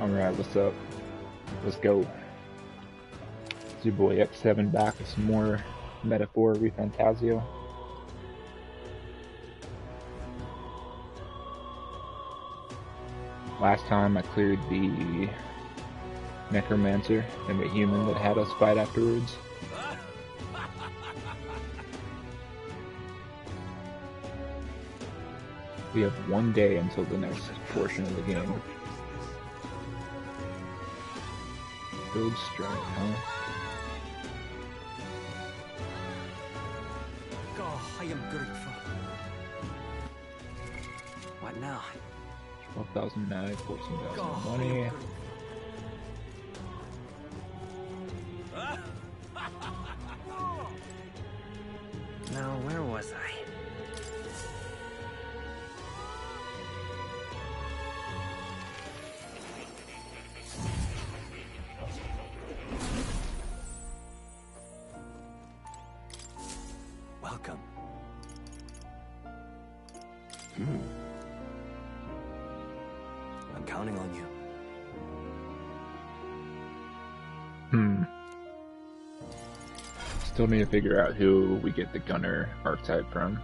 Alright, what's up? Let's go. It's your boy X7 back with some more Metaphor ReFantazio. Last time I cleared the Necromancer and the human that had us fight afterwards. We have one day until the next portion of the game. Build strength, huh? Oh, I am grateful. What now? 12,000 mag, 14,000 money. Now, where was I? Welcome. I'm counting on you. Still need to figure out who we get the gunner archetype from.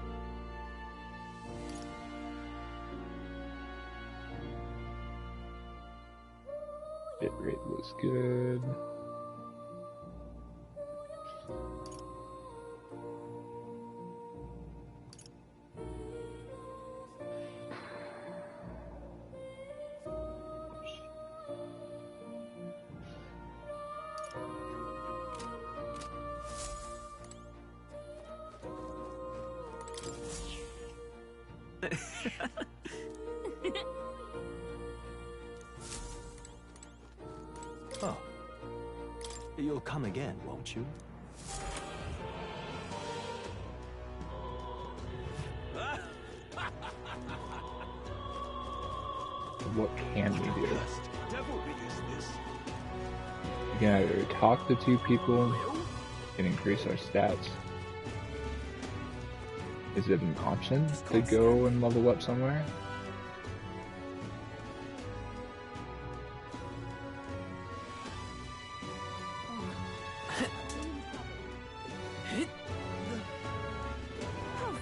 Bitrate looks good. Oh. You'll come again, won't you? What can we do? We can either talk to two people and increase our stats. Is it an option to go and level up somewhere?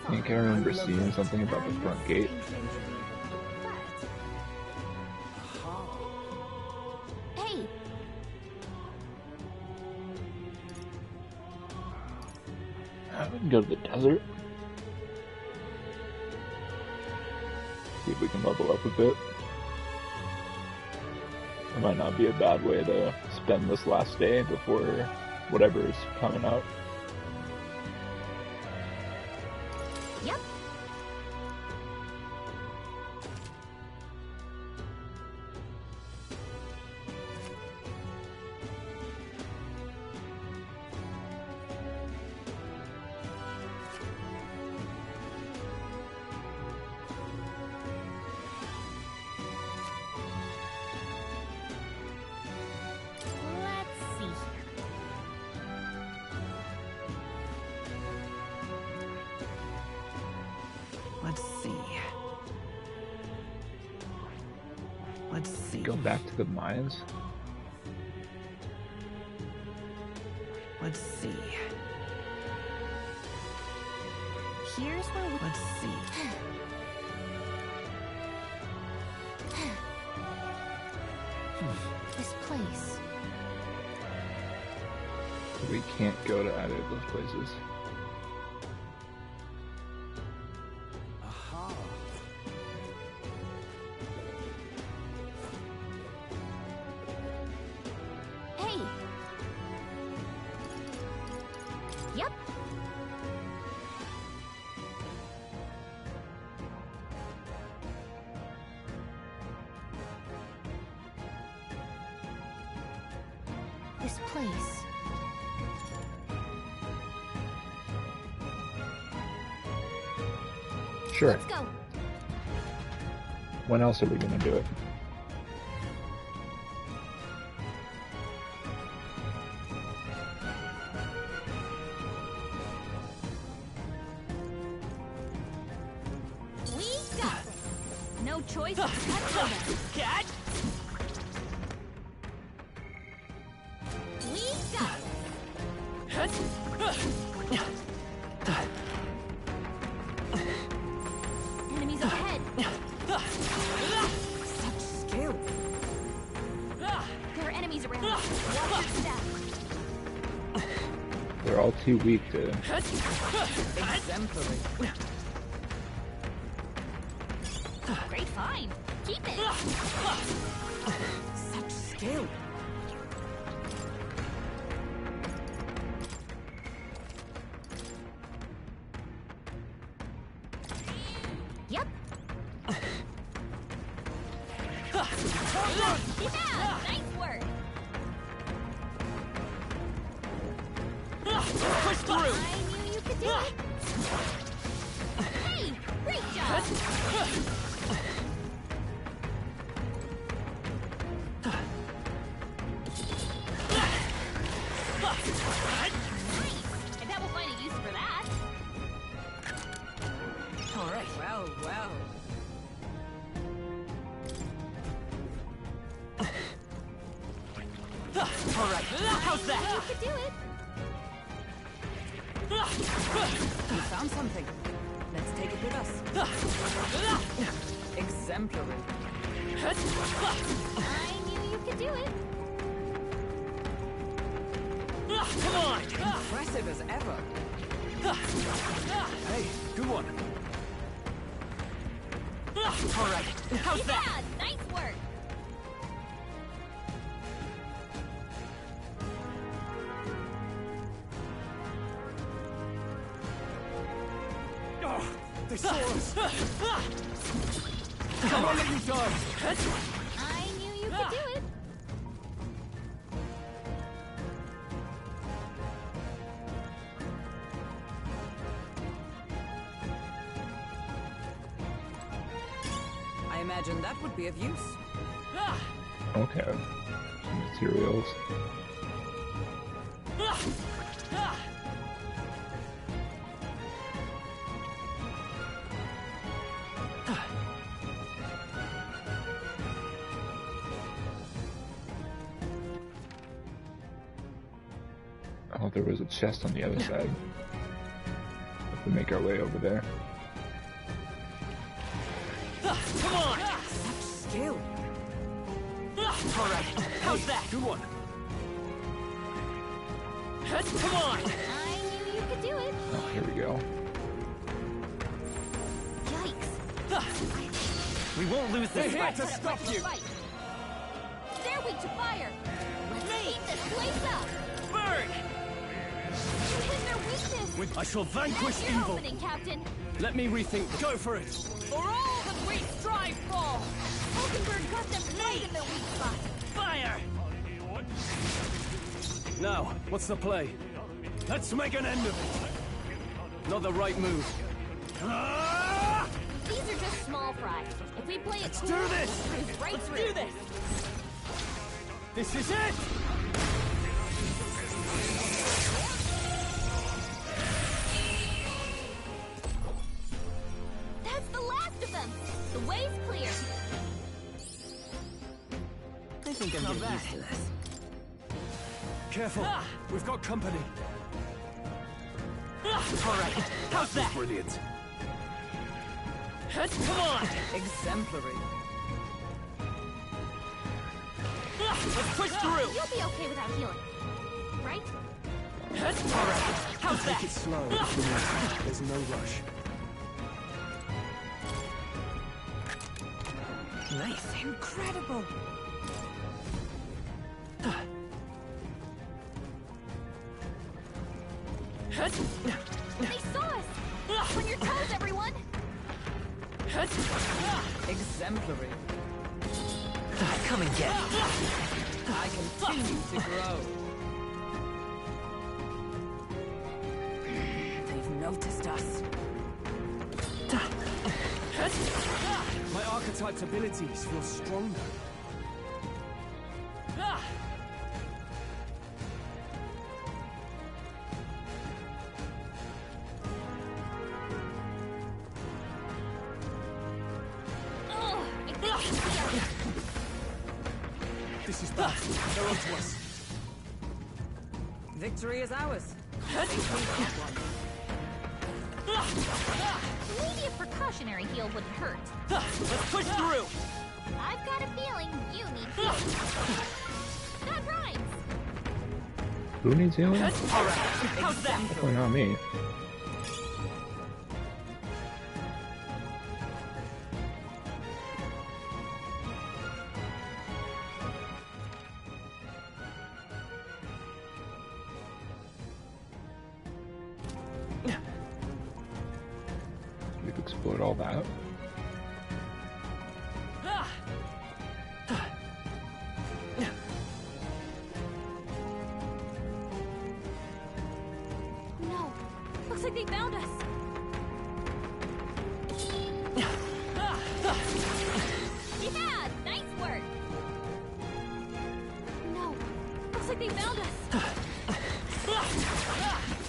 I think I remember seeing something about the front gate. Hey! We can go to the desert. See if we can level up a bit. It might not be a bad way to spend this last day before whatever is coming up. Yep. Let's see. Let's see. Go back to the mines. Let's see. Here's where we... Let's see. This place. We can't go to either of those places. Aha. Hey! Yep. This place. Sure. Let's go. When else are we gonna do it? We got this. No choice but to touch them. Cat? they're all too weak to. Exemplary. Great find. Keep it. Such skill. Yep. Keep out. Nice work. Push through. I knew you could do it. Hey, great job. Nice. I bet we'll find a use for that. All right. Well, well. All right. How's You that? could do it. We found something. Let's take it with us. Exemplary. I knew you could do it. Come on! Impressive as ever. Hey, good one. All right. How's that? Yeah, nice work. Oh, they saw us. Come on, let you die. I knew you could do it. I imagine that would be of use. Okay. Some materials. Oh, there was a chest on the other side. Have to make our way over there. Come on! Such skill. All right. How's that? Good one. Come on! I knew you could do it. Oh, here we go. Yikes. We won't lose this fight. Put up ready to fight. They're weak to fire. Let's heat this place up. Burn! You hit their weakness. I shall vanquish That's your evil. opening, Captain. Let me rethink. Go for it. For all that we strive for. Hulkenberg got them right in their weak spot. Fire! Now, what's the play? Let's make an end of it. Not the right move. These are just small fries. If we play it Let's cool, do this! we'll cruise right Let's through. do this! This is it! That's the last of them. The way's clear. I think I'm getting used to this. Careful, we've got company. All right, how's that? Brilliant. Come on! Exemplary. Let's push through! You'll be okay without healing. Right? All right, how's that? Take it slow. There's no rush. Nice. Incredible. They saw us! On your toes, everyone! Exemplary. Come and get it. I continue to grow. They've noticed us. My archetype's abilities feel stronger. Ugh, I think they see us. This is bad. They're onto us. Victory is ours. Maybe a precautionary heal wouldn't hurt. Let's push through. I've got a feeling you need healing. That rhymes. Who needs healing? Alright, how's that? Definitely not me. We've explored all that. No. Looks like they found us. Yeah, nice work. No. Looks like they found us.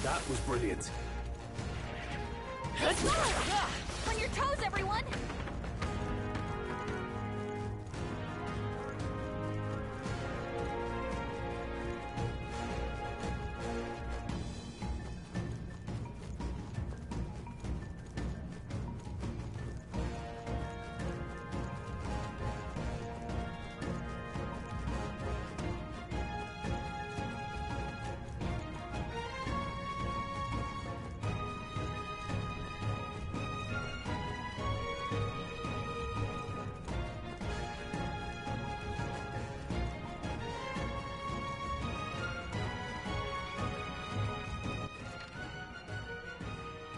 That was brilliant. Let's go! On your toes, everyone!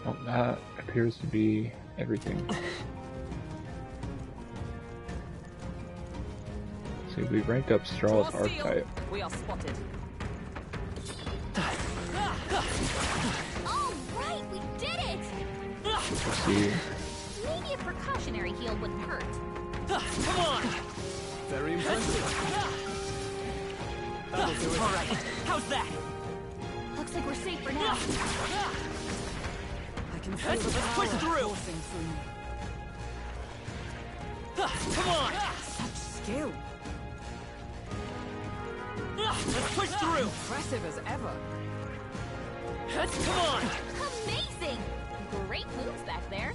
Well, that appears to be everything. See, we ranked up Straw's archetype. We are spotted. All right, we did it! Let's see. Maybe a precautionary heal wouldn't hurt. Come on! Very impressive. That'll do it. Alright, how's that? Looks like we're safe for now. I can feel the power coursing through me. Come on! Such skill. Let's push through! Impressive as ever. Come on! Amazing! Great moves back there.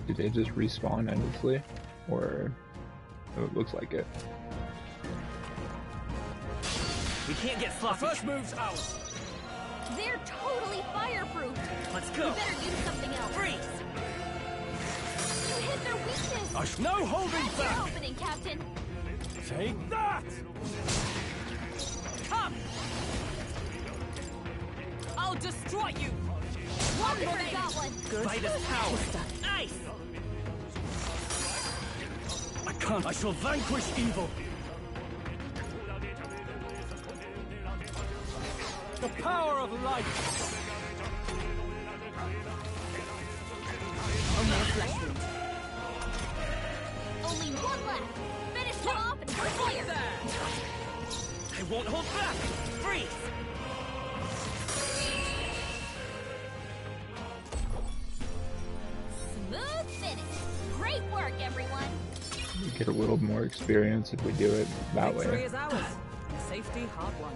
Did they just respawn endlessly? Or... oh, it looks like it. We can't get sloppy. First move's ours. They're totally fireproof. Let's We go. better use something else. Freeze! You hit their weakness. No holding That's your back. opening, Captain. Take that. Come! I'll destroy you! Walker got one. Spider's power. Nice! I can't. I shall vanquish evil. The power of light. Only a flesh wound. Only one left. Finish them off and we're clear. I won't hold back! Freeze! Smooth finish. Great work, everyone. We get a little more experience if we do it that Victory way. is ours. Safety hard won.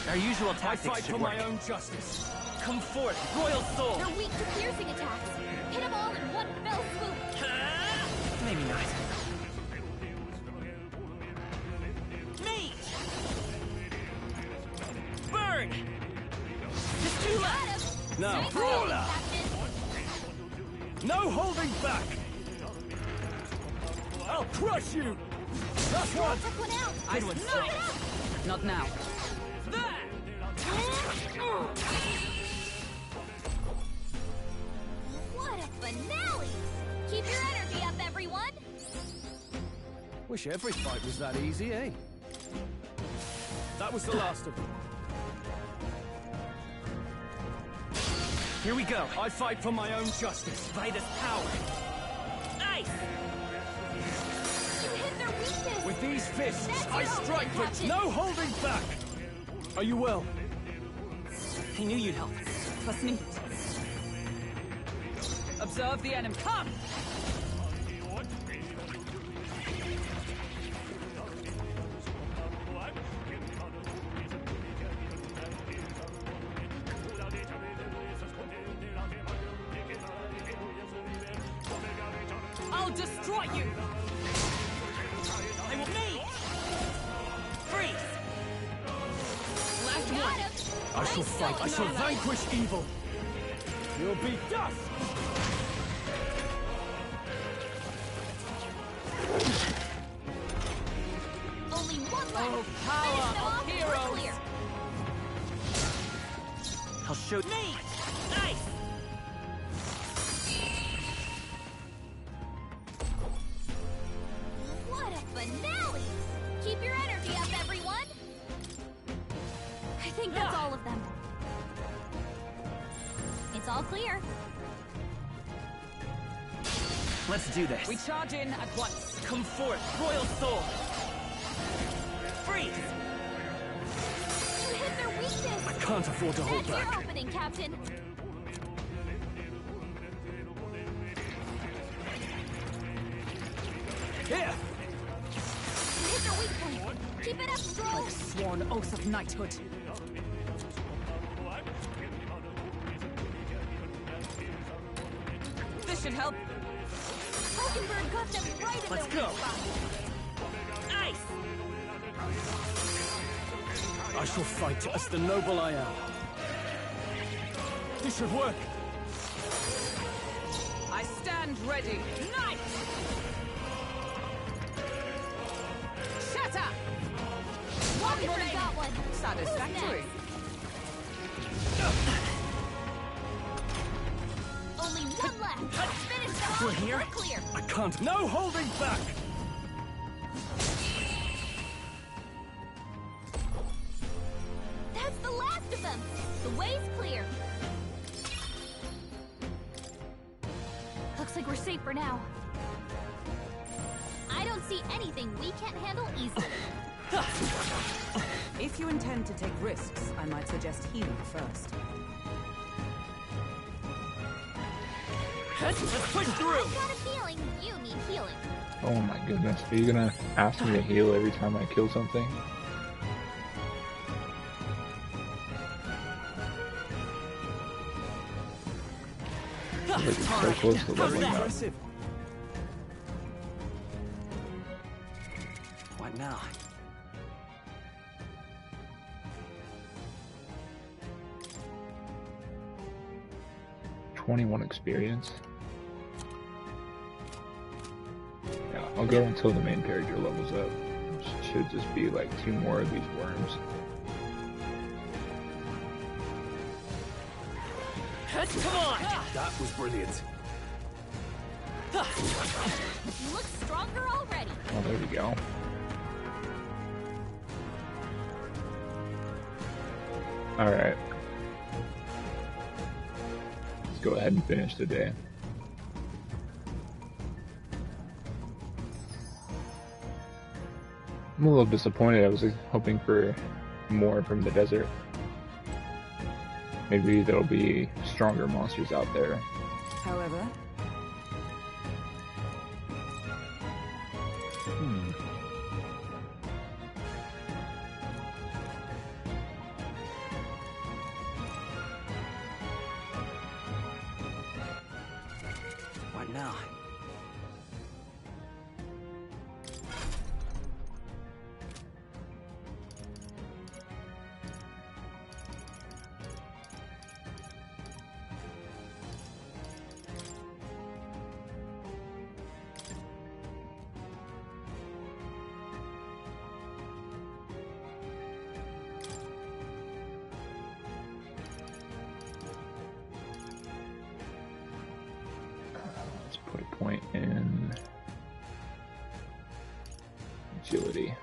Our usual I tactics fight should for work. my own justice. Come forth, Royal Soul! They're weak to piercing attacks. Hit them all in one fell swoop. Maybe not. Me! Burn! It's too Got late! him. Now, Nice brawler. Captain. No holding back. I'll crush you. That's one. Took one out. I'd win. Knock it out. Not now. There! What a finale! Keep your energy up, everyone. Wish every fight was that easy, eh? That was the last of them. Here we go. I fight for my own justice. Spider's power. Nice! You hit their weakness. With these fists, That's I your strike opening, with Captain. no holding back. Are you well? I knew you'd help. Trust me. Observe the enemy. Come! I'll destroy you! I will me! shall fight. I shall vanquish evil. You'll be dust. Only one left. Oh, Finish power them off of and we're heroes. clear. I'll show me. Nice. What a finale! Keep your energy up, everyone! I think that's all of them. It's all clear. Let's do this. We charge in at once. Come forth, Royal Soul. Freeze. You hit their weakness! I can't afford to hold That's back. your opening, Captain. Here! You hit their weak point. Keep it up, Stroll! Sworn oath of knighthood. This should help. Hulkenberg got them right in Let's their go. weak spot. Nice. I shall fight as the noble I am. This should work. I stand ready. Nice. Shatter. Hulkenberg got one. Satisfactory. Only one left. Finish them off. We're here? We're clear. I can't. No holding back! That's the last of them. The way's clear. Looks like we're safe for now. I don't see anything we can't handle easily. If you intend to take risks, I might suggest healing first. Let's push through. I've got a feeling you need healing. Oh my goodness. Are you gonna ask me to heal every time I kill something? Like so close to leveling up. Impressive. What now? '21 experience. Yeah, I'll go until the main character levels up. Should just be like 2 more of these worms. Come on. That was brilliant. You look stronger already. Oh, there we go. Alright. Let's go ahead and finish the day. I'm a little disappointed. I was hoping for more from the desert. Maybe there'll be stronger monsters out there. However, What now? Let's put a point in agility.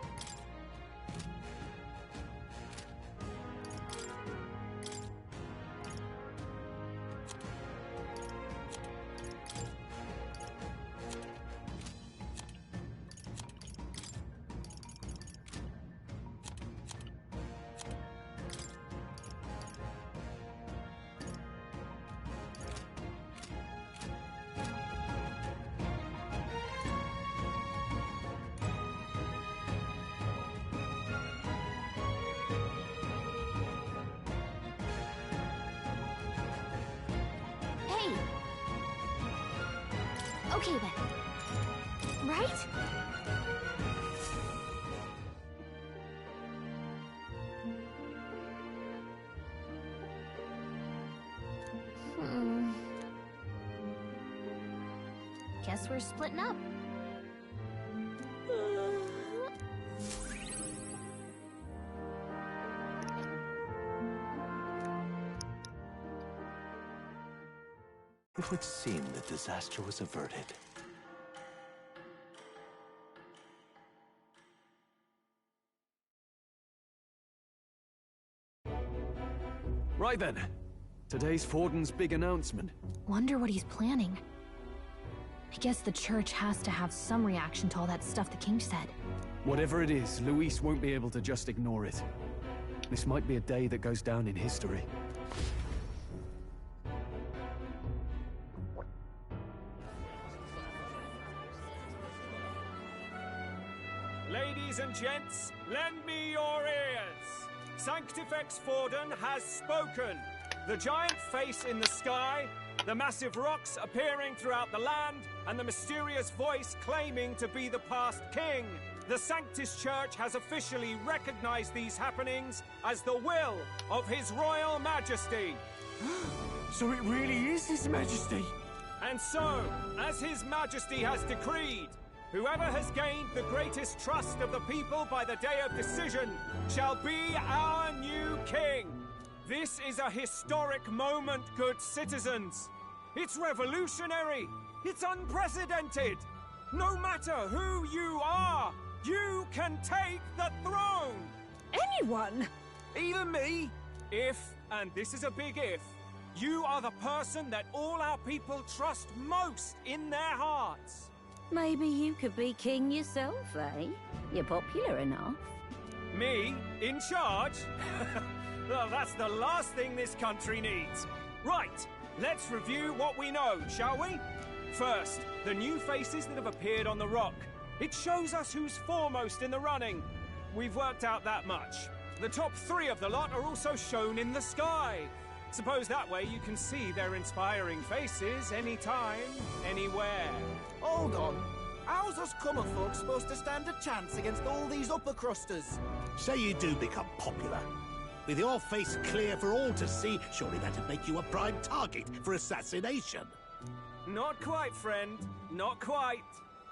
Hey. Okay then. Right? Guess we're splitting up. It would seem the disaster was averted. Right then. Today's Forden's big announcement. Wonder what he's planning. I guess the church has to have some reaction to all that stuff the king said. Whatever it is, Luis won't be able to just ignore it. This might be a day that goes down in history. Ladies and gents, lend me your ears. Sanctifex Forden has spoken. The giant face in the sky, the massive rocks appearing throughout the land, and the mysterious voice claiming to be the past king. The Sanctus Church has officially recognized these happenings as the will of His Royal Majesty. So it really is His Majesty? And so, as His Majesty has decreed, whoever has gained the greatest trust of the people by the day of decision shall be our new king. This is a historic moment, good citizens. It's revolutionary. It's unprecedented. No matter who you are, you can take the throne. Anyone? Even me? If, and this is a big if, you are the person that all our people trust most in their hearts. Maybe you could be king yourself, eh? You're popular enough. Me? In charge? Well, that's the last thing this country needs. Right, let's review what we know, shall we? First, the new faces that have appeared on the rock. It shows us who's foremost in the running. We've worked out that much. The top 3 of the lot are also shown in the sky. Suppose that way you can see their inspiring faces anytime, anywhere. Hold on. How's us common folk supposed to stand a chance against all these upper crusters? Say you do become popular. With your face clear for all to see, surely that'd make you a prime target for assassination. Not quite, friend. Not quite.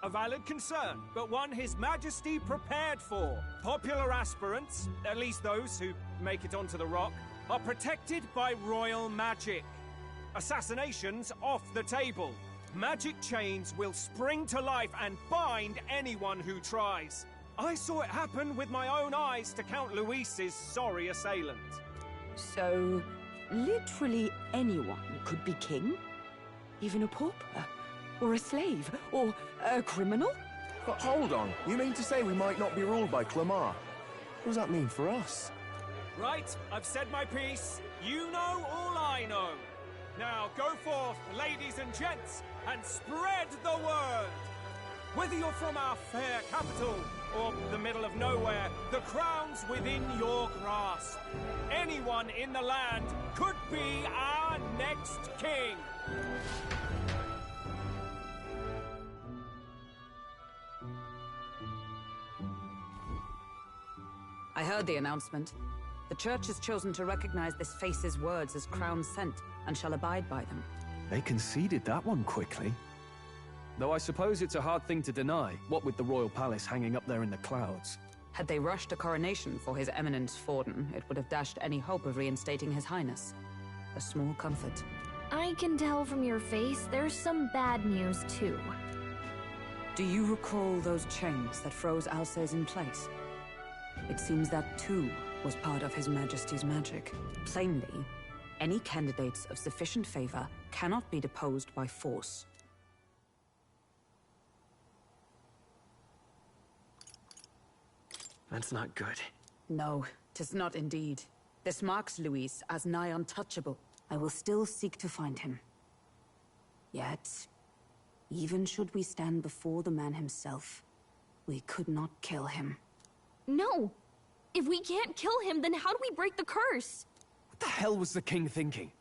A valid concern, but one His Majesty prepared for. Popular aspirants, at least those who make it onto the rock, are protected by royal magic. Assassinations off the table. Magic chains will spring to life and bind anyone who tries. I saw it happen with my own eyes to Count Luis's sorry assailant. So, literally anyone could be king? Even a pauper? Or a slave? Or a criminal? But hold on, you mean to say we might not be ruled by Clamar? What does that mean for us? Right, I've said my piece. You know all I know. Now go forth, ladies and gents, and spread the word. Whether you're from our fair capital or the middle of nowhere, the crown's within your grasp. Anyone in the land could be our next king. I heard the announcement. The church has chosen to recognize this face's words as crown sent, and shall abide by them. They conceded that one quickly. Though I suppose it's a hard thing to deny, what with the royal palace hanging up there in the clouds. Had they rushed a coronation for His Eminence Forden, it would have dashed any hope of reinstating His Highness. A small comfort. I can tell from your face there's some bad news, too. Do you recall those chains that froze Alces in place? It seems that, too, was part of His Majesty's magic. Plainly, any candidates of sufficient favor cannot be deposed by force. That's not good. No, 'tis not indeed. This marks Luis as nigh untouchable. I will still seek to find him. Yet, even should we stand before the man himself, we could not kill him. No! If we can't kill him, then how do we break the curse? What the hell was the king thinking?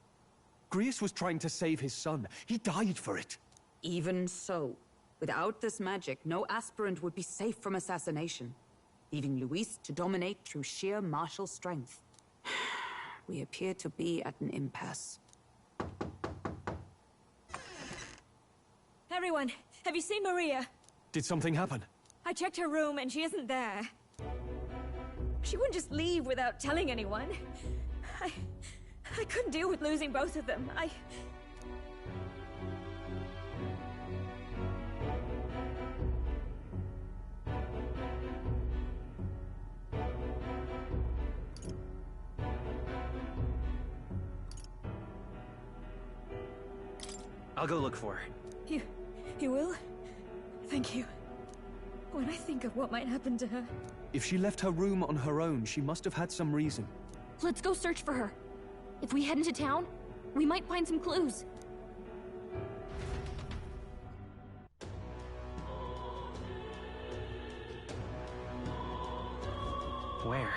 Grius was trying to save his son. He died for it. Even so, without this magic, no aspirant would be safe from assassination, leaving Luis to dominate through sheer martial strength. We appear to be at an impasse. Anyone, have you seen Maria? Did something happen? I checked her room and she isn't there. She wouldn't just leave without telling anyone. I couldn't deal with losing both of them. I'll go look for her. You will? Thank you. When I think of what might happen to her... If she left her room on her own, she must have had some reason. Let's go search for her. If we head into town, we might find some clues. Where?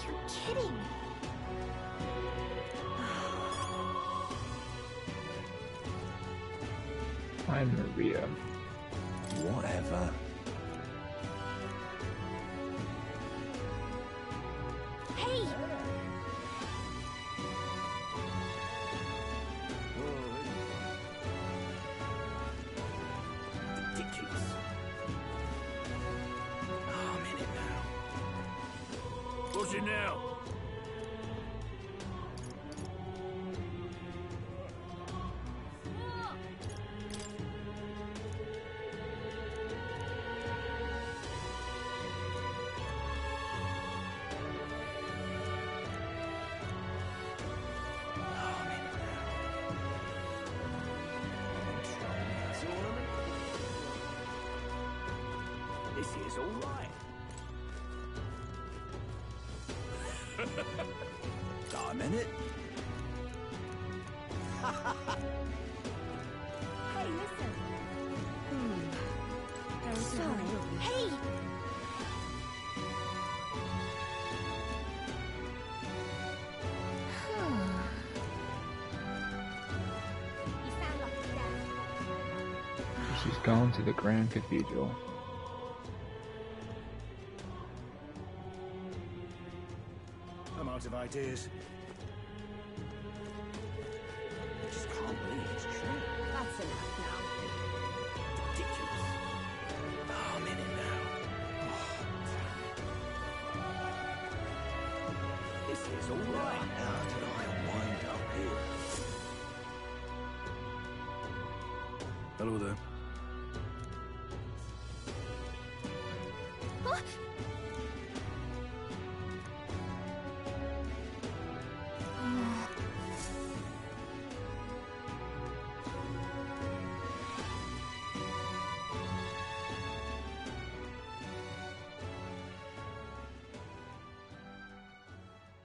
You're kidding. Find Maria. Whatever. Hey! Ridiculous. Oh, I'm in it now. What's it now? This is all right. I'm in it. Hey, listen. Sorry. Hey! She's gone to the Grand Cathedral. I'm out of ideas. I just can't believe it's true. That's enough now. Ridiculous. Oh, I'm in it now. This is all right. How did I wind up here? Hello there.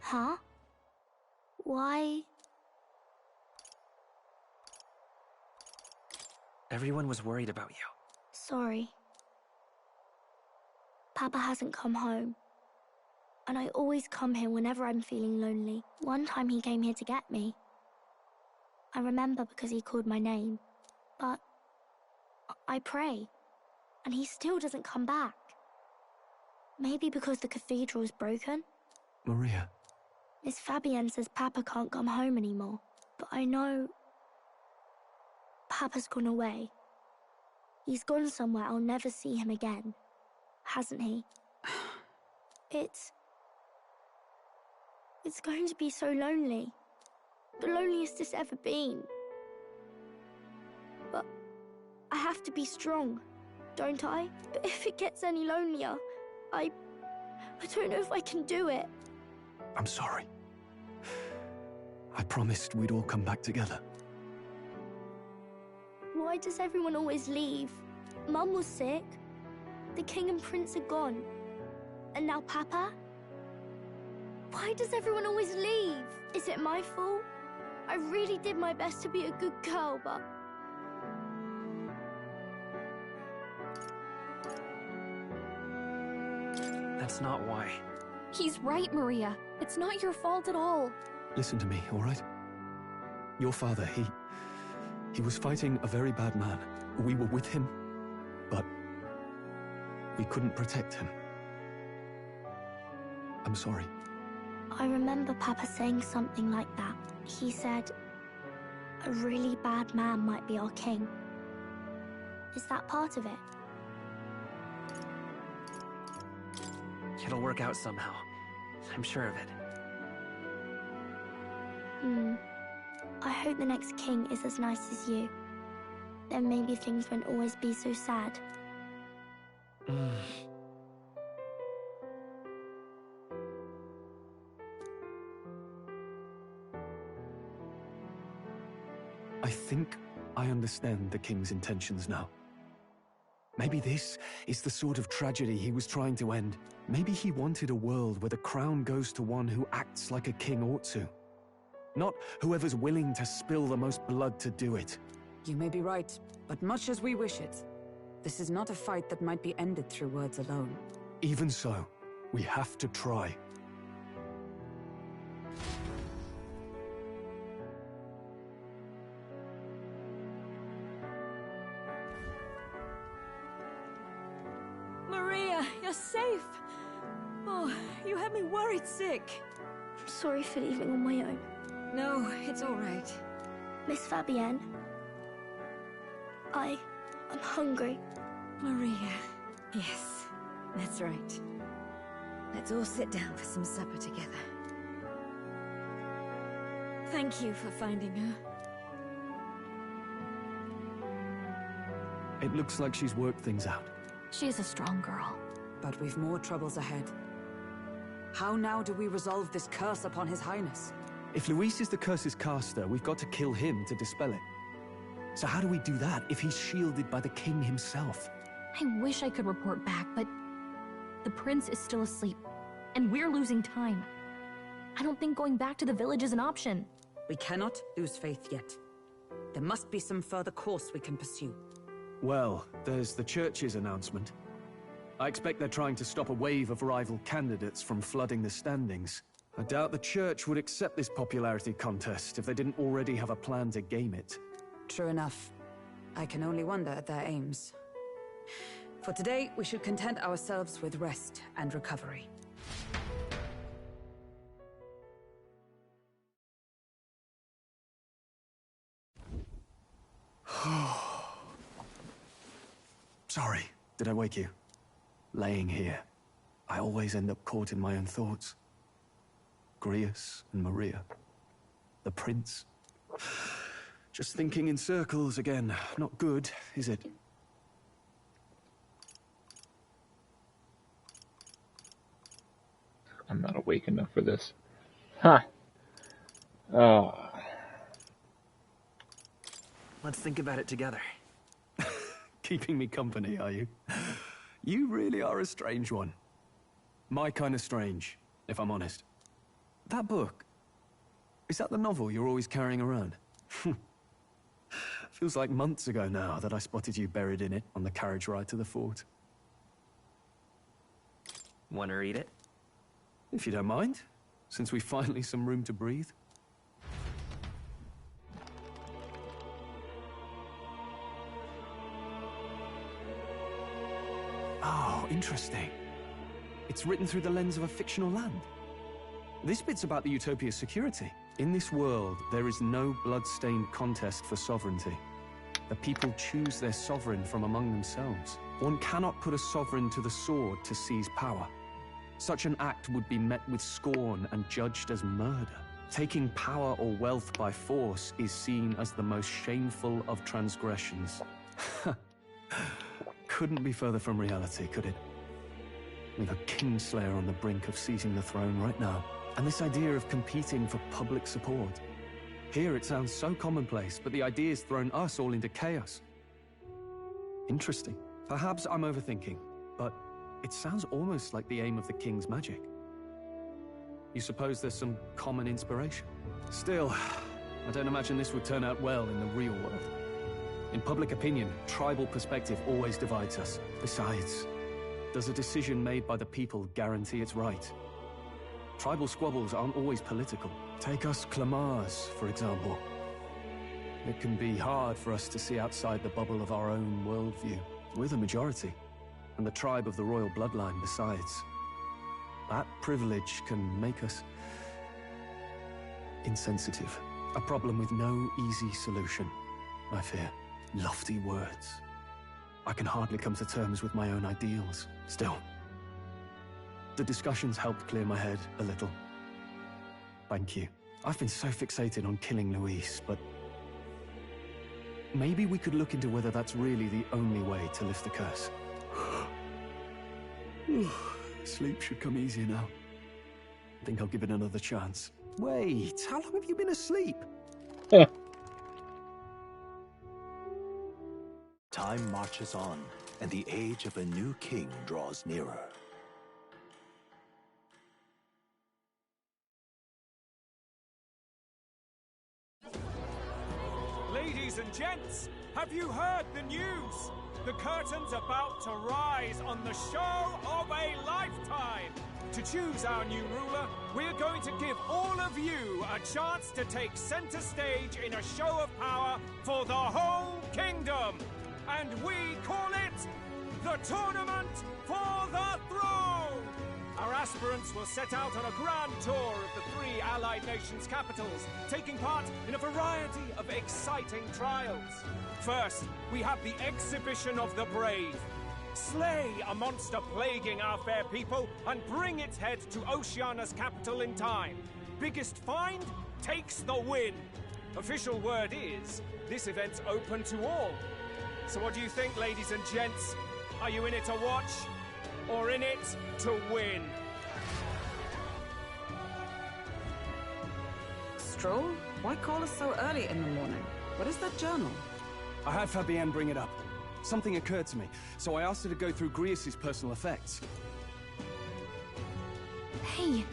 Huh? Why? Everyone was worried about you. Sorry. Papa hasn't come home. And I always come here whenever I'm feeling lonely. One time he came here to get me. I remember because he called my name. But I pray, and he still doesn't come back. Maybe because the cathedral's broken? Maria. Miss Fabienne says Papa can't come home anymore. But I know... Papa's gone away. He's gone somewhere I'll never see him again. Hasn't he? It's going to be so lonely. The loneliest it's ever been. But I have to be strong, don't I? But if it gets any lonelier, I don't know if I can do it. I'm sorry. I promised we'd all come back together. Why does everyone always leave? Mum was sick. The king and prince are gone. And now Papa? Why does everyone always leave? Is it my fault? I really did my best to be a good girl, but... That's not why. He's right, Maria. It's not your fault at all. Listen to me, all right? Your father, he was fighting a very bad man. We were with him, but we couldn't protect him. I'm sorry. I remember Papa saying something like that. He said, a really bad man might be our king. Is that part of it? It'll work out somehow. I'm sure of it. I hope the next king is as nice as you. Then maybe things won't always be so sad. I think I understand the king's intentions now. Maybe this is the sort of tragedy he was trying to end. Maybe he wanted a world where the crown goes to one who acts like a king ought to. Not whoever's willing to spill the most blood to do it. You may be right, but much as we wish it, this is not a fight that might be ended through words alone. Even so, we have to try. Maria, you're safe. Oh, you had me worried sick. I'm sorry for leaving on my own. No, it's all right. Miss Fabienne, I'm hungry. Maria. Yes, that's right. Let's all sit down for some supper together. Thank you for finding her. It looks like she's worked things out. She's a strong girl. But we've more troubles ahead. How now do we resolve this curse upon His Highness? If Luis is the curse's caster, we've got to kill him to dispel it. So how do we do that if he's shielded by the king himself? I wish I could report back, but the prince is still asleep, and we're losing time. I don't think going back to the village is an option. We cannot lose faith yet. There must be some further course we can pursue. Well, there's the church's announcement. I expect they're trying to stop a wave of rival candidates from flooding the standings. I doubt the church would accept this popularity contest if they didn't already have a plan to game it. True enough. I can only wonder at their aims. For today, we should content ourselves with rest and recovery. Sorry, did I wake you? Laying here, I always end up caught in my own thoughts. Grius and Maria. The prince. Just thinking in circles again. Not good, is it? I'm not awake enough for this. Huh. Oh. Let's think about it together. Keeping me company, are you? You really are a strange one. My kind of strange, if I'm honest. That book, is that the novel you're always carrying around? Feels like months ago now that I spotted you buried in it on the carriage ride to the fort. Want to read it? If you don't mind, since we've finally some room to breathe. Oh, interesting. It's written through the lens of a fictional land. This bit's about the Utopia's security. In this world, there is no blood-stained contest for sovereignty. The people choose their sovereign from among themselves. One cannot put a sovereign to the sword to seize power. Such an act would be met with scorn and judged as murder. Taking power or wealth by force is seen as the most shameful of transgressions. Couldn't be further from reality, could it? We've a Kingslayer on the brink of seizing the throne right now. And this idea of competing for public support. Here it sounds so commonplace, but the idea's thrown us all into chaos. Interesting. Perhaps I'm overthinking, but it sounds almost like the aim of the king's magic. You suppose there's some common inspiration? Still, I don't imagine this would turn out well in the real world. In public opinion, tribal perspective always divides us. Besides, does a decision made by the people guarantee it's right? Tribal squabbles aren't always political. Take us Clamars, for example. It can be hard for us to see outside the bubble of our own worldview. We're the majority, and the tribe of the royal bloodline besides. That privilege can make us insensitive. A problem with no easy solution, I fear. Lofty words. I can hardly come to terms with my own ideals, still. The discussions helped clear my head a little. Thank you. I've been so fixated on killing Luis, but maybe we could look into whether that's really the only way to lift the curse. Sleep should come easier now. I think I'll give it another chance. Wait, how long have you been asleep? Time marches on, and the age of a new king draws nearer. Ladies and gents, have you heard the news? The curtain's about to rise on the show of a lifetime. To choose our new ruler, we're going to give all of you a chance to take center stage in a show of power for the whole kingdom. And we call it the Tournament for the Throne! Our aspirants will set out on a grand tour of the 3 allied nations' capitals, taking part in a variety of exciting trials. First, we have the Exhibition of the Brave. Slay a monster plaguing our fair people and bring its head to Oceania's capital in time. Biggest find takes the win. Official word is, this event's open to all. So what do you think, ladies and gents? Are you in it to watch? Or in it to win? Stroll? Why call us so early in the morning? What is that journal? I had Fabienne bring it up. Something occurred to me, so I asked her to go through Grius' personal effects. Hey,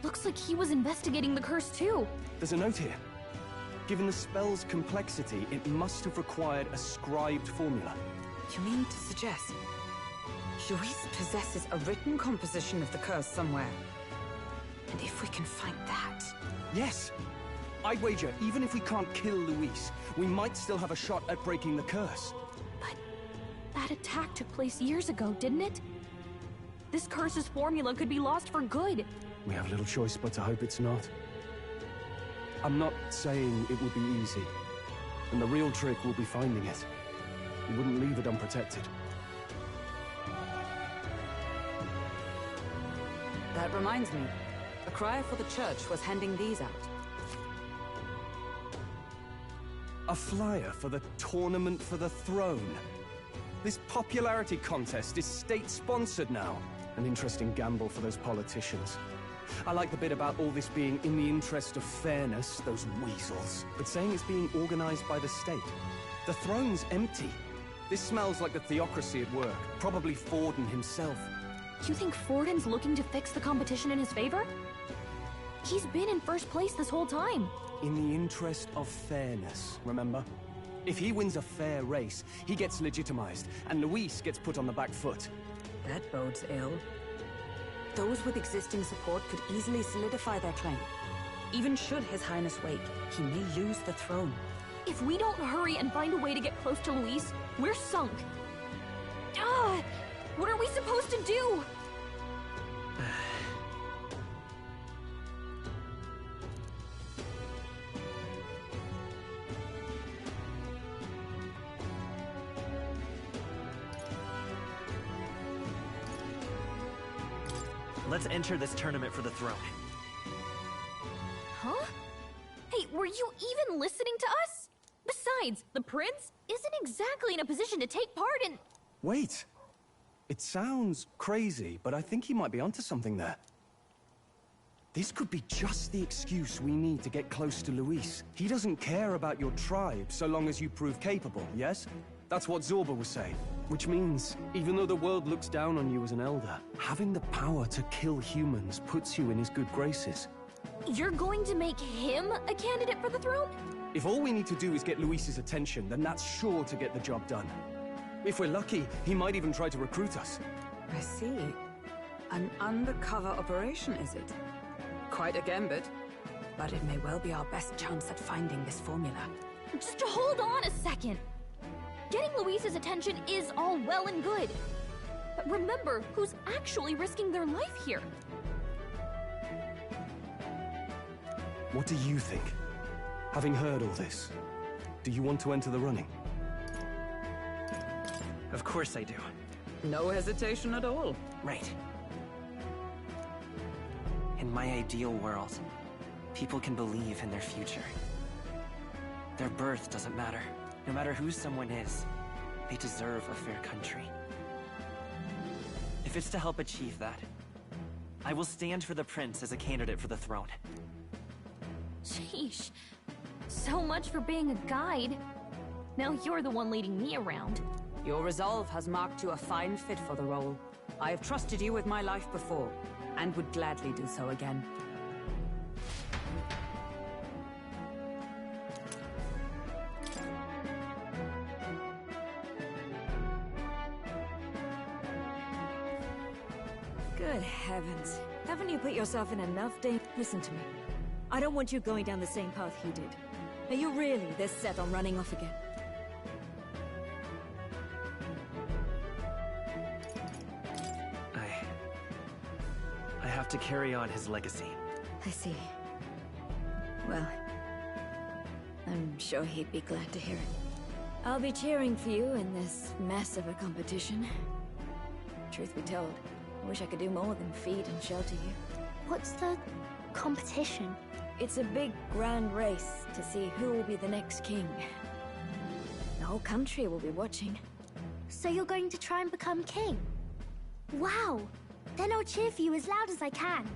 looks like he was investigating the curse too. There's a note here. Given the spell's complexity, it must have required a scribed formula. You mean to suggest Luis possesses a written composition of the curse somewhere? And if we can find that... Yes! I'd wager, even if we can't kill Luis, we might still have a shot at breaking the curse. But that attack took place years ago, didn't it? This curse's formula could be lost for good. We have little choice but to hope it's not. I'm not saying it would be easy. And the real trick will be finding it. We wouldn't leave it unprotected. That reminds me. A crier for the church was handing these out. A flyer for the Tournament for the Throne. This popularity contest is state-sponsored now. An interesting gamble for those politicians. I like the bit about all this being in the interest of fairness, those weasels. But saying it's being organized by the state. The throne's empty. This smells like the theocracy at work. Probably Forden himself. You think Forden's looking to fix the competition in his favor? He's been in first place this whole time. In the interest of fairness, remember? If he wins a fair race, he gets legitimized, and Luis gets put on the back foot. That bodes ill. Those with existing support could easily solidify their claim. Even should His Highness wake, he may lose the throne. If we don't hurry and find a way to get close to Luis, we're sunk. What are we supposed to do? Let's enter this tournament for the throne. Huh? Hey, were you even listening to us? Besides, the prince isn't exactly in a position to take part in... Wait. It sounds crazy, but I think he might be onto something there. This could be just the excuse we need to get close to Luis. He doesn't care about your tribe so long as you prove capable, yes? That's what Zorba was saying. Which means, even though the world looks down on you as an elder, having the power to kill humans puts you in his good graces. You're going to make him a candidate for the throne? If all we need to do is get Luis's attention, then that's sure to get the job done. If we're lucky, he might even try to recruit us. I see. An undercover operation, is it? Quite a gambit. But it may well be our best chance at finding this formula. Just hold on a second. Getting Luis's attention is all well and good. But remember who's actually risking their life here. What do you think? Having heard all this, do you want to enter the running? Of course I do. No hesitation at all. Right. In my ideal world, people can believe in their future. Their birth doesn't matter. No matter who someone is, they deserve a fair country. If it's to help achieve that, I will stand for the prince as a candidate for the throne. Sheesh. So much for being a guide. Now you're the one leading me around. Your resolve has marked you a fine fit for the role. I have trusted you with my life before, and would gladly do so again. Good heavens. Haven't you put yourself in enough danger? Listen to me. I don't want you going down the same path he did. Are you really this set on running off again? I have to carry on his legacy. I see. Well, I'm sure he'd be glad to hear it. I'll be cheering for you in this mess of a competition. Truth be told, I wish I could do more than feed and shelter you. What's the competition? It's a big, grand race to see who will be the next king. The whole country will be watching. So you're going to try and become king? Wow! Then I'll cheer for you as loud as I can.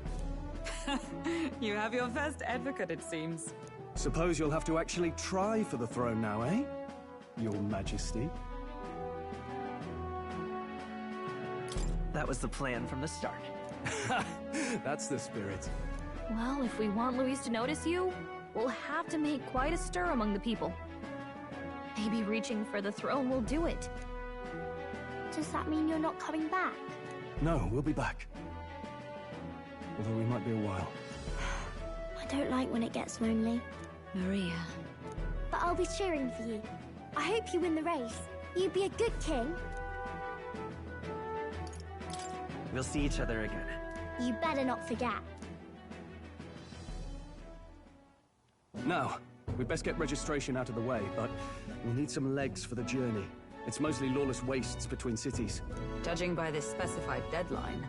You have your first advocate, it seems. Suppose you'll have to actually try for the throne now, eh? Your Majesty. That was the plan from the start. That's the spirit. Well, if we want Luis to notice you, we'll have to make quite a stir among the people. Maybe reaching for the throne will do it. Does that mean you're not coming back? No, we'll be back. Although we might be a while. I don't like when it gets lonely. Maria. But I'll be cheering for you. I hope you win the race. You'd be a good king. We'll see each other again. You better not forget. Now, we'd best get registration out of the way, but we'll need some legs for the journey. It's mostly lawless wastes between cities. Judging by this specified deadline,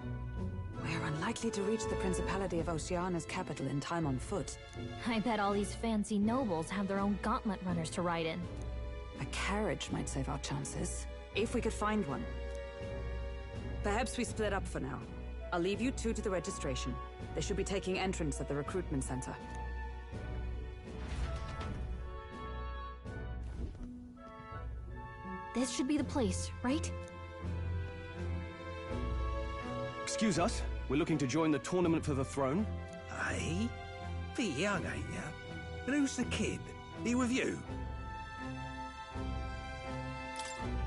we're unlikely to reach the Principality of Oceana's capital in time on foot. I bet all these fancy nobles have their own gauntlet runners to ride in. A carriage might save our chances, if we could find one. Perhaps we split up for now. I'll leave you two to the registration. They should be taking entrance at the recruitment center. This should be the place, right? Excuse us, we're looking to join the tournament for the throne. Aye? Bit young, ain't ya? And who's the kid? He with you?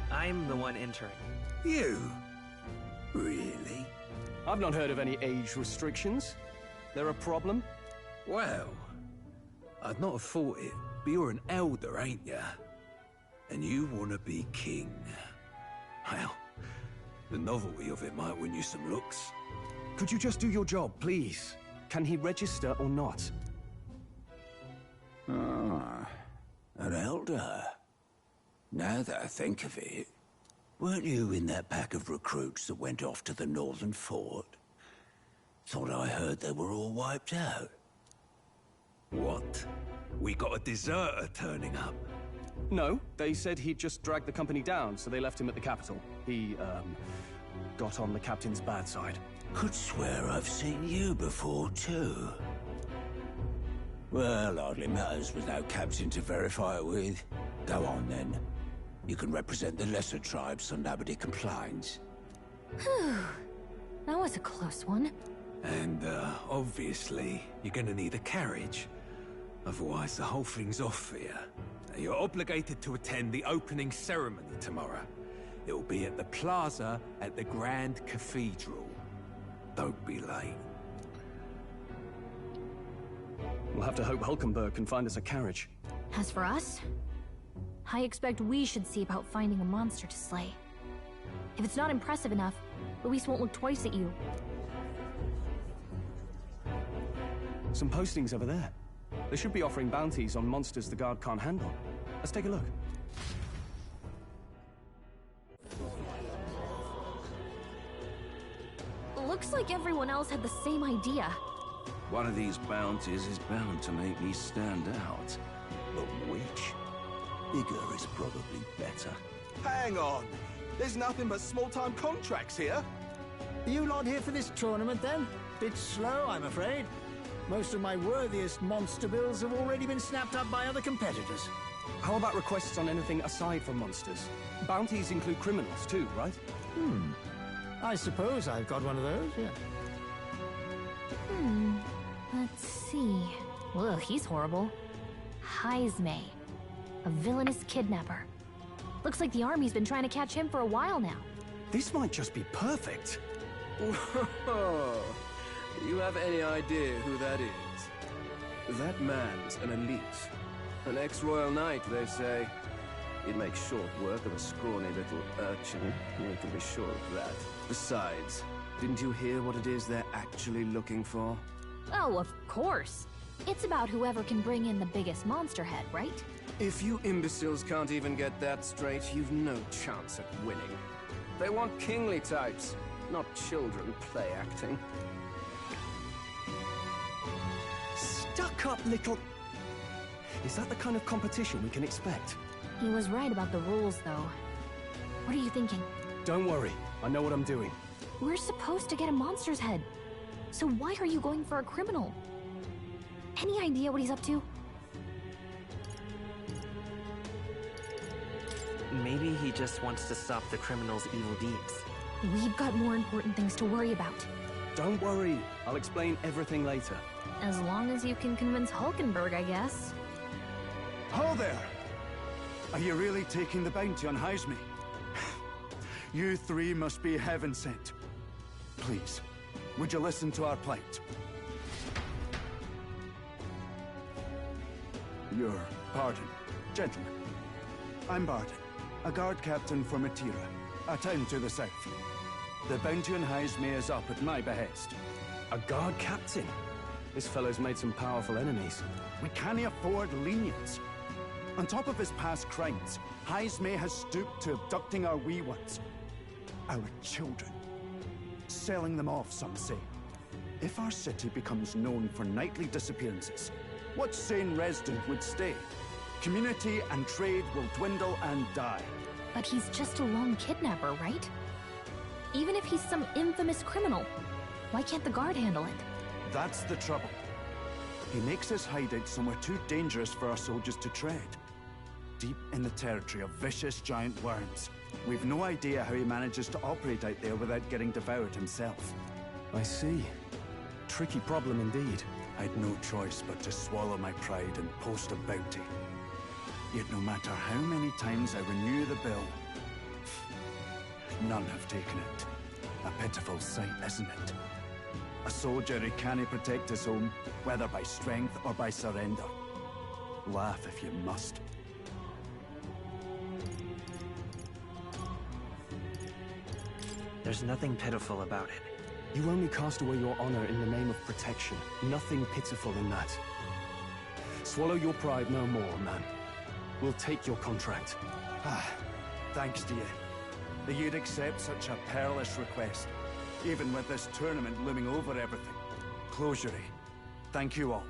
I'm the one entering. You? Really? I've not heard of any age restrictions. There a problem? Well, I'd not have thought it, but you're an elder, ain't ya? And you want to be king. Well, the novelty of it might win you some looks. Could you just do your job, please? Can he register or not? Ah, an elder. Now that I think of it, weren't you in that pack of recruits that went off to the northern fort? Thought I heard they were all wiped out. What? We got a deserter turning up? No, they said he'd just dragged the company down, so they left him at the capital. He, got on the captain's bad side. Could swear I've seen you before, too. Well, hardly matters without captain to verify it with. Go on, then. You can represent the lesser tribes so nobody complains. Whew. That was a close one. And, obviously, you're gonna need a carriage. Otherwise, the whole thing's off for you. You're obligated to attend the opening ceremony tomorrow. It'll be at the plaza at the Grand Cathedral. Don't be late. We'll have to hope Hulkenberg can find us a carriage. As for us, I expect we should see about finding a monster to slay. If it's not impressive enough, Luis won't look twice at you. Some postings over there. They should be offering bounties on monsters the guard can't handle. Let's take a look. Looks like everyone else had the same idea. One of these bounties is bound to make me stand out. But which? Bigger is probably better. Hang on! There's nothing but small-time contracts here. Are you lot here for this tournament, then? Bit slow, I'm afraid. Most of my worthiest monster bills have already been snapped up by other competitors. How about requests on anything aside from monsters? Bounties include criminals too, right? I suppose I've got one of those, yeah. Let's see. Ugh, he's horrible. Heisme. A villainous kidnapper. Looks like the army's been trying to catch him for a while now. This might just be perfect. Whoa. You have any idea who that is? That man's an elite. An ex-royal knight, they say. He'd make short work of a scrawny little urchin. You can be sure of that. Besides, didn't you hear what it is they're actually looking for? Oh, of course. It's about whoever can bring in the biggest monster head, right? If you imbeciles can't even get that straight, you've no chance at winning. They want kingly types, not children play acting. Stuck-up little... Is that the kind of competition we can expect? He was right about the rules, though. What are you thinking? Don't worry, I know what I'm doing. We're supposed to get a monster's head. So why are you going for a criminal? Any idea what he's up to? Maybe he just wants to stop the criminal's evil deeds. We've got more important things to worry about. Don't worry, I'll explain everything later. As long as you can convince Hulkenberg, I guess. Ho there! Are you really taking the bounty on Heisme? You three must be heaven sent. Please, would you listen to our plight? Your pardon, gentlemen. I'm Barton, a guard captain for Matira, a town to the south. The bounty on Heisme is up at my behest. A guard captain? This fellow's made some powerful enemies. We can't afford lenience. On top of his past crimes, Heisme has stooped to abducting our wee ones. Our children. Selling them off, some say. If our city becomes known for nightly disappearances, what sane resident would stay? Community and trade will dwindle and die. But he's just a lone kidnapper, right? Even if he's some infamous criminal, why can't the guard handle it? That's the trouble. He makes his hideout somewhere too dangerous for our soldiers to tread. Deep in the territory of vicious giant worms. We've no idea how he manages to operate out there without getting devoured himself. I see. Tricky problem indeed. I'd no choice but to swallow my pride and post a bounty. Yet no matter how many times I renew the bill, none have taken it. A pitiful sight, isn't it? A soldier who can't protect his home, whether by strength or by surrender. Laugh if you must. There's nothing pitiful about it. You only cast away your honor in the name of protection. Nothing pitiful in that. Swallow your pride no more, man. We'll take your contract. Thanks to you. That you'd accept such a perilous request, even with this tournament looming over everything. Closure. Thank you all.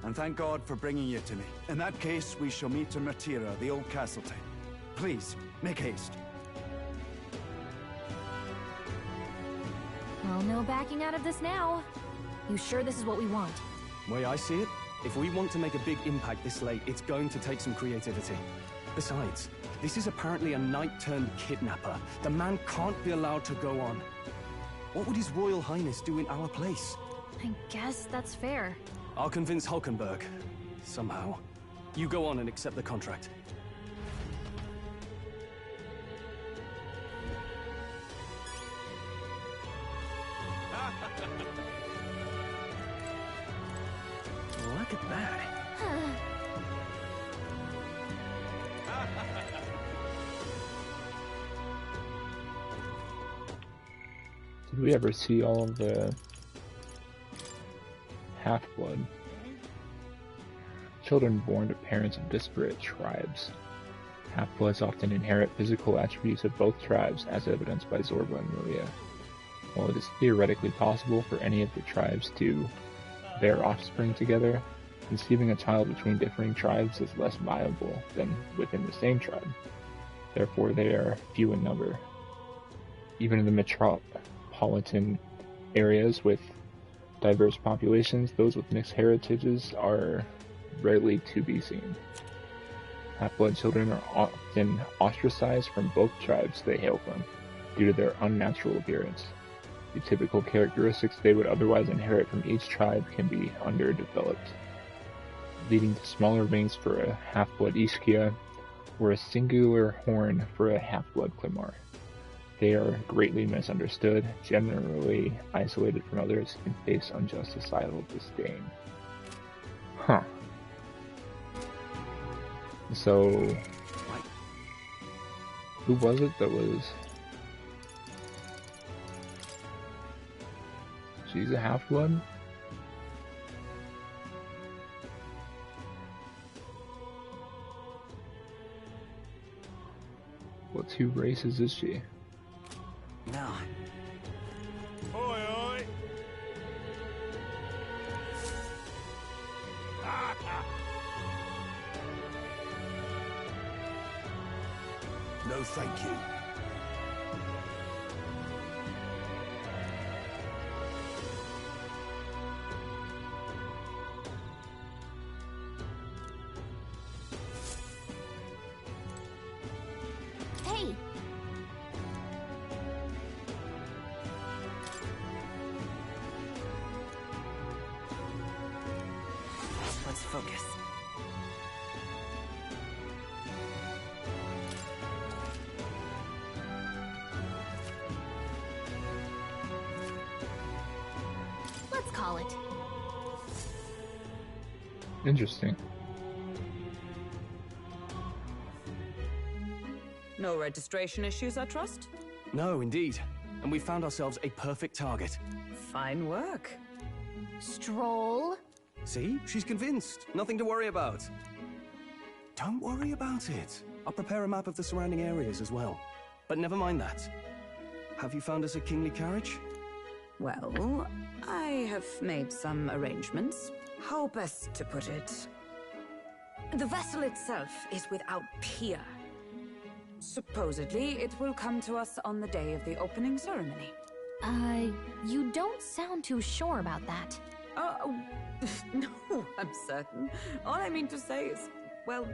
And thank God for bringing you to me. In that case, we shall meet in Matira, the old castle town. Please, make haste. Well, no backing out of this now. You sure this is what we want? Way I see it, if we want to make a big impact this late, it's going to take some creativity. Besides, this is apparently a knight-turned-kidnapper. The man can't be allowed to go on. What would His Royal Highness do in our place? I guess that's fair. I'll convince Hulkenberg. Somehow. You go on and accept the contract. Look at that. Did we ever see all of the Half-Blood? children born to parents of disparate tribes. Half-bloods often inherit physical attributes of both tribes, as evidenced by Zorba and Maria. While it is theoretically possible for any of the tribes to bear offspring together, conceiving a child between differing tribes is less viable than within the same tribe. Therefore, they are few in number. Even in the metropolitan areas with diverse populations, those with mixed heritages are rarely to be seen. Half-blood children are often ostracized from both tribes they hail from, due to their unnatural appearance. The typical characteristics they would otherwise inherit from each tribe can be underdeveloped, leading to smaller rings for a half-blood Ischia, or a singular horn for a half-blood Clemar. They are greatly misunderstood, generally isolated from others, and face unjust societal disdain. Huh. So, who was it that was... She's a half-blood? What two races is she? No. Oi, oi! No, thank you. Hey! Let's focus. Let's call it. Interesting. No registration issues, I trust? No, indeed. And we found ourselves a perfect target. Fine work. Stroll. See? She's convinced. Nothing to worry about. Don't worry about it. I'll prepare a map of the surrounding areas as well. But never mind that. Have you found us a kingly carriage? Well, I have made some arrangements. How best to put it? The vessel itself is without peer. Supposedly, it will come to us on the day of the opening ceremony. You don't sound too sure about that. No, I'm certain. All I mean to say is, well,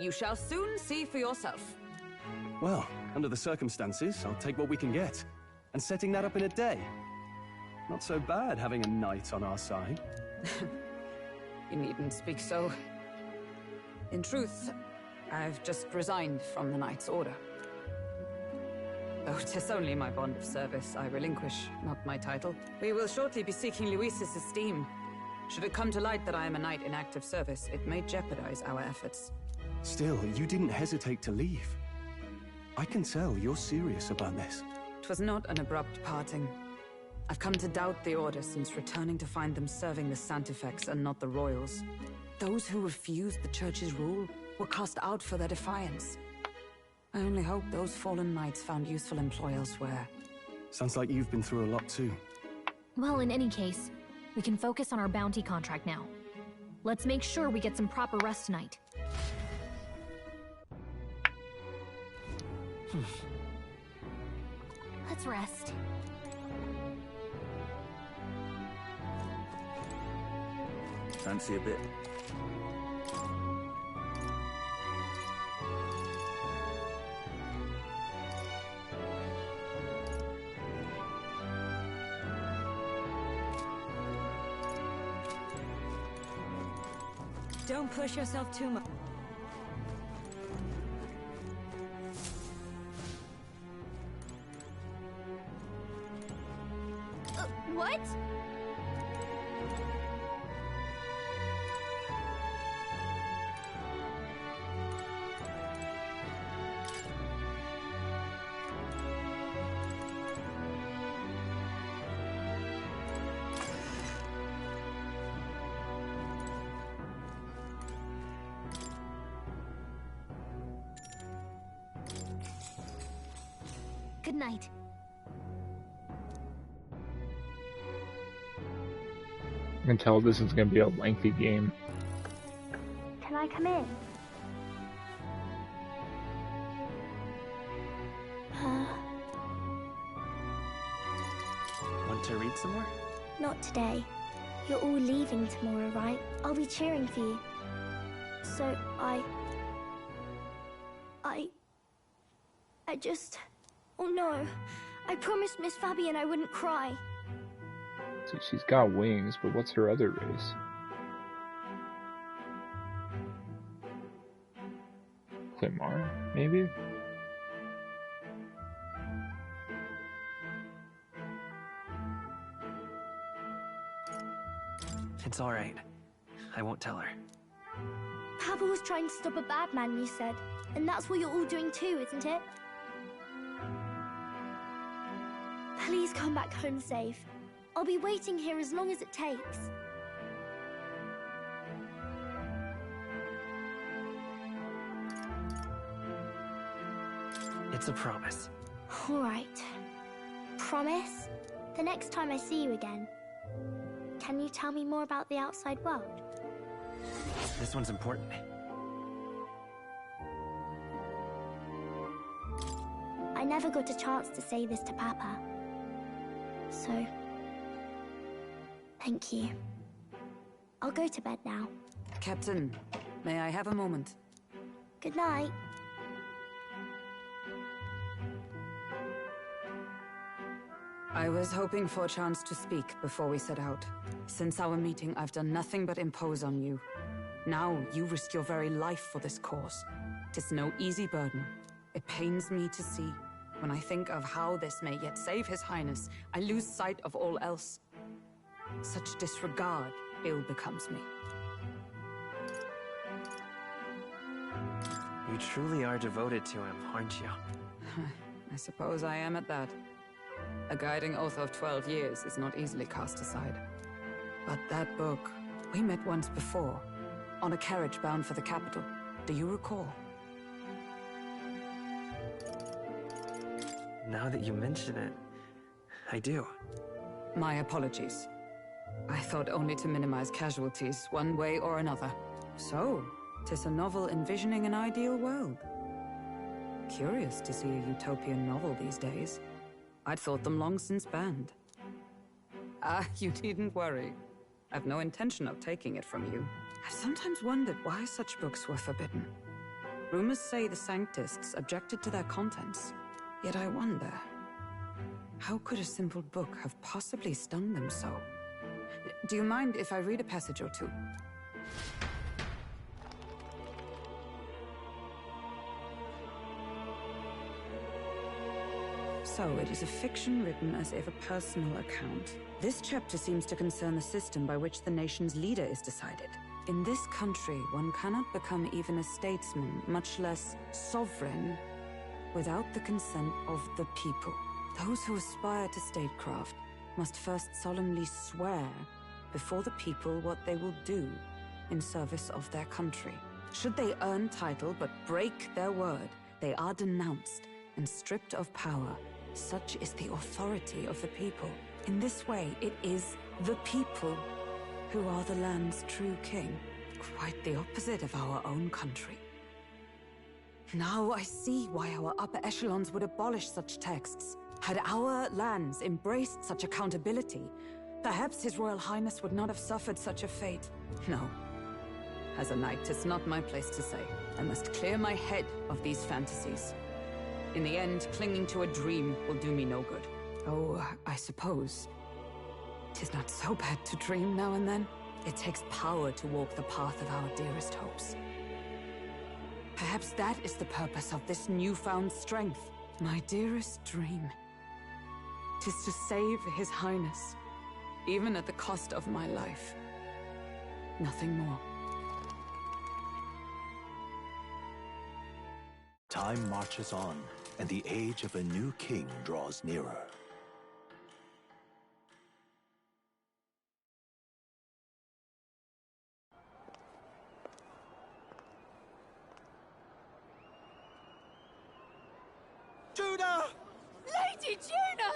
you shall soon see for yourself. Well, under the circumstances, I'll take what we can get. And setting that up in a day. Not so bad having a knight on our side. You needn't speak so. In truth, I've just resigned from the Knight's Order. Though 'tis only my bond of service I relinquish, not my title. We will shortly be seeking Luis's esteem. Should it come to light that I am a knight in active service, it may jeopardize our efforts. Still, you didn't hesitate to leave. I can tell you're serious about this. 'Twas not an abrupt parting. I've come to doubt the Order since returning to find them serving the Santifex and not the Royals. Those who refused the Church's rule were cast out for their defiance. I only hope those fallen knights found useful employ elsewhere. Sounds like you've been through a lot too. Well, in any case, we can focus on our bounty contract now. Let's make sure we get some proper rest tonight. Let's rest. Fancy a bit? Don't push yourself too much. What? Good night. I can tell this is going to be a lengthy game. Can I come in? Want to read some more? Not today. You're all leaving tomorrow, right? I'll be cheering for you. So I just... Oh no. I promised Miss Fabian I wouldn't cry. So she's got wings, but what's her other race? Clemar, maybe? It's alright. I won't tell her. Papa was trying to stop a bad man, you said. And that's what you're all doing too, isn't it? Please come back home safe. I'll be waiting here as long as it takes. It's a promise. All right. Promise? The next time I see you again. Can you tell me more about the outside world? This one's important. I never got a chance to say this to Papa. So... thank you. I'll go to bed now. Captain, may I have a moment? Good night. I was hoping for a chance to speak before we set out. Since our meeting, I've done nothing but impose on you. Now, you risk your very life for this cause. 'Tis no easy burden. It pains me to see. When I think of how this may yet save His Highness, I lose sight of all else. Such disregard ill becomes me. You truly are devoted to him, aren't you? I suppose I am at that. A guiding oath of 12 years is not easily cast aside. But that book, we met once before, on a carriage bound for the capital. Do you recall? Now that you mention it, I do. My apologies. I thought only to minimize casualties, one way or another. So, 'tis a novel envisioning an ideal world. Curious to see a utopian novel these days. I'd thought them long since banned. Ah, you needn't worry. I've no intention of taking it from you. I've sometimes wondered why such books were forbidden. Rumors say the Sanctists objected to their contents. Yet I wonder, how could a simple book have possibly stung them so? Do you mind if I read a passage or two? So, it is a fiction written as if a personal account. This chapter seems to concern the system by which the nation's leader is decided. In this country, one cannot become even a statesman, much less sovereign, without the consent of the people. Those who aspire to statecraft must first solemnly swear before the people what they will do in service of their country. Should they earn title but break their word, they are denounced and stripped of power. Such is the authority of the people. In this way, it is the people who are the land's true king. Quite the opposite of our own country. Now I see why our upper echelons would abolish such texts. Had our lands embraced such accountability, perhaps His Royal Highness would not have suffered such a fate. No. As a knight, it's not my place to say. I must clear my head of these fantasies. In the end, clinging to a dream will do me no good. Oh, I suppose 'tis not so bad to dream now and then. It takes power to walk the path of our dearest hopes. Perhaps that is the purpose of this newfound strength. My dearest dream. 'Tis to save His Highness, even at the cost of my life. Nothing more. Time marches on, and the age of a new king draws nearer. Judah! mighty tuna!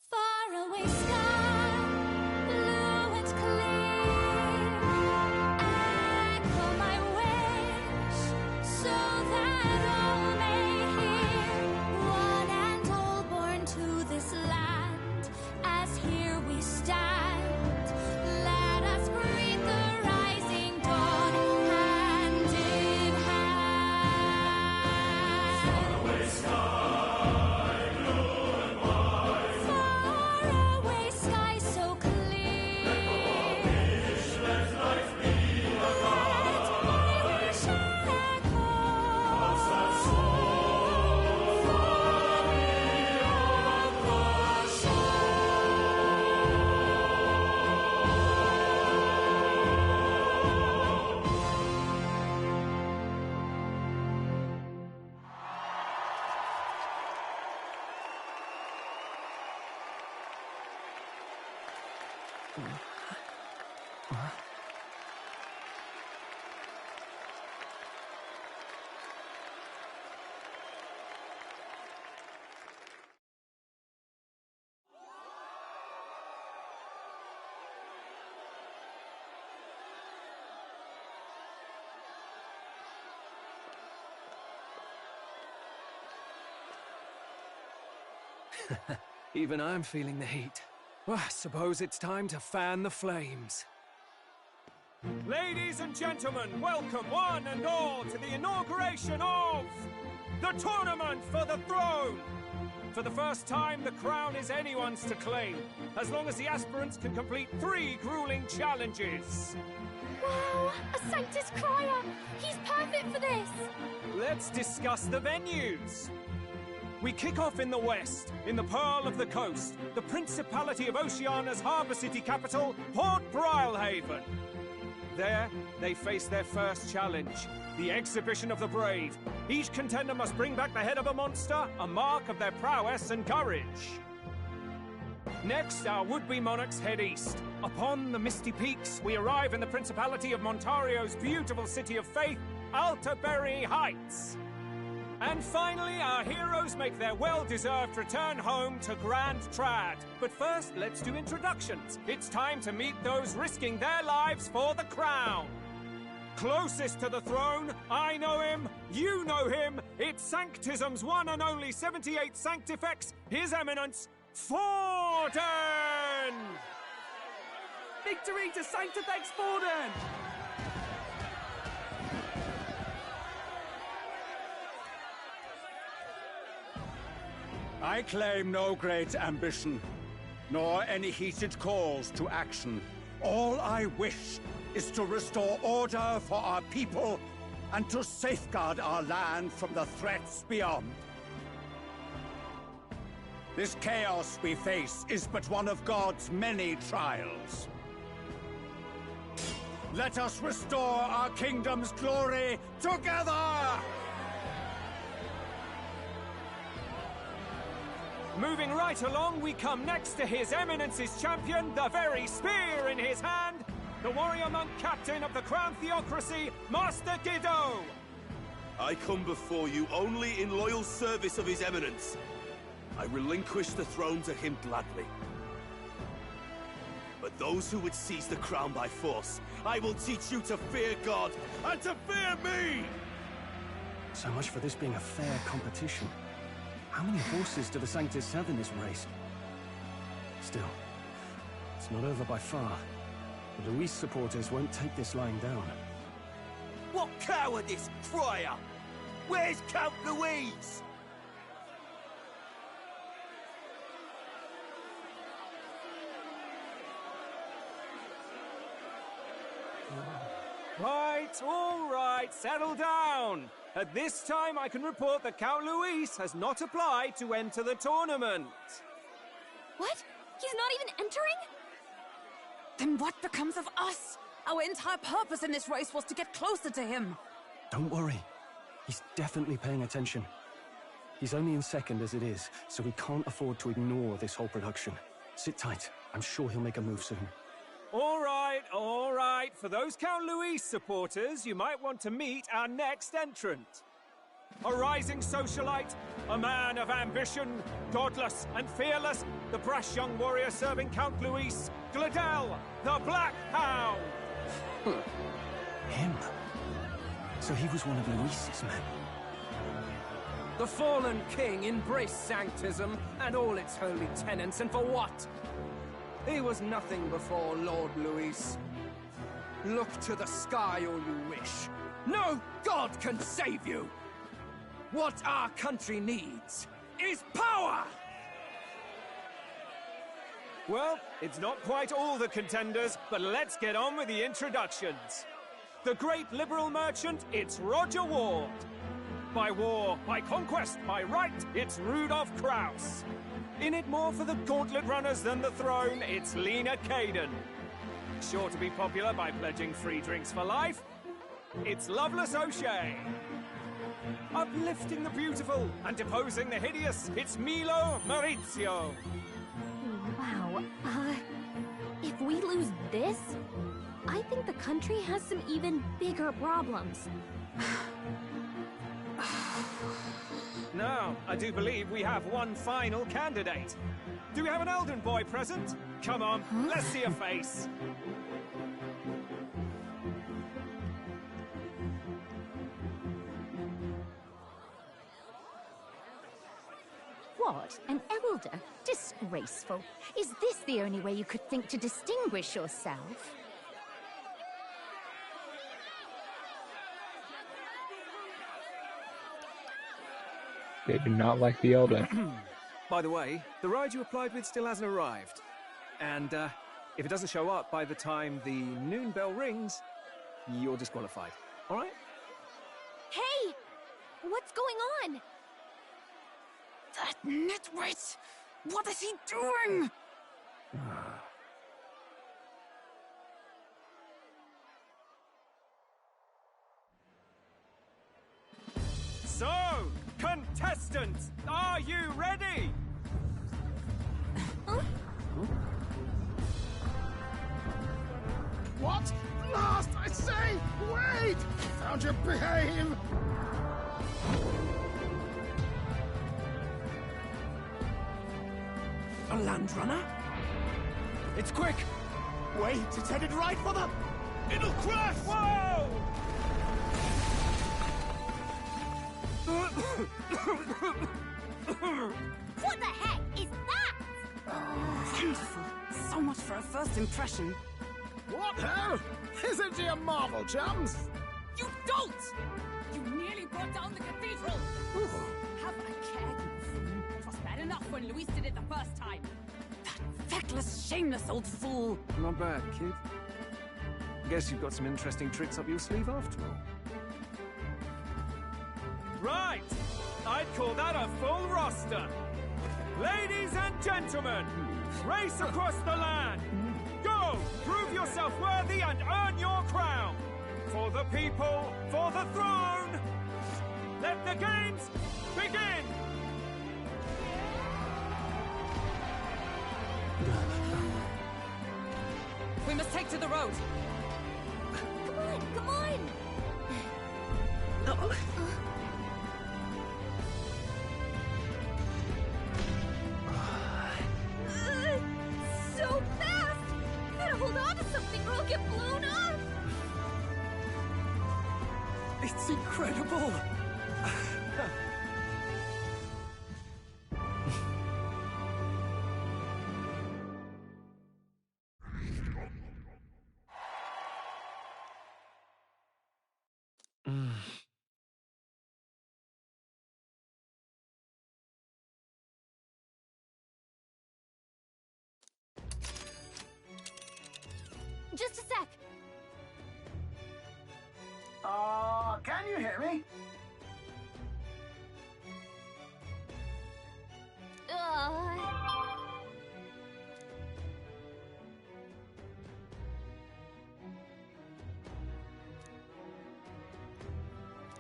Far away sky, blue and clear. Echo my wish, so that all may hear. One and all born to this land, as here we stand. Let us greet the rising dawn, hand in hand. Far away sky. Even I'm feeling the heat. Well, I suppose it's time to fan the flames. Ladies and gentlemen, welcome one and all to the inauguration of the Tournament for the Throne! For the first time, the crown is anyone's to claim, as long as the aspirants can complete 3 grueling challenges. Wow, a Sanctus Crier! He's perfect for this! Let's discuss the venues. We kick off in the west, in the Pearl of the Coast, the Principality of Oceania's harbour city capital, Port Brilehaven. There, they face their first challenge, the Exhibition of the Brave. Each contender must bring back the head of a monster, a mark of their prowess and courage. Next, our would-be monarchs head east. Upon the misty peaks, we arrive in the Principality of Montario's beautiful city of faith, Altaberry Heights. And finally, our heroes make their well-deserved return home to Grand Trad. But first, let's do introductions. It's time to meet those risking their lives for the crown. Closest to the throne, I know him, you know him. It's Sanctism's one and only 78 Sanctifex, His Eminence, Forden! Victory to Sanctifex Forden! I claim no great ambition, nor any heated calls to action. All I wish is to restore order for our people and to safeguard our land from the threats beyond. This chaos we face is but one of God's many trials. Let us restore our kingdom's glory together! Moving right along, we come next to His Eminence's champion, the very spear in his hand, the warrior monk captain of the Crown Theocracy, Master Giddo! I come before you only in loyal service of His Eminence. I relinquish the throne to him gladly. But those who would seize the crown by force, I will teach you to fear God and to fear me! So much for this being a fair competition. How many horses do the Sanctus have in this race? Still, it's not over by far. The Luis supporters won't take this lying down. What cowardice, Friar! Where's Count Louise? All right, settle down. At this time, I can report that Count Luis has not applied to enter the tournament. What? He's not even entering? Then what becomes of us? Our entire purpose in this race was to get closer to him. Don't worry. He's definitely paying attention. He's only in second as it is, so we can't afford to ignore this whole production. Sit tight. I'm sure he'll make a move soon. All right, all right. For those Count Luis supporters, you might want to meet our next entrant. A rising socialite, a man of ambition, godless and fearless, the brash young warrior serving Count Luis, Gladel, the Black Hound. Him? So he was one of Luis's men. The fallen king embraced sanctism and all its holy tenets, and for what? He was nothing before Lord Luis. Look to the sky all you wish. No god can save you! What our country needs is power! Well, it's not quite all the contenders, but let's get on with the introductions. The great liberal merchant, it's Roger Ward. By war, by conquest, by right, it's Rudolph Kraus. In it more for the gauntlet runners than the throne, it's Lena Caden. Sure to be popular by pledging free drinks for life, it's Loveless O'Shea. Uplifting the beautiful and deposing the hideous, it's Milo Maurizio. Wow, if we lose this, I think the country has some even bigger problems. Now, I do believe we have one final candidate. Do we have an Elden boy present? Come on, let's see a face. What? An elder? Disgraceful. Is this the only way you could think to distinguish yourself? They do not like the Elden. By the way, the ride you applied with still hasn't arrived. And if it doesn't show up by the time the noon bell rings, you're disqualified. All right? Hey! What's going on? That nitwit! What is he doing? So, contestants, are you ready? What? Last, I say! Wait! Found your behave! A land runner? It's quick! Wait, it's headed right for them! It'll crash! Whoa! What the heck is that? Wonderful. So much for a first impression. What hell? Isn't he a marvel, chums? You dolt! You nearly brought down the cathedral! Have a care, you fool. It was bad enough when Luis did it the first time. That feckless, shameless old fool! Not bad, kid. Guess you've got some interesting tricks up your sleeve after all. Right! I'd call that a full roster. Ladies and gentlemen, race across the land. Go! Prove yourself worthy and earn your crown. For the people, for the throne. Let the games begin! We must take to the road. Come on, come on! So fast! Gotta hold on to something or I'll get blown up! It's incredible! Just a sec. Can you hear me?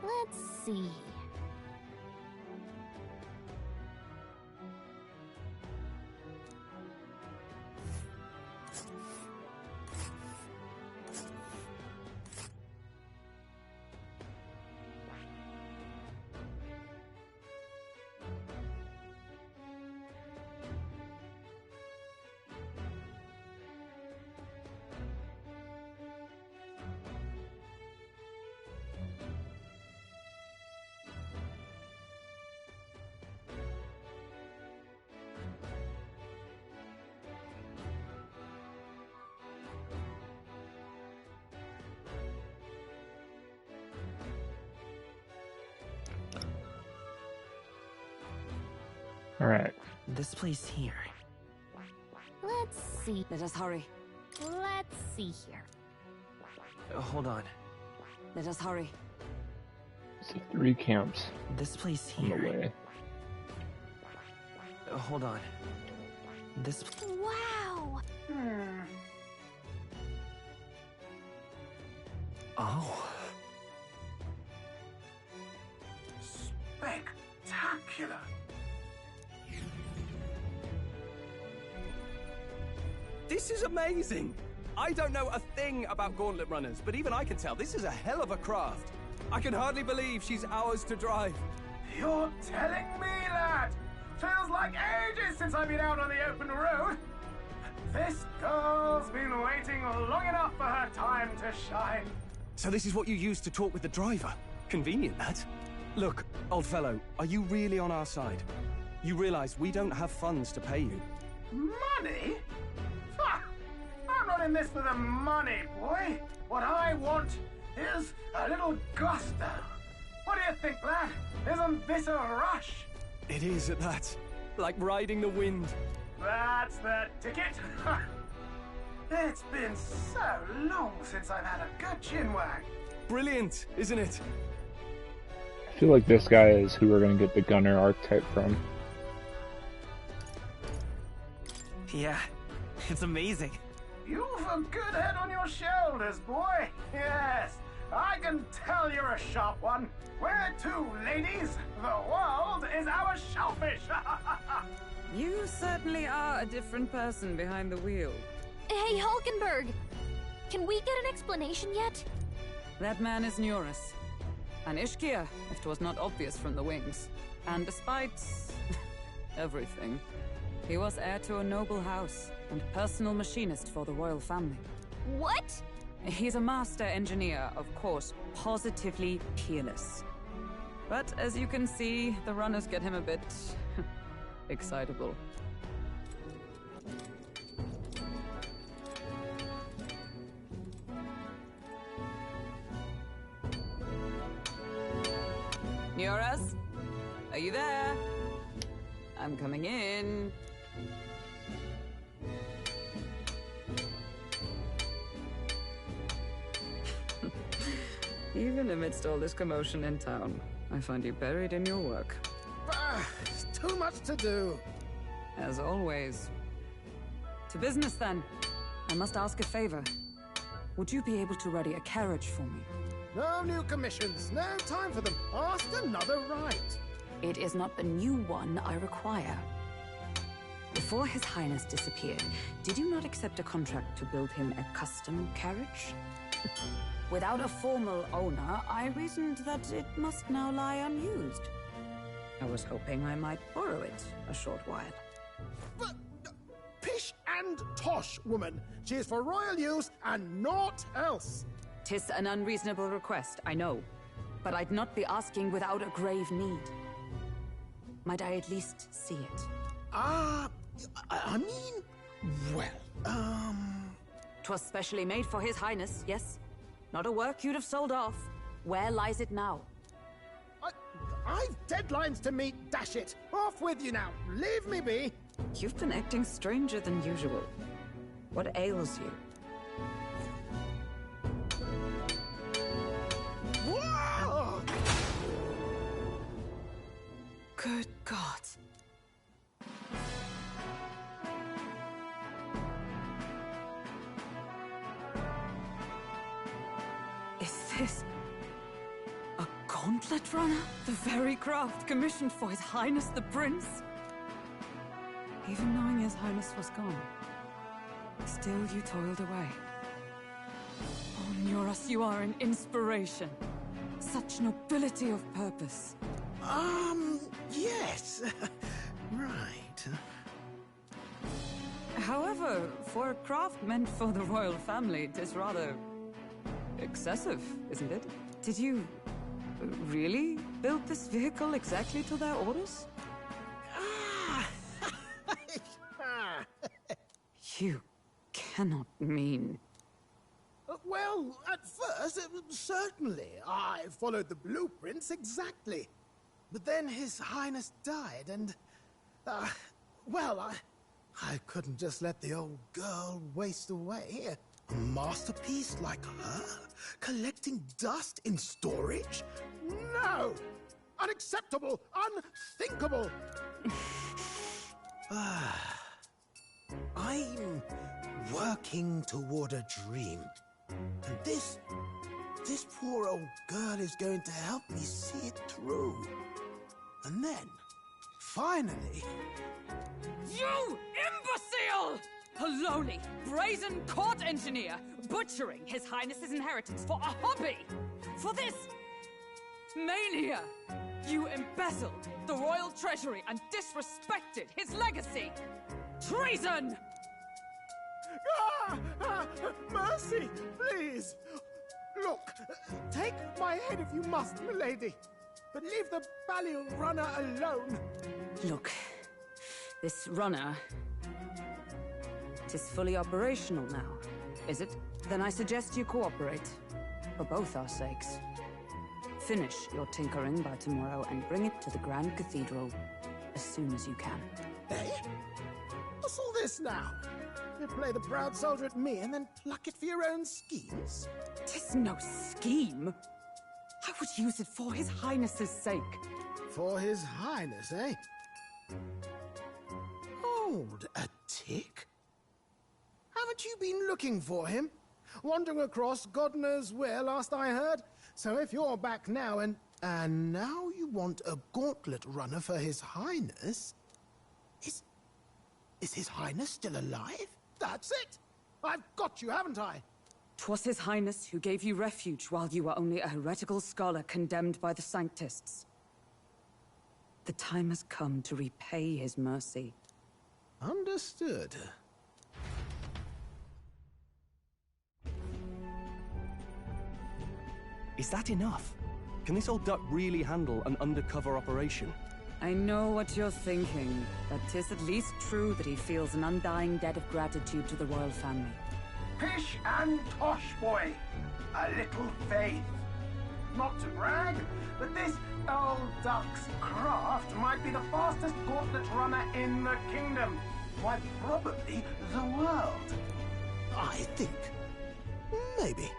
Let's see. All right. This place here. Let's see. Let us hurry. Let's see here. Hold on. Let us hurry. So 3 camps This place on the here. way. Hold on. This. Wow! Oh. Spectacular. This is amazing! I don't know a thing about gauntlet runners, but even I can tell this is a hell of a craft. I can hardly believe she's ours to drive. You're telling me, lad? Feels like ages since I've been out on the open road. This girl's been waiting long enough for her time to shine. So this is what you used to talk with the driver? Convenient, that. Look, old fellow, are you really on our side? You realize we don't have funds to pay you. Money? Ha! I'm not in this for the money, boy. What I want is a little gusto. What do you think, lad? Isn't this a rush? It is at that. Like riding the wind. That's the ticket. It's been so long since I've had a good chinwag. Brilliant, isn't it? I feel like this guy is who we're gonna get the gunner archetype from. Yeah, it's amazing. You've a good head on your shoulders, boy. Yes, I can tell you're a sharp one. Where to, ladies? The world is our shellfish. You certainly are a different person behind the wheel. Hey, Hulkenberg! Can we get an explanation yet? That man is Neurus. An Ishkia, if 'twas not obvious from the wings. And despite everything, he was heir to a noble house and personal machinist for the royal family. What? He's a master engineer, of course, positively peerless. But as you can see, the runners get him a bit excitable. Neurus? Are you there? I'm coming in. Even amidst all this commotion in town, I find you buried in your work. Too much to do. As always. To business, then. I must ask a favor. Would you be able to ready a carriage for me? No new commissions. No time for them. Ask another right. It is not the new one I require. Before His Highness disappeared, did you not accept a contract to build him a custom carriage? Without a formal owner, I reasoned that it must now lie unused. I was hoping I might borrow it a short while. But, pish and tosh, woman. She is for royal use and naught else. 'Tis an unreasonable request, I know. But I'd not be asking without a grave need. Might I at least see it? I mean, well, 'Twas specially made for His Highness, yes? Not a work you'd have sold off. Where lies it now? I've deadlines to meet, dash it. Off with you now. Leave me be. You've been acting stranger than usual. What ails you? Whoa! Good God. Is this a god? Gauntlet Runner? The very craft commissioned for His Highness the Prince? Even knowing His Highness was gone, still you toiled away. Oh, Nuras, you are an inspiration. Such nobility of purpose. Yes. Right. However, for a craft meant for the royal family, it is rather excessive, isn't it? Did you really build this vehicle exactly to their orders? You cannot mean... Well, at first, certainly. I followed the blueprints exactly. But then His Highness died, and... well, I couldn't just let the old girl waste away. A masterpiece like her? Collecting dust in storage? No! Unacceptable! Unthinkable! I'm working toward a dream. And this poor old girl is going to help me see it through. And then, finally... You imbecile! A lowly, brazen court engineer, butchering His Highness's inheritance for a hobby! For this... mania! You embezzled the royal treasury and disrespected his legacy! Treason! Mercy, please! Look, take my head if you must, milady. But leave the Balliol runner alone. Look, this runner... it is fully operational now, is it? Then I suggest you cooperate. For both our sakes. Finish your tinkering by tomorrow and bring it to the Grand Cathedral as soon as you can. Eh? What's all this now? You play the proud soldier at me and then pluck it for your own schemes? 'Tis no scheme. I would use it for His Highness's sake. For His Highness, eh? Hold a tick. Haven't you been looking for him? Wandering across God knows where, last I heard. So if you're back now and now you want a gauntlet runner for His Highness... Is His Highness still alive? That's it! I've got you, haven't I? 'Twas His Highness who gave you refuge while you were only a heretical scholar condemned by the Sanctists. The time has come to repay His mercy. Understood. Is that enough? Can this old duck really handle an undercover operation? I know what you're thinking, but 'tis at least true that he feels an undying debt of gratitude to the royal family. Pish and tosh, boy. A little faith. Not to brag, but this old duck's craft might be the fastest gauntlet runner in the kingdom. Quite probably the world. I think. Maybe.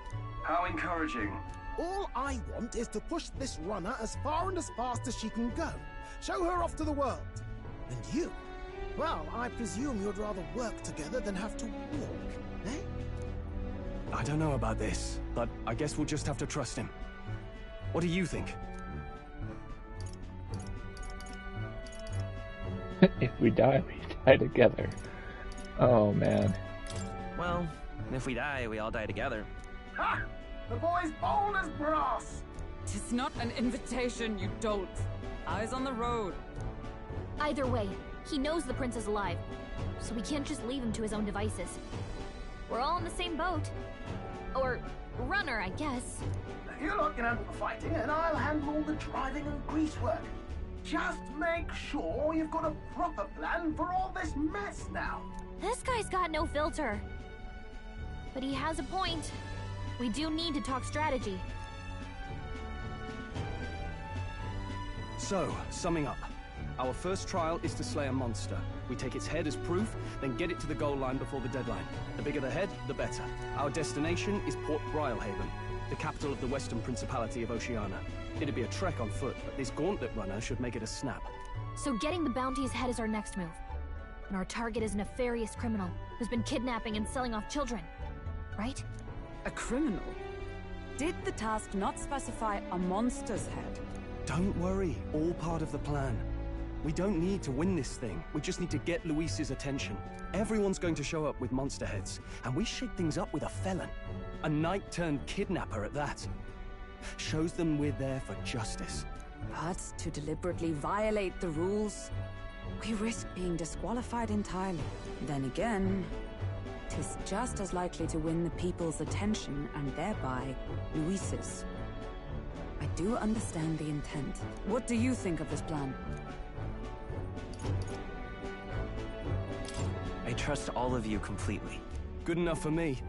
How encouraging. All I want is to push this runner as far and as fast as she can go. Show her off to the world. And you? Well, I presume you'd rather work together than have to walk, eh? I don't know about this, but I guess we'll just have to trust him. What do you think? If we die, we die together. Oh, man. Well, if we die, we all die together. Ha! The boy's bold as brass! 'Tis not an invitation, you dolt. Eyes on the road. Either way, he knows the prince is alive, so we can't just leave him to his own devices. We're all in the same boat. Or runner, I guess. You lot can handle the fighting, and I'll handle all the driving and greasework. Just make sure you've got a proper plan for all this mess now. This guy's got no filter. But he has a point. We do need to talk strategy. So, summing up. Our first trial is to slay a monster. We take its head as proof, then get it to the goal line before the deadline. The bigger the head, the better. Our destination is Port Brialhaven, the capital of the Western Principality of Oceania. It'd be a trek on foot, but this gauntlet runner should make it a snap. So getting the bounty's head is our next move. And our target is a nefarious criminal who's been kidnapping and selling off children. Right? A criminal? Did the task not specify a monster's head? Don't worry, all part of the plan. We don't need to win this thing. We just need to get Luis's attention. Everyone's going to show up with monster heads, and we shake things up with a felon. A knight-turned-kidnapper at that. Shows them we're there for justice. But to deliberately violate the rules, we risk being disqualified entirely. Then again, 'tis just as likely to win the people's attention and thereby Luis's. I do understand the intent. What do you think of this plan? I trust all of you completely. Good enough for me.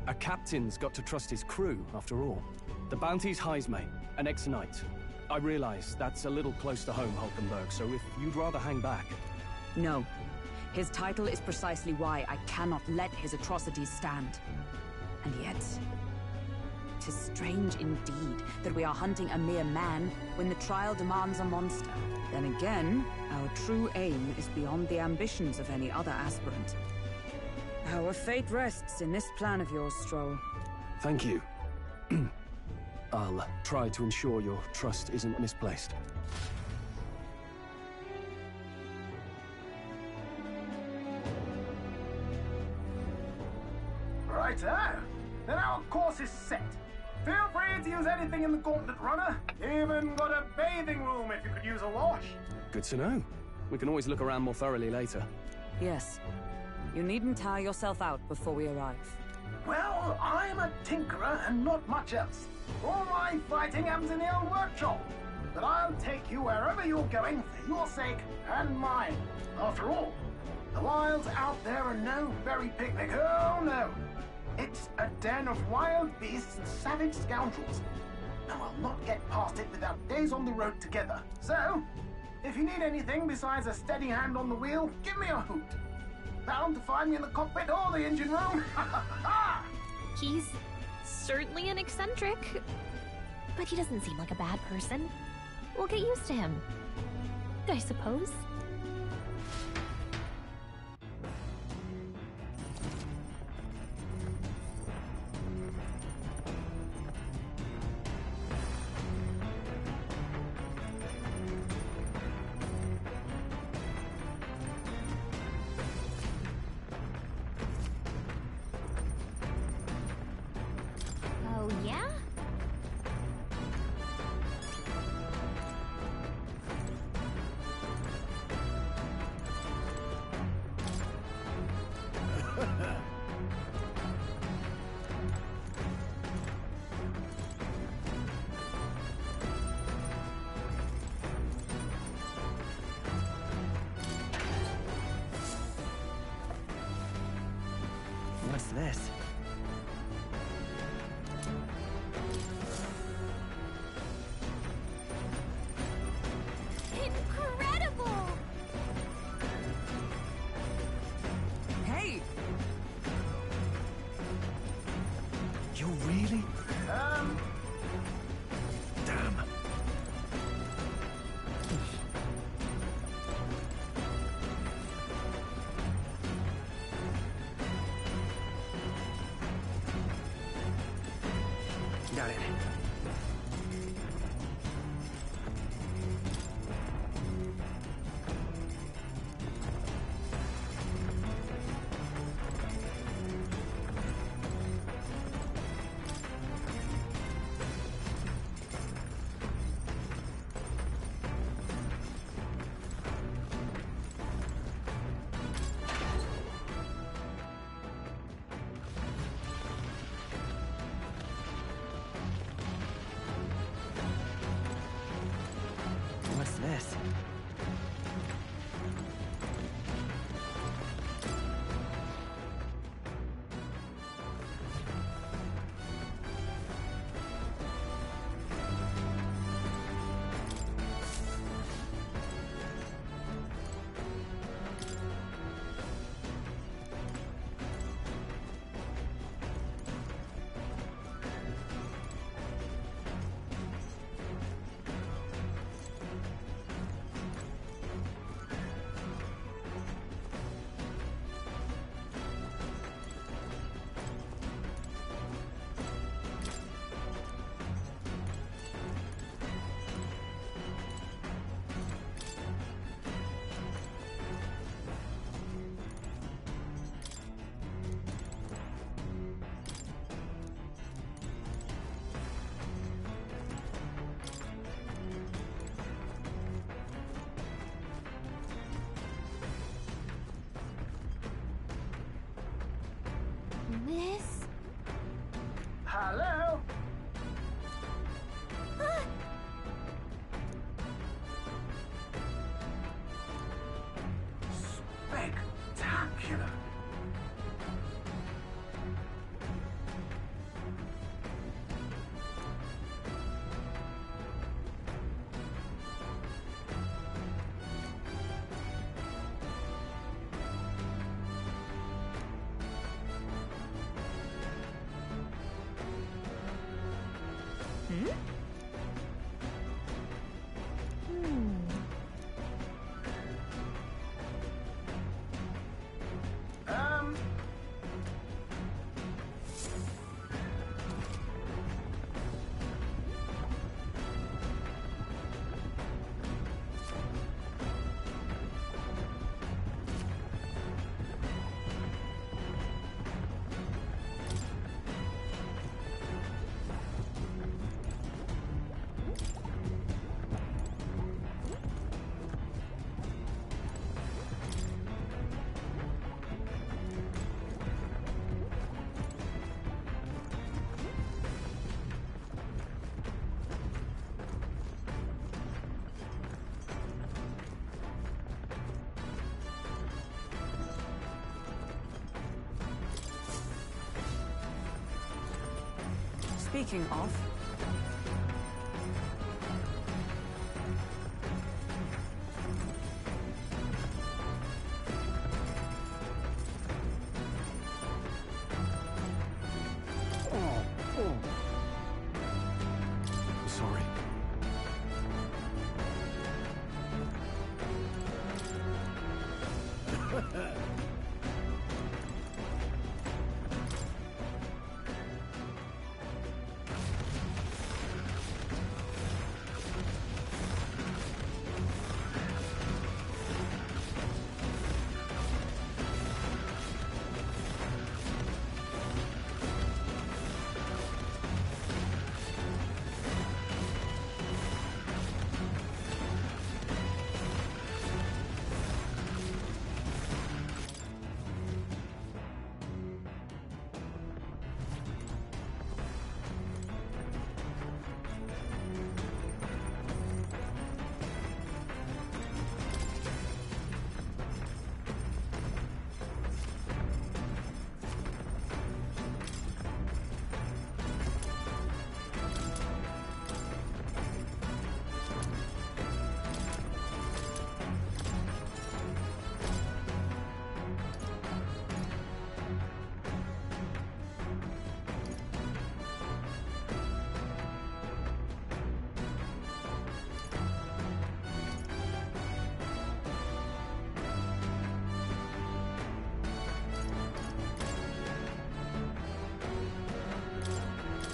A captain's got to trust his crew, after all. The bounty's Heisme, an ex-knight. I realize that's a little close to home, Hulkenberg, so if you'd rather hang back... No. His title is precisely why I cannot let his atrocities stand. And yet... 'tis strange indeed that we are hunting a mere man when the trial demands a monster. Then again, our true aim is beyond the ambitions of any other aspirant. Our fate rests in this plan of yours, Stroll. Thank you. I'll try to ensure your trust isn't misplaced. Righto. Then our course is set. Feel free to use anything in the gauntlet runner. Even got a bathing room if you could use a wash. Good to know. We can always look around more thoroughly later. Yes. You needn't tire yourself out before we arrive. Well, I'm a tinkerer and not much else. All my fighting happens in the old workshop. But I'll take you wherever you're going for your sake and mine. After all, the wilds out there are no berry picnic. Oh, no. It's a den of wild beasts and savage scoundrels. And we'll not get past it without days on the road together. So, if you need anything besides a steady hand on the wheel, give me a hoot. Bound to find me in the cockpit or the engine room. He's certainly an eccentric, but he doesn't seem like a bad person. We'll get used to him, I suppose. Oh, yeah? What's this? Incredible! Hey! You really? Damn. Got it. Miss? Hello? Spectacular. Hmm? Speaking of... Sorry.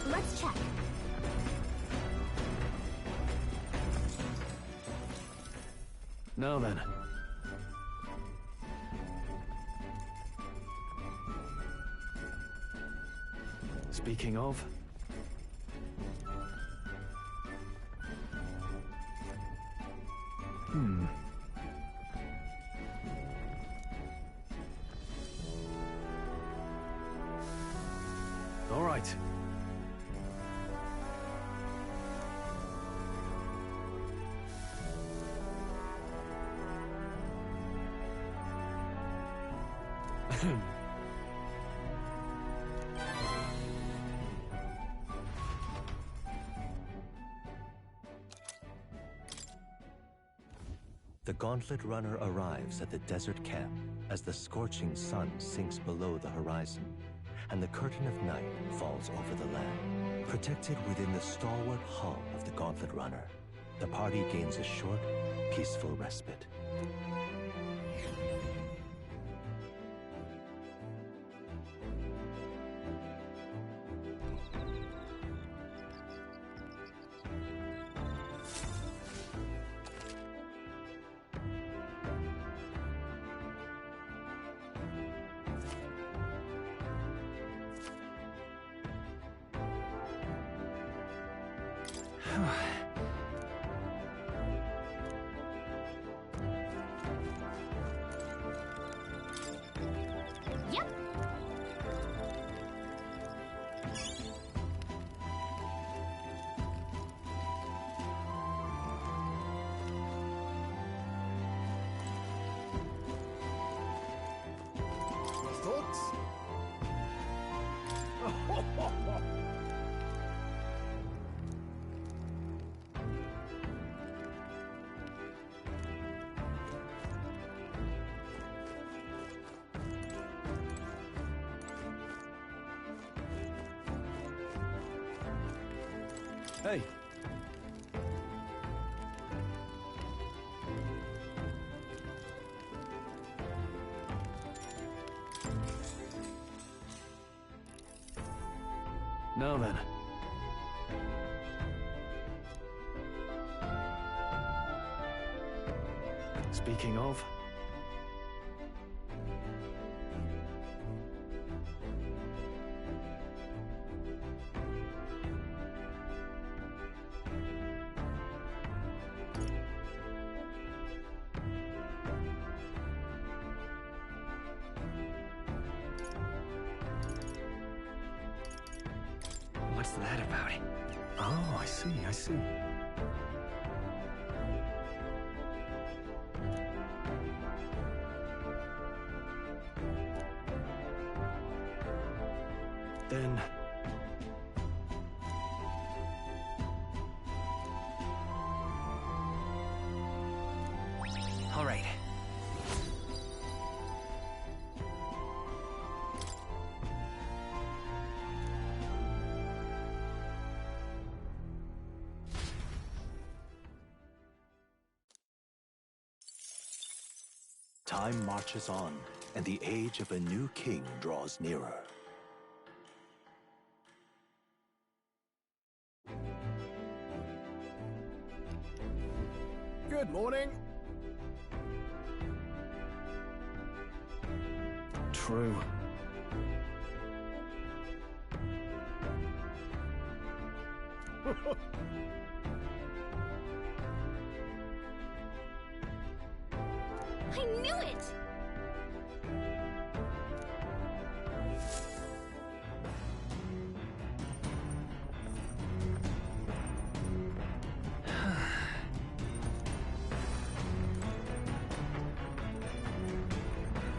Let's check. Now then. Speaking of... All right. The Gauntlet Runner arrives at the desert camp as the scorching sun sinks below the horizon, and the curtain of night falls over the land. Protected within the stalwart hull of the Gauntlet Runner, the party gains a short, peaceful respite. Yep. Hey. Now then. Speaking of... What's that about? Oh, I see, I see. Then... All right. Time marches on, and the age of a new king draws nearer. Good morning. True. I knew it!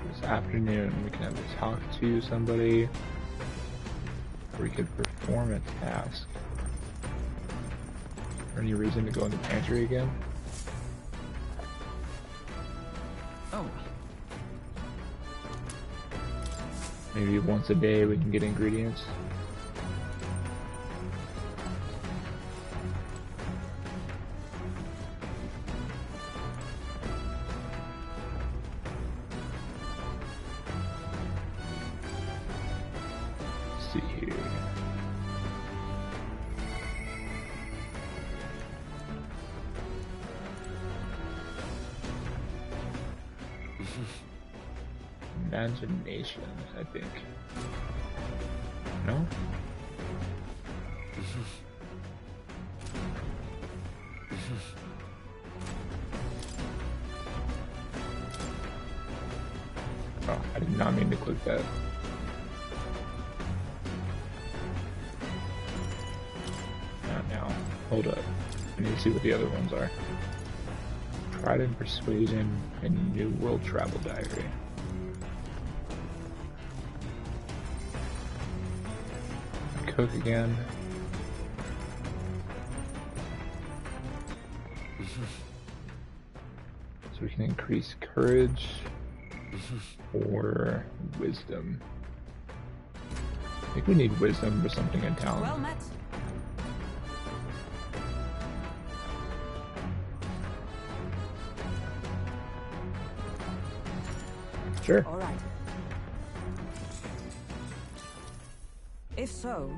This afternoon, we can have to talk to somebody, or we could perform a task. Is there any reason to go in the pantry again? Oh. Maybe once a day we can get ingredients. Let's see here. Imagination, I think. No? Oh, I did not mean to click that. Not now. Hold up. I need to see what the other ones are. Pride and Persuasion and New World Travel Diary. Cook again. So we can increase courage or wisdom. I think we need wisdom for something in town. Well met. Sure. All right. If so...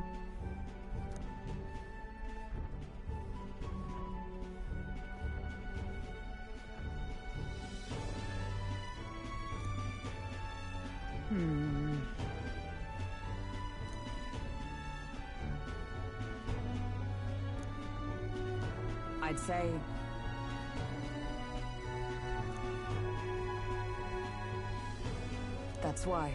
I'd say... That's why.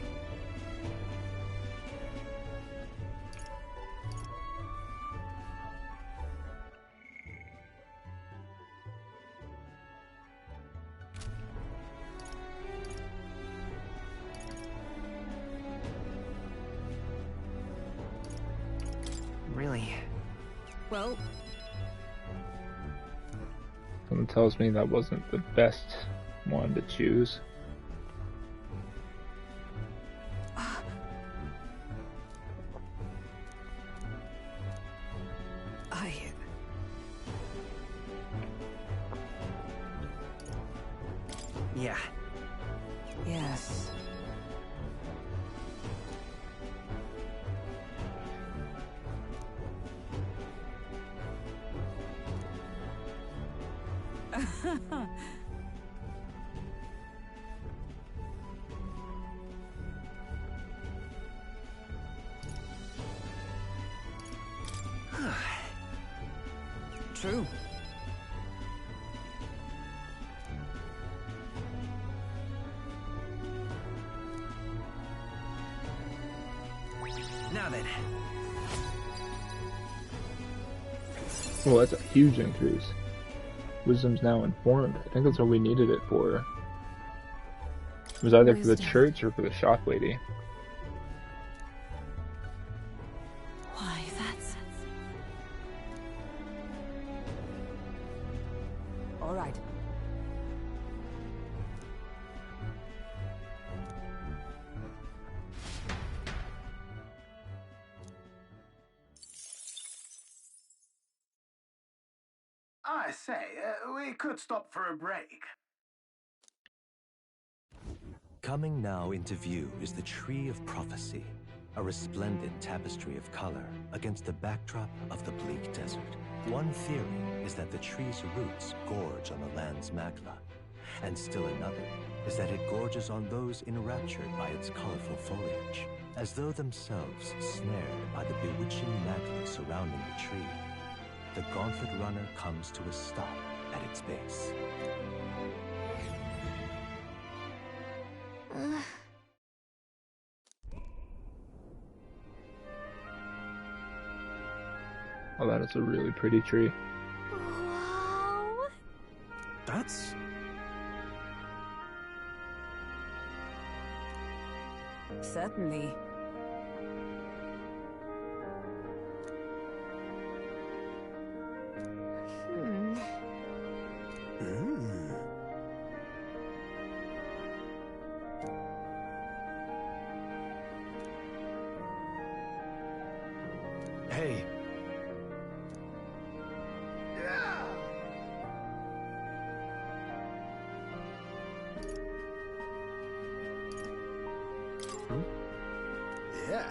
Really? Well... Someone tells me that wasn't the best one to choose. Yeah. Yes. True. Now then. Well, that's a huge increase. Wisdom's now informed. I think that's what we needed it for. It was either for the church or for the shop lady. Why, that's... All right. I say, we could stop for a break. Coming now into view is the Tree of Prophecy, a resplendent tapestry of color against the backdrop of the bleak desert. One theory is that the tree's roots gorge on the land's magma, and still another is that it gorges on those enraptured by its colorful foliage, as though themselves snared by the bewitching magma surrounding the tree. The Gauntlet Runner comes to a stop at its base. Oh, that is a really pretty tree. Wow. That's... Certainly. Hey. Yeah.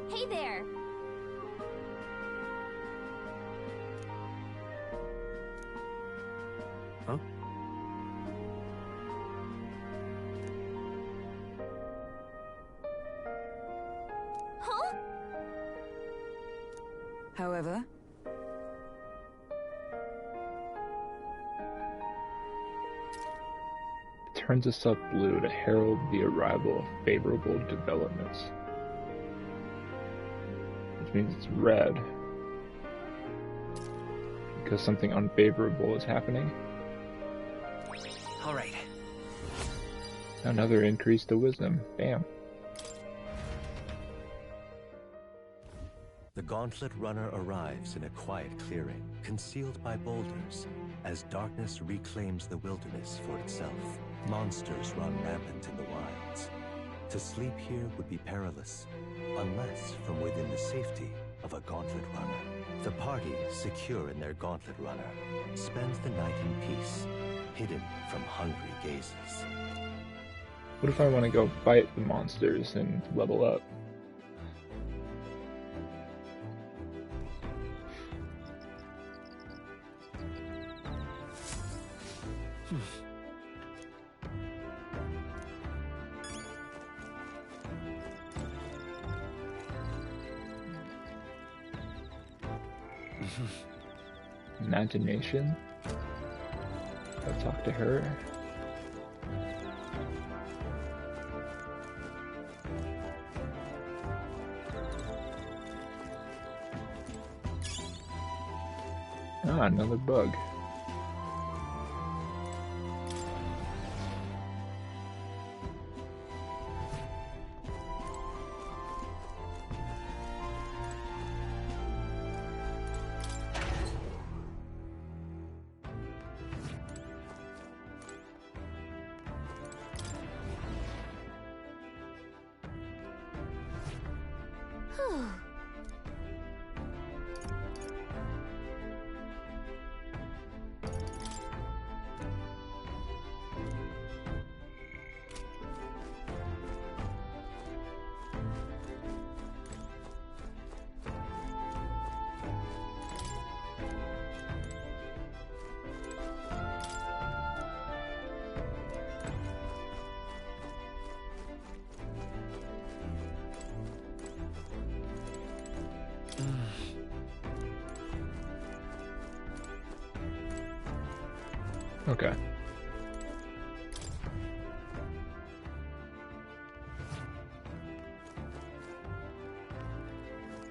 Hey there. Huh? Huh? However, Turns us up blue to herald the arrival of favorable developments. Which means it's red. Because something unfavorable is happening. Alright. Another increase to wisdom. Bam. The Gauntlet Runner arrives in a quiet clearing, concealed by boulders, as darkness reclaims the wilderness for itself. Monsters run rampant in the wilds. To sleep here would be perilous, unless from within the safety of a Gauntlet Runner. The party, secure in their Gauntlet Runner, spends the night in peace, hidden from hungry gazes. What if I want to go fight the monsters and level up? Imagination? I'll talk to her. Ah, another bug. Whew. Okay.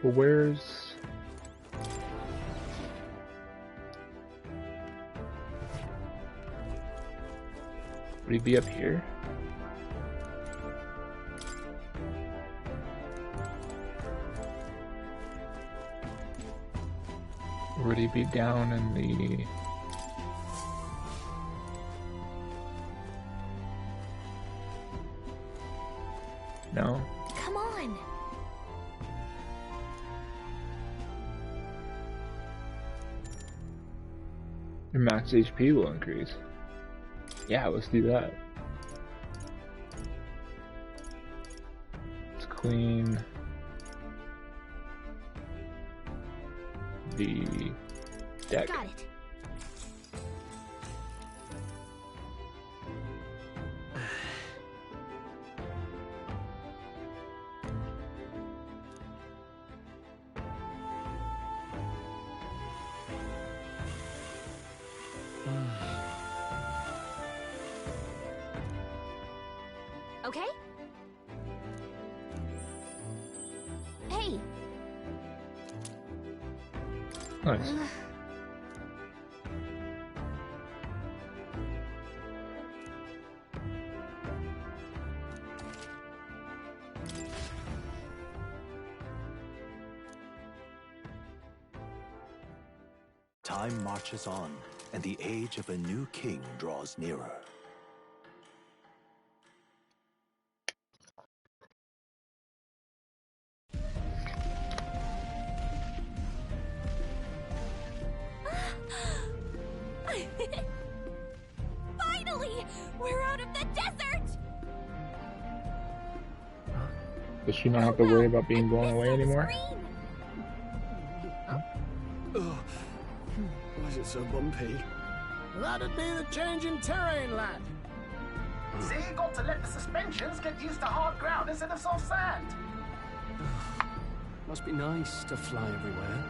Well, where's... Would he be up here? Or would he be down in the... No? Come on! Your max HP will increase. Yeah, let's do that. Let's clean the deck. Got it. Okay? Hey! Nice. Time marches on, and the age of a new king draws nearer. Finally! We're out of the desert! Does she not have to worry about being blown away anymore? Why is it so bumpy? That'd be the change in terrain, lad. See, you got to let the suspensions get used to hard ground instead of soft sand. Must be nice to fly everywhere.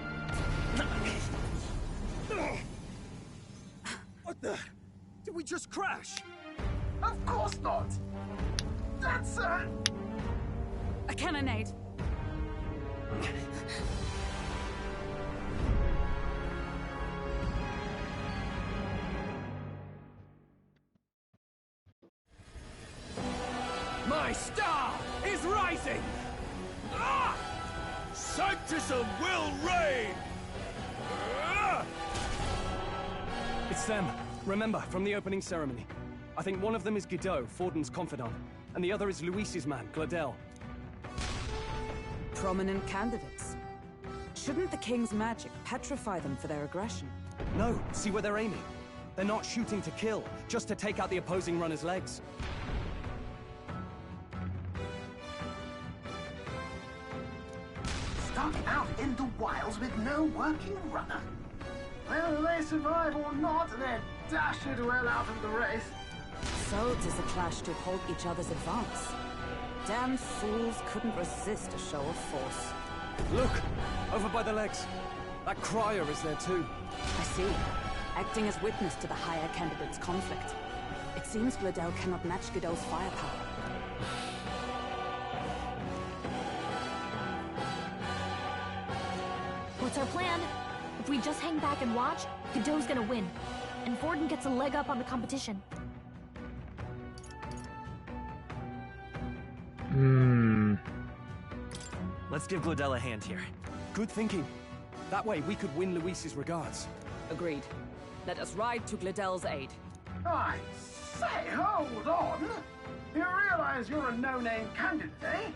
What the? Did we just crash? Of course not. That's a cannonade. My star is rising! Ah! Sanctism will reign! It's them. Remember, from the opening ceremony. I think one of them is Guido, Forden's confidant, and the other is Luis's man, Gladel. Prominent candidates. Shouldn't the king's magic petrify them for their aggression? No, see where they're aiming. They're not shooting to kill, just to take out the opposing runner's legs. stuck out in the wilds with no working runner. Whether they survive or not, they're dashed well out of the race. So does the clash to halt each other's advance. Damn fools couldn't resist a show of force. Look! Over by the legs. That crier is there too. I see. Acting as witness to the higher candidate's conflict. It seems Gladel cannot match Godot's firepower. What's our plan? If we just hang back and watch, Godot's gonna win. And Forden gets a leg up on the competition. Let's give Gladel a hand here. Good thinking. That way we could win Luis's regards. Agreed. Let us ride to Gladel's aid. I say, hold on! You realize you're a no-name candidate, eh?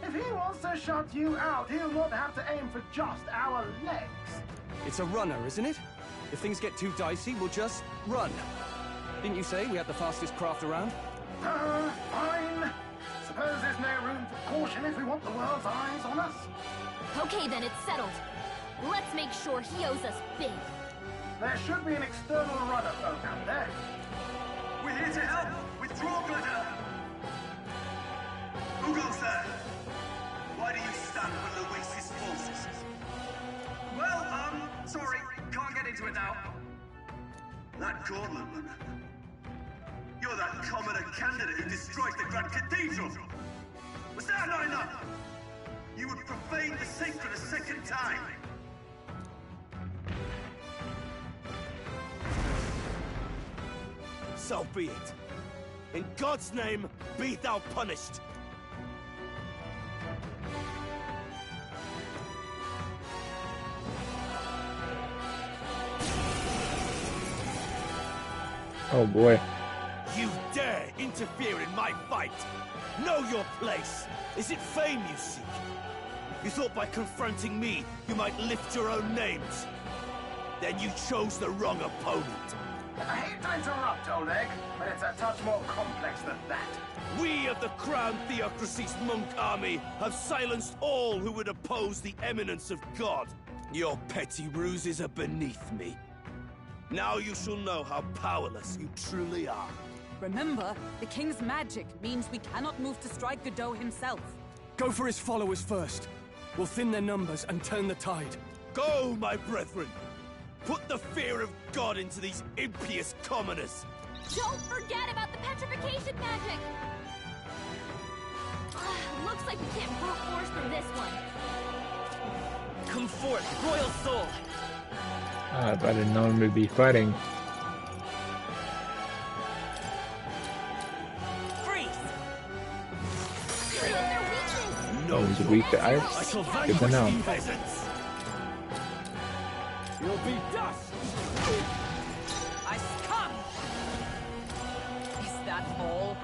If he wants to shut you out, he'll not have to aim for just our legs. It's a runner, isn't it? If things get too dicey, we'll just run. Didn't you say we had the fastest craft around? Fine. Suppose there's no room for caution if we want the world's eyes on us. Okay then, it's settled. Let's make sure he owes us big. There should be an external runner boat out there. We're here to help. Withdraw, glitter. Who goes there? Why do you stand with Luis's forces? Well, sorry, can't get into it now. That gauntlet runner. You're that commoner candidate who destroyed the Grand Cathedral. Was that not enough? You would profane the sacred a second time. So be it. In God's name, be thou punished. Oh boy. You dare interfere in my fight! Know your place! Is it fame you seek? You thought by confronting me, you might lift your own names? Then you chose the wrong opponent. I hate to interrupt, Oleg, but it's a touch more complex than that. We of the Crown Theocracy's monk army have silenced all who would oppose the eminence of God. Your petty ruses are beneath me. Now you shall know how powerless you truly are. Remember, the king's magic means we cannot move to strike Godot himself. Go for his followers first. We'll thin their numbers and turn the tide. Go, my brethren! Put the fear of God into these impious commoners! Don't forget about the petrification magic! Looks like we can't brute force through this one. Come forth, Royal Soul! If I didn't know him to be fighting. Oh, he's weak to ice? Good to know. You'll be dust! I come! Is that all?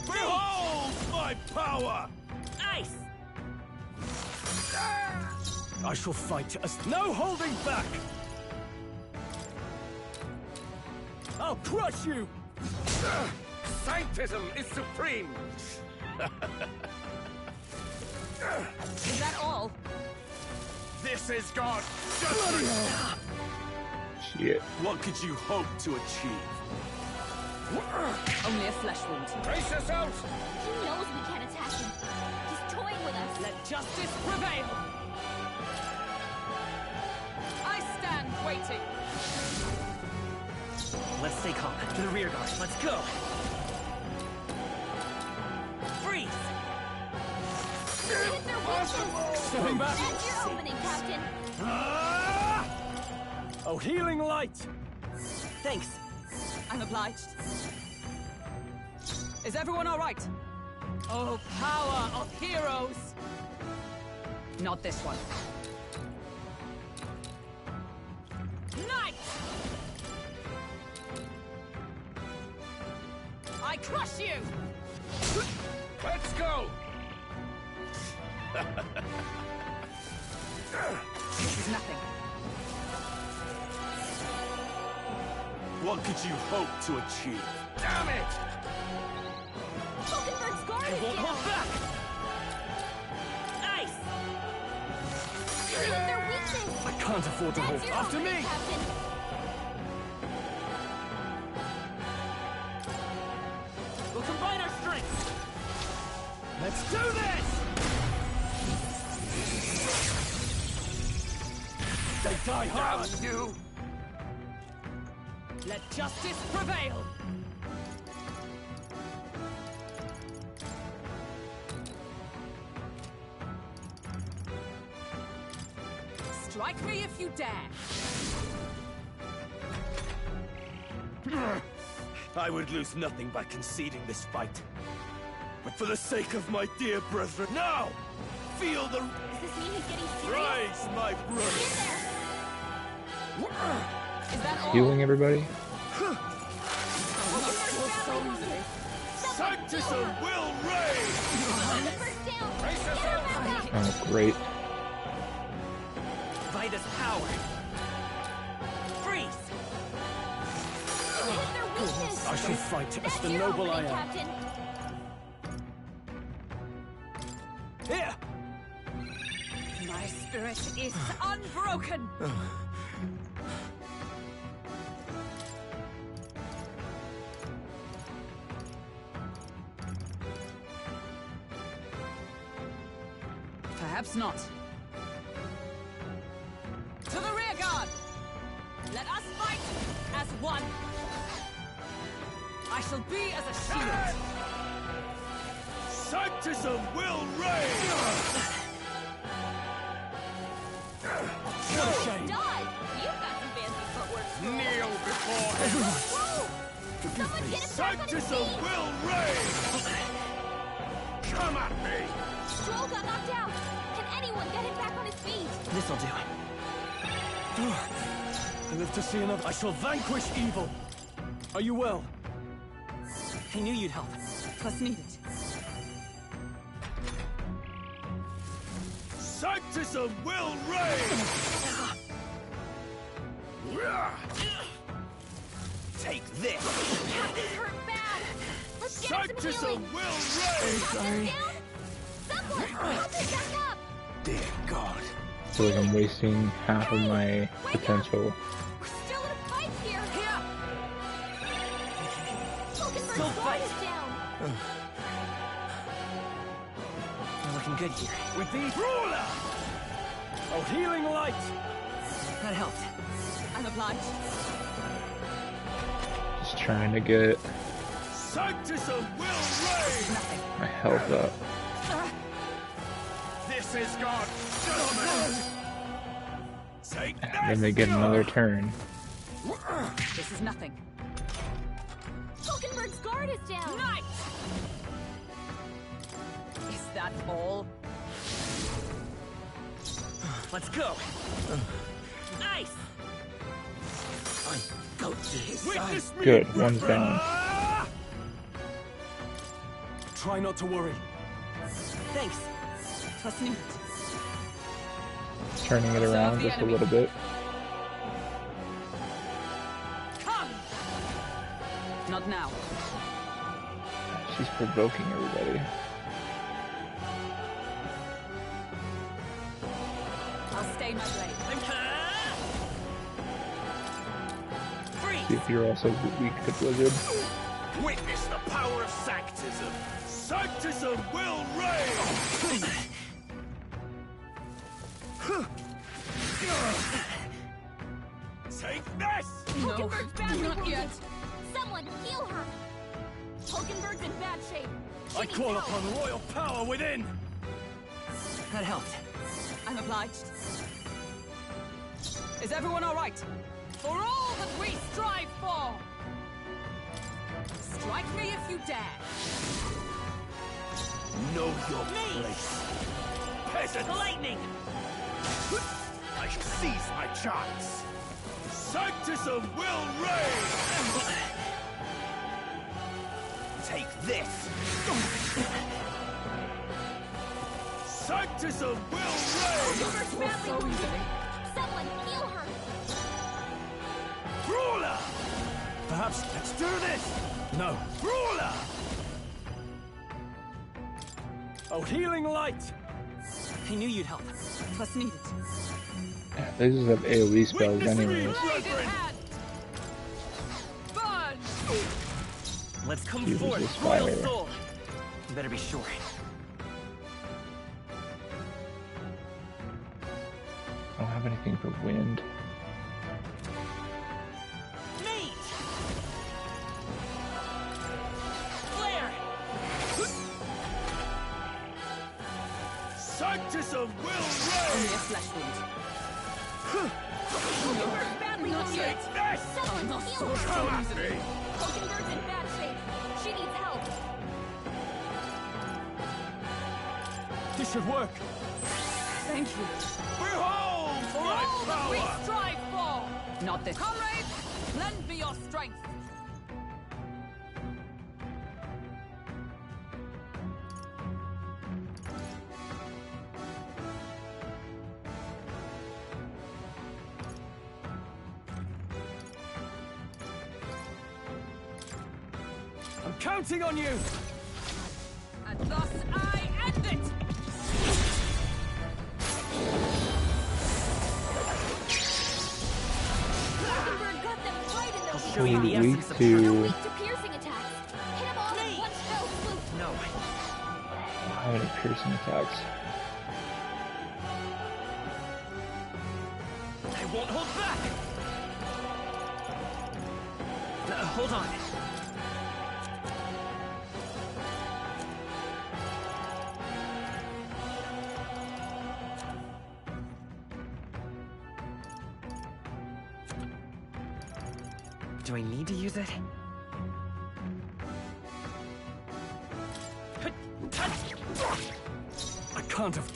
Behold my power! Ice! I shall fight as no holding back! I'll crush you! Sanctism is supreme! Is that all? This is God's judgment! Shit. What could you hope to achieve? Only a flesh wound. Brace yourself! He knows we can't attack him. He's toying with us. Let justice prevail! I stand waiting. Let's stay calm. To the rear guard. Let's go! Freeze! Hit their weakness! Stepping back! That's your opening, Captain! Oh, healing light! Thanks. I'm obliged. Is everyone all right? Oh, power of heroes! Not this one. Knight! I crush you! Let's go! This is nothing. What could you hope to achieve? Damn it! Falkenberg's guard I is won't down! hold back! Ice! Hit their weakness! I can't afford to hold. That's your After opening, me! Captain! We'll combine our strengths! Let's do this! They die hard! Damn you! Let justice prevail! Strike me if you dare! I would lose nothing by conceding this fight. But for the sake of my dear brethren, now! Feel the... Does this mean he's getting serious? Rise, my brothers! Is that all? Healing everybody? Falkenberg's badly wounded. Sanctism will reign! Oh, great. Vitus power. Freeze! I shall fight as the noble I am. Captain. Here! My spirit is unbroken! Perhaps not. To the rear guard! Let us fight as one! I shall be as a shield! Sanctism will reign! No shame. Dodge! You've got some fancy footwork. Kneel before him! Whoa! Someone get him back on his Sanctism feet! will reign! Come at me! Stroll got knocked out. Can anyone get him back on his feet? This'll do. I live to see another. I shall vanquish evil. Are you well? I knew you'd help. 'Twas needed. Sanctism will reign! Take this! Captain's hurt bad. Let's get him some Sanctism healing. will reign! Captain's down? Someone, help him back up. Dear God. I feel like I'm wasting half of my potential. We're still in a fight here. Here! Hulkenberg's guard is down. We're looking good here. With these ruler! Oh, healing light! That helped. I'm obliged. Just trying to get Sanctism will reign! my health up. This is God! Gentlemen! Take And then they get another turn. This is nothing. Hulkenberg's guard is down. Nice! Is that all? Let's go! Nice! Go to his Witness me! Good, one's down. Try not to worry. Thanks. 'Twas needed. Turning it around just a little bit. Come! Not now. She's provoking everybody. I'll stay my blade. See if you're also weak to Blizzard. Witness the power of Sanctism! Sanctism will reign! Take this! No, Hulkenberg's badly not wounded. yet. Someone heal her. Hulkenberg's in bad shape. She I needs call help. upon royal power within! That helped. I'm obliged. Is everyone all right? For all that we strive for! Strike me if you dare! Know your place! Peasant! Lightning! I shall seize my chance! Sanctism will reign! Take this! Sanctism will reign! Hulkenberg's badly wounded. Someone heal her. Ruler! Perhaps let's do this! No. Ruler! Oh, healing light! I knew you'd help. 'Twas needed. They just have AoE spells anyways. Blade in hand! Burn! Let's come Jesus, forth, this royal fire. soul. You better be sure. I don't have anything for wind. Mage! Flare! Sanctism will Only a reign! flesh wound. Hulkenberg's badly Not wounded. yet. Someone Not heal so her. Come at me! Hulkenberg's in bad shape. She needs help. This should work. Thank you. Behold For my all that we power! strive for! Not this. Comrades, lend me your strength. counting on you! And thus I end it! Mockingbird got them right in the I'll weak show you the spot. essence of They're truth. weak to piercing attacks. Hit them all in one fell swoop. No. I don't have any piercing attacks. I won't hold back! Hold on. Do I need to use it? I can't have...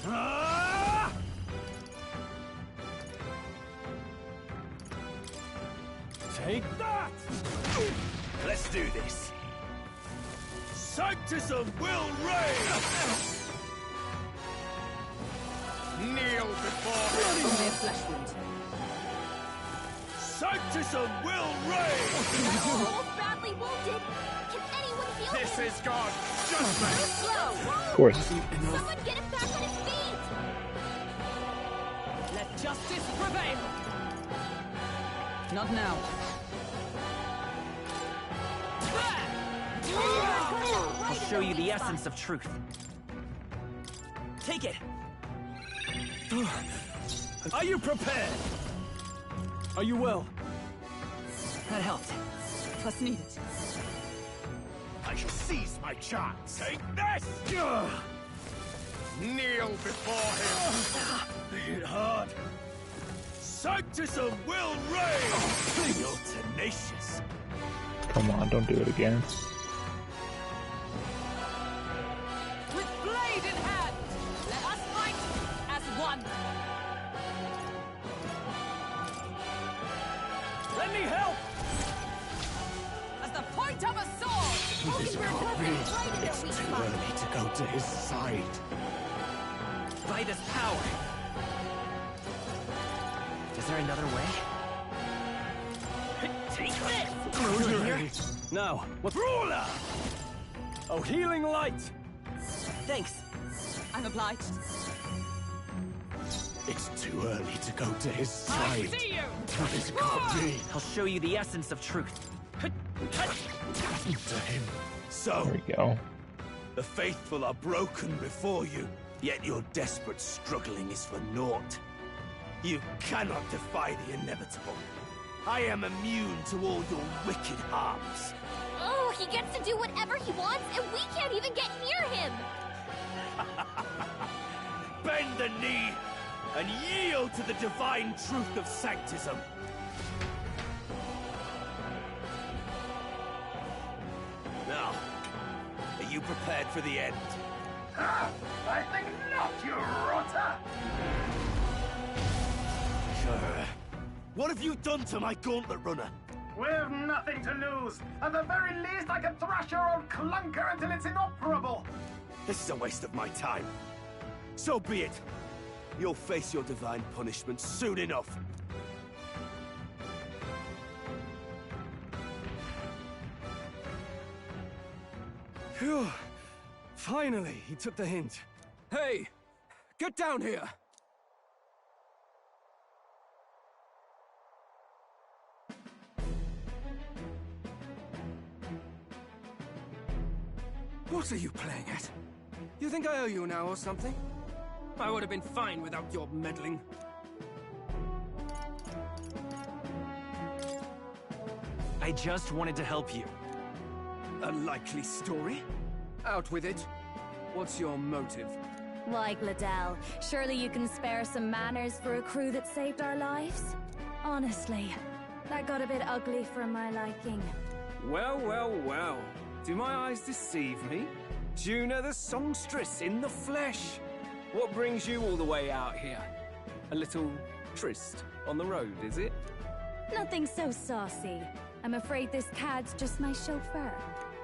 Take that! Let's do this. Sanctism will reign! Kneel before him! Only a flesh wound. Sanctism will reign! They're all badly wounded. Can anyone heal This him? is God's judgment! Slow. Of course. Someone get him back on his feet. Let justice prevail! Not now. I'll show you the essence of truth. Take it! Are you prepared? Are you well? That helped. Plus needed. I shall seize my chance. Take this! Kneel before him. Hit hard. Sanctism will reign! You're tenacious. Come on, don't do it again. With blade in hand, let us fight as one. Let me help! As the point of a sword! This can't be. It's too early to go to his side. By this power. Is there another way? Take this! Now, what ruler? Oh, healing light! Thanks. I'm obliged. It's too early to go to his I side. see you! This can't be. I'll show you the essence of truth. To him. So, There we go. the faithful are broken before you, yet your desperate struggling is for naught. You cannot defy the inevitable. I am immune to all your wicked harms. Oh, he gets to do whatever he wants, and we can't even get near him. Bend the knee and yield to the divine truth of sanctism. Now, are you prepared for the end? I think not, you rotter! What have you done to my gauntlet runner? We've nothing to lose. At the very least, I can thrash your old clunker until it's inoperable. This is a waste of my time. So be it. You'll face your divine punishment soon enough. Phew. Finally, he took the hint. Hey, get down here! What are you playing at? You think I owe you now or something? I would have been fine without your meddling. I just wanted to help you. A likely story? Out with it. What's your motive? Why, Gladell, surely you can spare some manners for a crew that saved our lives? Honestly, that got a bit ugly for my liking. Well, well, well. Do my eyes deceive me? Juna the songstress in the flesh. What brings you all the way out here? A little tryst on the road, is it? Nothing so saucy. I'm afraid this cad's just my chauffeur.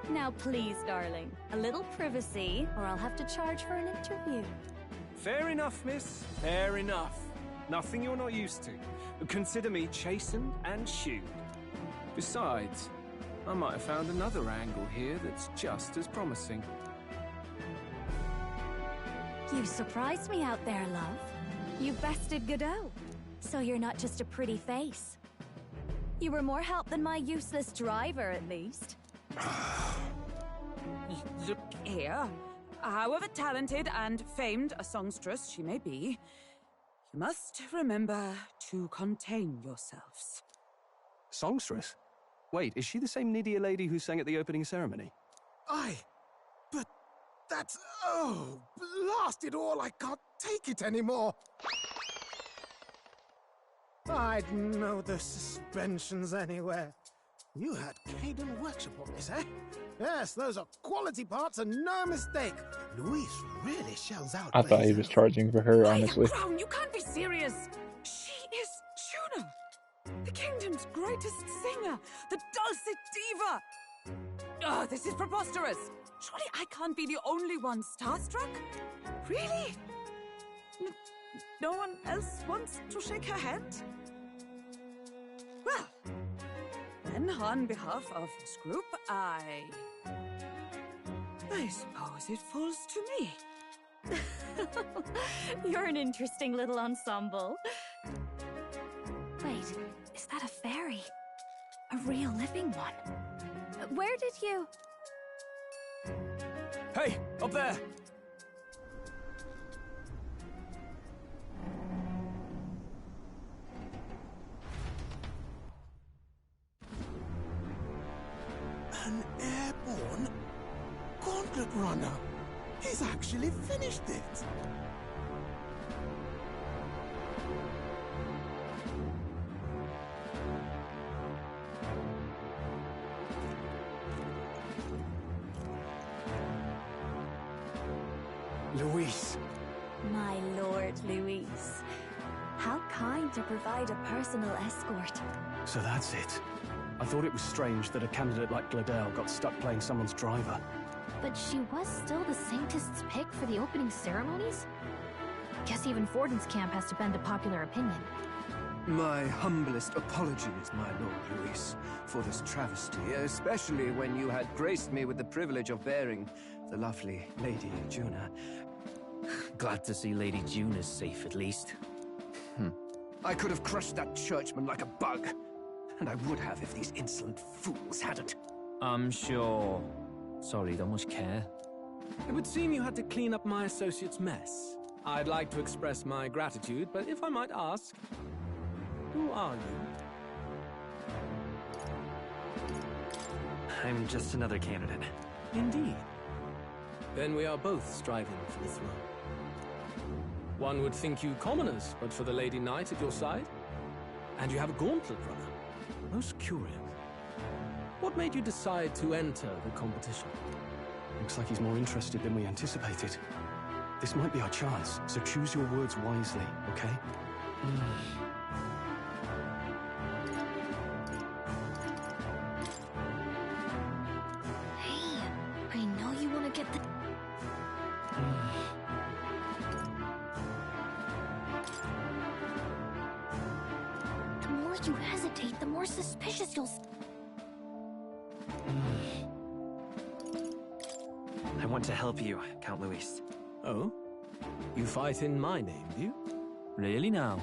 Now please, darling, a little privacy, or I'll have to charge for an interview. Fair enough, miss. Fair enough. Nothing you're not used to. Consider me chastened and shoed. Besides, I might have found another angle here that's just as promising. You surprised me out there, love. You bested Godot. So you're not just a pretty face. You were more help than my useless driver, at least. Look here. However talented and famed a songstress she may be, you must remember to contain yourselves. Songstress? Wait, is she the same Nydia lady who sang at the opening ceremony? But that's... Oh, blast it all, I can't take it anymore. I'd know the suspensions anywhere. You had Caden workshop on this, eh? Yes, those are quality parts and no mistake. Luis really shells out. I thought he was charging for her, honestly. Crown, you can't be serious. She is Juno, the kingdom's greatest singer, the dulcet diva. Oh, this is preposterous. Surely I can't be the only one starstruck? Really? No one else wants to shake her hand? Well, then on behalf of this group, I suppose it falls to me. You're an interesting little ensemble. Wait, is that a fairy? A real living one? Where did you... Hey, up there! An airborne gauntlet runner. He's actually finished it. Luis. My lord, Luis. How kind to provide a personal escort. So that's it. I thought it was strange that a candidate like Gladel got stuck playing someone's driver. But she was still the Saintist's pick for the opening ceremonies? Guess even Forden's camp has to bend to popular opinion. My humblest apologies, my Lord Luis, for this travesty, especially when you had graced me with the privilege of bearing the lovely Lady Juna. Glad to see Lady Juna's safe, at least. I could have crushed that churchman like a bug, and I would have if these insolent fools hadn't. I'm sure. Sorry, don't much care. It would seem you had to clean up my associate's mess. I'd like to express my gratitude, but if I might ask, who are you? I'm just another candidate. Indeed. Then we are both striving for the throne. One would think you commoners, but for the Lady Knight at your side. And you have a gauntlet runner. Most curious. What made you decide to enter the competition? Looks like he's more interested than we anticipated. This might be our chance, so choose your words wisely, okay? Hey, I know you want to get the... The more you hesitate, the more suspicious you'll... I want to help you, Count Luis. Oh? You fight in my name, do you? Really now?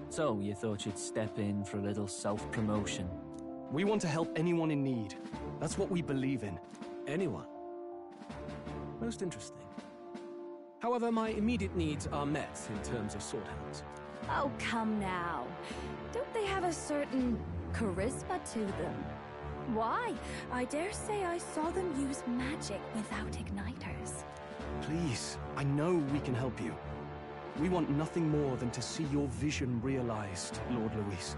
So, you thought you'd step in for a little self-promotion? We want to help anyone in need. That's what we believe in. Anyone? Most interesting. However, my immediate needs are met in terms of swordhounds. Oh, come now. Don't they have a certain charisma to them? Why? I dare say I saw them use magic without igniters. Please, I know we can help you. We want nothing more than to see your vision realized, Lord Luis.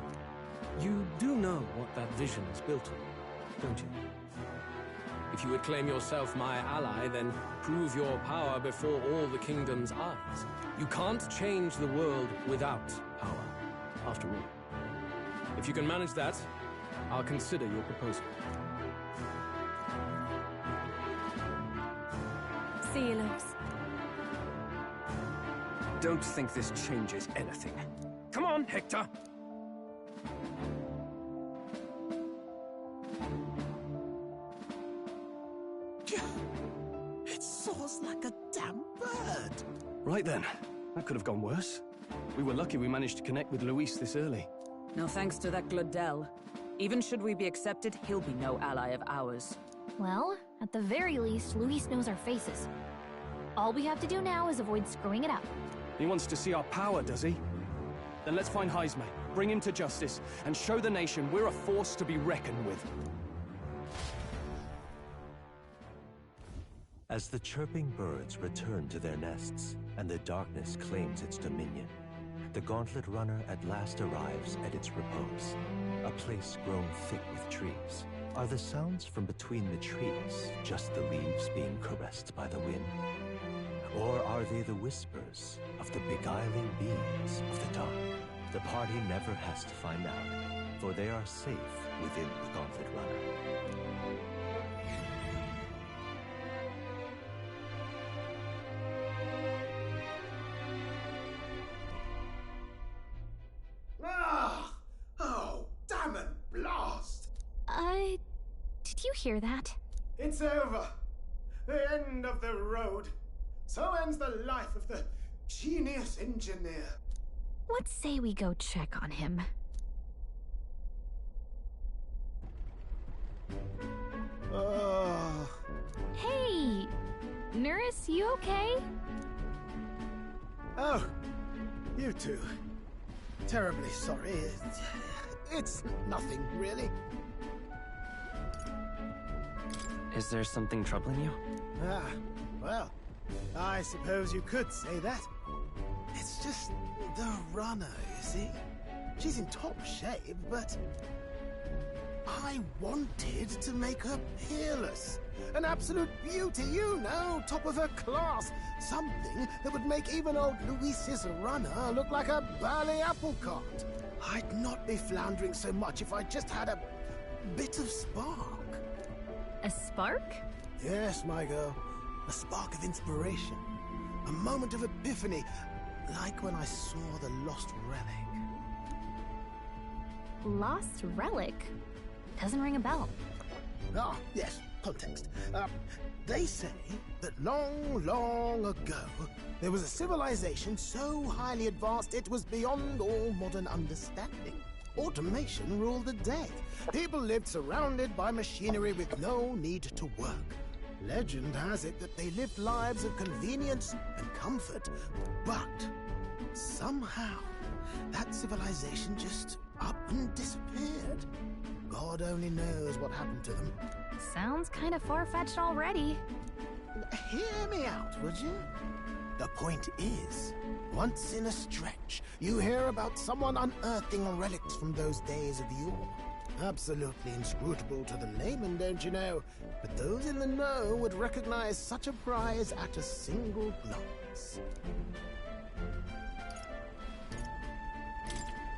You do know what that vision is built on, don't you? If you would claim yourself my ally, then prove your power before all the kingdom's eyes. You can't change the world without power, after all. If you can manage that, I'll consider your proposal. See you, Luis. Don't think this changes anything. Come on, Hector! soars like a damn bird. Right then. That could have gone worse. We were lucky we managed to connect with Luis this early. No thanks to that Glodell. Even should we be accepted, he'll be no ally of ours. Well, at the very least, Luis knows our faces. All we have to do now is avoid screwing it up. He wants to see our power, does he? Then let's find Heisme, bring him to justice, and show the nation we're a force to be reckoned with. As the chirping birds return to their nests, and the darkness claims its dominion, the Gauntlet Runner at last arrives at its repose, a place grown thick with trees. Are the sounds from between the trees just the leaves being caressed by the wind? Or are they the whispers of the beguiling beings of the dark? The party never has to find out, for they are safe within the Gauntlet Runner. Oh, damn it, blast! Did you hear that? It's over. The end of the road. So ends the life of the genius engineer. Let's say we go check on him. Hey! Nurse, you okay? Oh, you two. Terribly sorry. It's nothing, really. Is there something troubling you? Ah, well, I suppose you could say that. It's just the runner, you see. She's in top shape, but I wanted to make her peerless. An absolute beauty, you know, top of her class. Something that would make even old Luis's runner look like a bally apple cart. I'd not be floundering so much if I just had a bit of spark. A spark? Yes, my girl. A spark of inspiration. A moment of epiphany, like when I saw the lost relic. Lost relic? Doesn't ring a bell. Ah, yes, context. They say that long, long ago, there was a civilization so highly advanced it was beyond all modern understanding. Automation ruled the day. People lived surrounded by machinery with no need to work. Legend has it that they lived lives of convenience and comfort, but somehow that civilization just up and disappeared. God only knows what happened to them. Sounds kind of far-fetched already. Hear me out, would you? The point is, once in a stretch, you hear about someone unearthing relics from those days of yore. Absolutely inscrutable to the layman, don't you know? But those in the know would recognize such a prize at a single glance.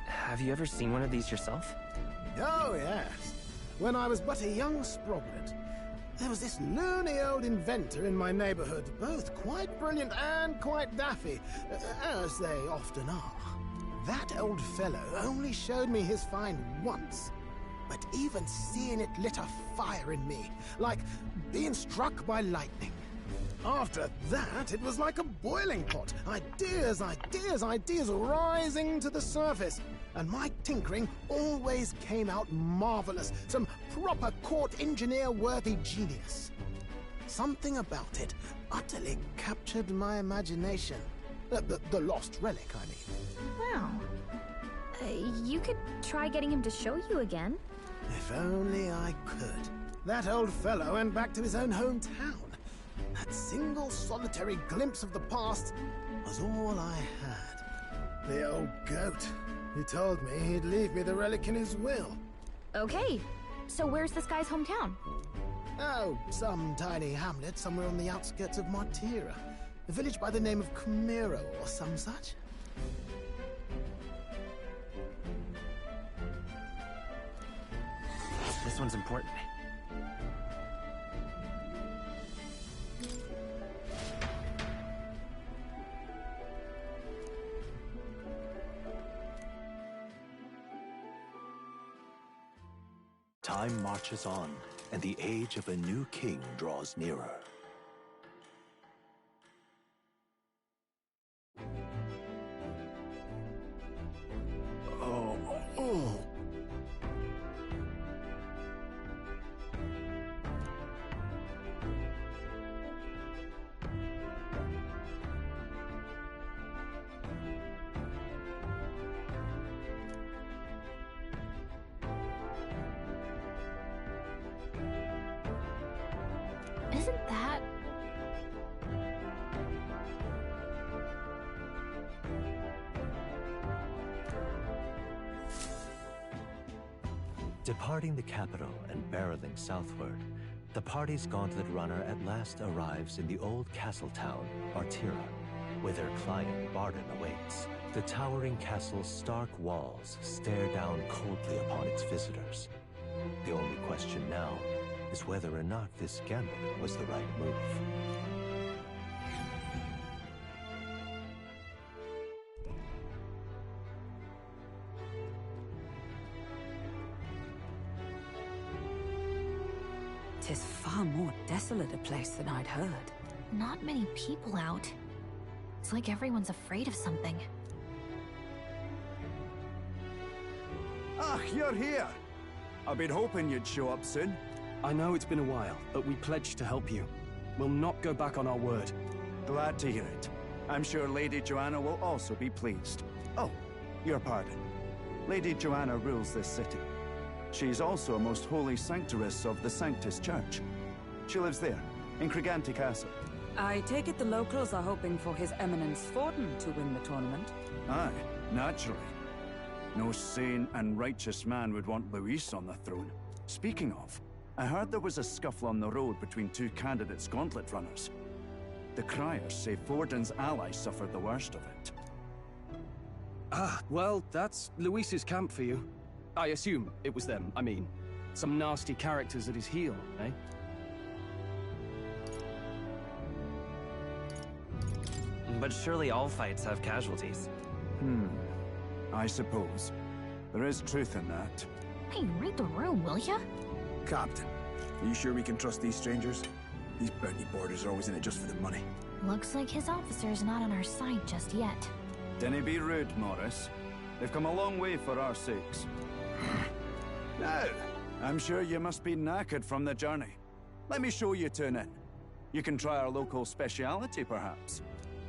Have you ever seen one of these yourself? Oh, yes. When I was but a young sproglet, there was this loony old inventor in my neighborhood, both quite brilliant and quite daffy, as they often are. That old fellow only showed me his find once, but even seeing it lit a fire in me, like being struck by lightning. After that, it was like a boiling pot. Ideas, ideas, ideas rising to the surface. And my tinkering always came out marvelous. Some proper court engineer-worthy genius. Something about it utterly captured my imagination. The lost relic, I mean. Wow. You could try getting him to show you again. If only I could. That old fellow went back to his own hometown. That single solitary glimpse of the past was all I had. The old goat. He told me he'd leave me the relic in his will. Okay, so where's this guy's hometown? Oh, some tiny hamlet somewhere on the outskirts of Martira. A village by the name of Camiro or some such. This one's important. Time marches on, and the age of a new king draws nearer. Departing the capital and barreling southward, the party's gauntlet runner at last arrives in the old castle town, Martira, where their client Barden awaits. The towering castle's stark walls stare down coldly upon its visitors. The only question now is whether or not this gambit was the right move. Tis far more desolate a place than I'd heard. Not many people out. It's like everyone's afraid of something. Ah, you're here! I've been hoping you'd show up soon. I know it's been a while, but we pledged to help you. We'll not go back on our word. Glad to hear it. I'm sure Lady Joanna will also be pleased. Oh, your pardon. Lady Joanna rules this city. She's also a most holy sanctuaress of the Sanctus Church. She lives there, in Criganti Castle. I take it the locals are hoping for His Eminence Forden to win the tournament? Aye, naturally. No sane and righteous man would want Luis on the throne. Speaking of, I heard there was a scuffle on the road between two candidates gauntlet runners. The criers say Forden's allies suffered the worst of it. Ah, well, that's Luis's camp for you. I assume it was them, I mean. Some nasty characters at his heel, eh? But surely all fights have casualties. I suppose. There is truth in that. Hey, read the room, will ya? Captain, are you sure we can trust these strangers? These bounty boarders are always in it just for the money. Looks like his officer's not on our side just yet. Dinna be rude, Morris. They've come a long way for our sakes. Now, I'm sure you must be knackered from the journey. Let me show you to an inn. You can try our local speciality, perhaps.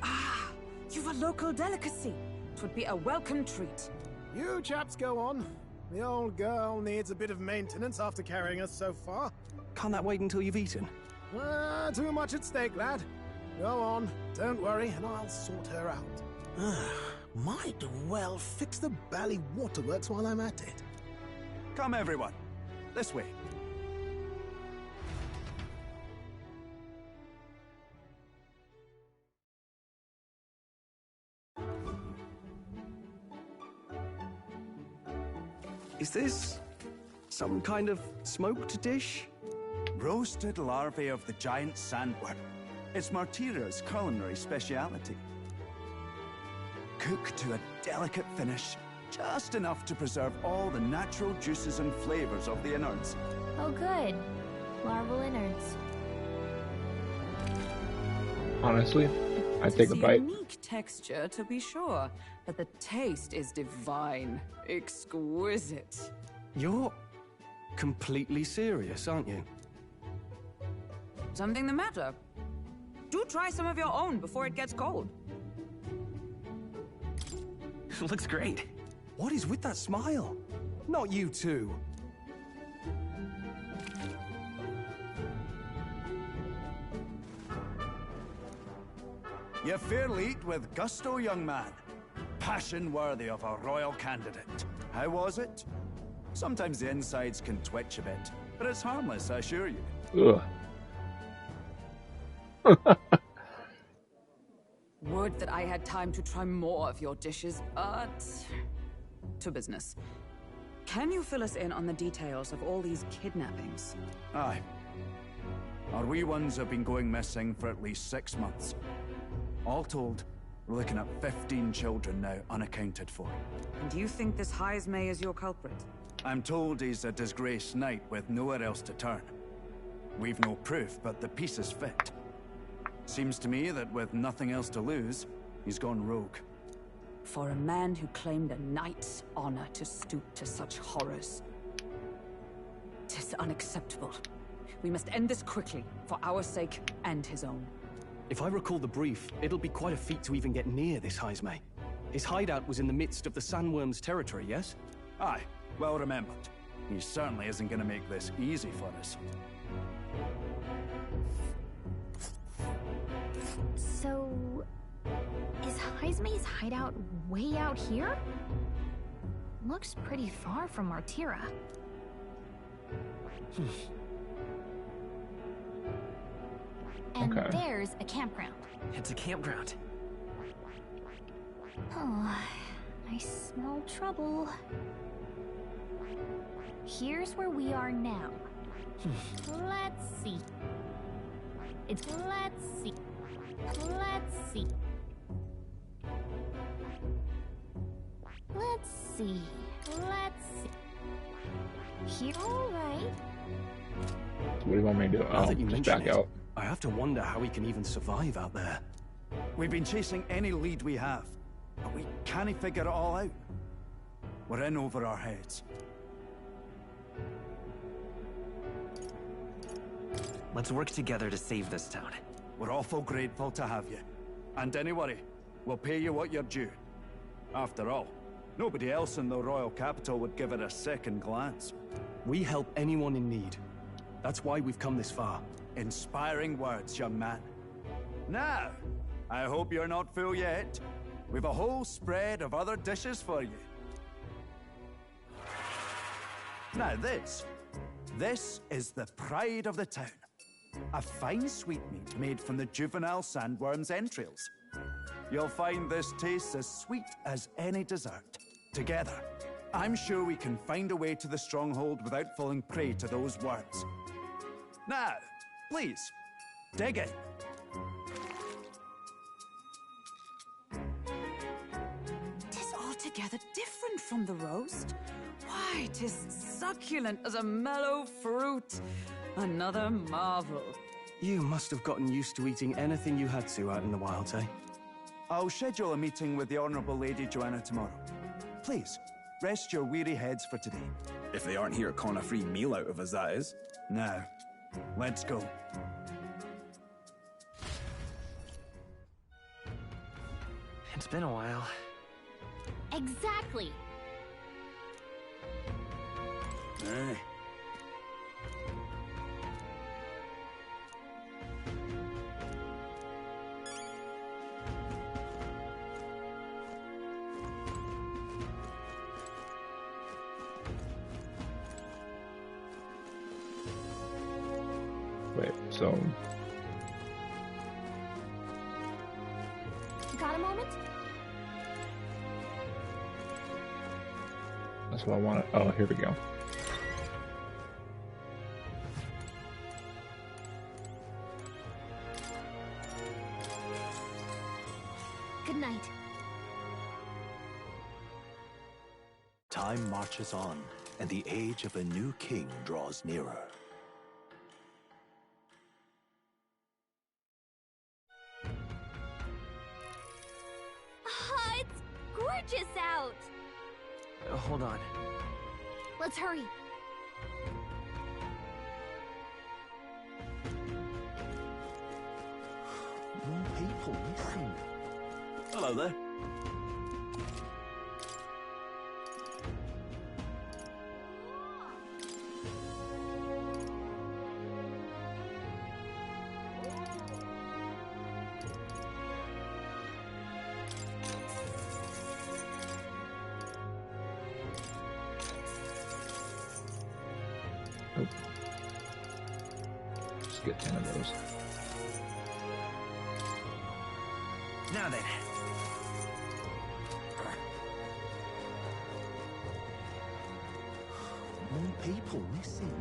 Ah, you've a local delicacy. It would be a welcome treat. You chaps go on. The old girl needs a bit of maintenance after carrying us so far. Can't that wait until you've eaten? Too much at stake, lad. Go on, don't worry, and I'll sort her out. Might well fix the bally waterworks while I'm at it. Come, everyone. This way. Is this some kind of smoked dish? Roasted larvae of the giant sandworm. It's Martira's culinary speciality. Cooked to a delicate finish, just enough to preserve all the natural juices and flavors of the innards. Oh good. Larval innards. Honestly, I'd take a bite. Unique texture, to be sure, but the taste is divine. Exquisite. You're completely serious, aren't you? Something the matter? Do try some of your own before it gets cold. Looks great. What is with that smile? Not you two. You fairly eat with gusto, young man. Passion worthy of a royal candidate. How was it? Sometimes the insides can twitch a bit, but it's harmless, I assure you. Ugh. Would that I had time to try more of your dishes, but... to business. Can you fill us in on the details of all these kidnappings? Aye. Our wee ones have been going missing for at least 6 months. All told, we're looking at 15 children now unaccounted for. And do you think this Heismay is your culprit? I'm told he's a disgraced knight with nowhere else to turn. We've no proof, but the pieces fit. Seems to me that with nothing else to lose, he's gone rogue. For a man who claimed a knight's honor to stoop to such horrors. 'Tis unacceptable. We must end this quickly, for our sake and his own. If I recall the brief, it'll be quite a feat to even get near this Heismay. His hideout was in the midst of the Sandworm's territory, yes? Aye, well remembered. He certainly isn't going to make this easy for us. So... is Heismay's hideout way out here? Looks pretty far from Martira. And Okay. there's a campground. It's a campground. Oh, I smell trouble. Here's where we are now. Let's see. Let's see. Let's see. Let's see. Let's see. Here, all right. So what do you want me to do? Now that you Just mention back it, out. I have to wonder how we can even survive out there. We've been chasing any lead we have, but we can't figure it all out. We're in over our heads. Let's work together to save this town. We're awful grateful to have you. And don't worry, we'll pay you what you're due. After all, nobody else in the royal capital would give it a second glance. We help anyone in need. That's why we've come this far. Inspiring words, young man. Now, I hope you're not full yet. We've a whole spread of other dishes for you. Now this is the pride of the town. A fine sweetmeat made from the juvenile sandworm's entrails. You'll find this tastes as sweet as any dessert. Together, I'm sure we can find a way to the stronghold without falling prey to those worms. Now, please, dig in. Tis altogether different from the roast. Why, tis succulent as a mellow fruit. Another marvel. You must have gotten used to eating anything you had to out in the wilds, eh? I'll schedule a meeting with the Honourable Lady Joanna tomorrow. Please, rest your weary heads for today. If they aren't here calling a free meal out of us, that is. Now, let's go. It's been a while. Exactly. Aye. Wait, so Got a moment? that's what I want. Oh, here we go. Good night. Time marches on, and the age of a new king draws nearer. It's gorgeous out! Hold on. Let's hurry. More people missing. Hello there. Nope. Just get 10 of those. Now then. More people missing.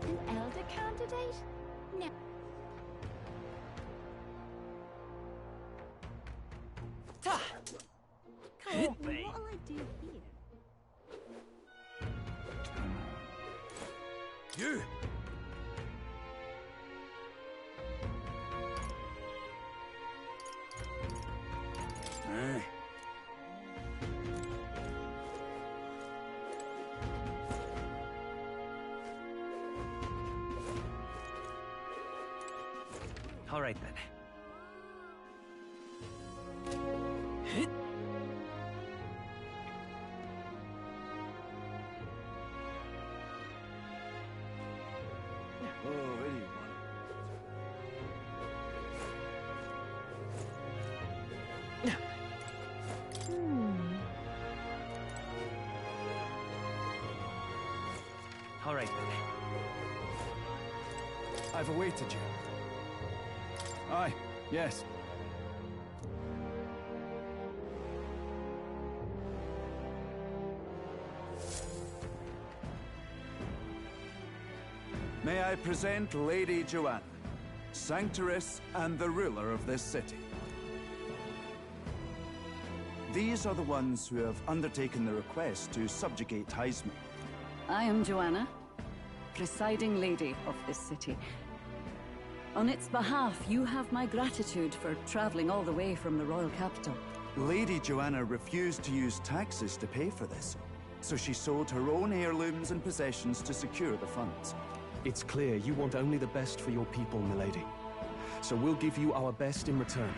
An elder candidate? No. Can't be. What'll I do here? You! Aye. All right then. Oh, where do you want I've awaited you. Aye, yes. May I present Lady Joanna, Sanctoress and the ruler of this city. These are the ones who have undertaken the request to subjugate Heisman. I am Joanna, presiding lady of this city. On its behalf, you have my gratitude for traveling all the way from the royal capital. Lady Joanna refused to use taxes to pay for this, so she sold her own heirlooms and possessions to secure the funds. It's clear you want only the best for your people, milady. So we'll give you our best in return.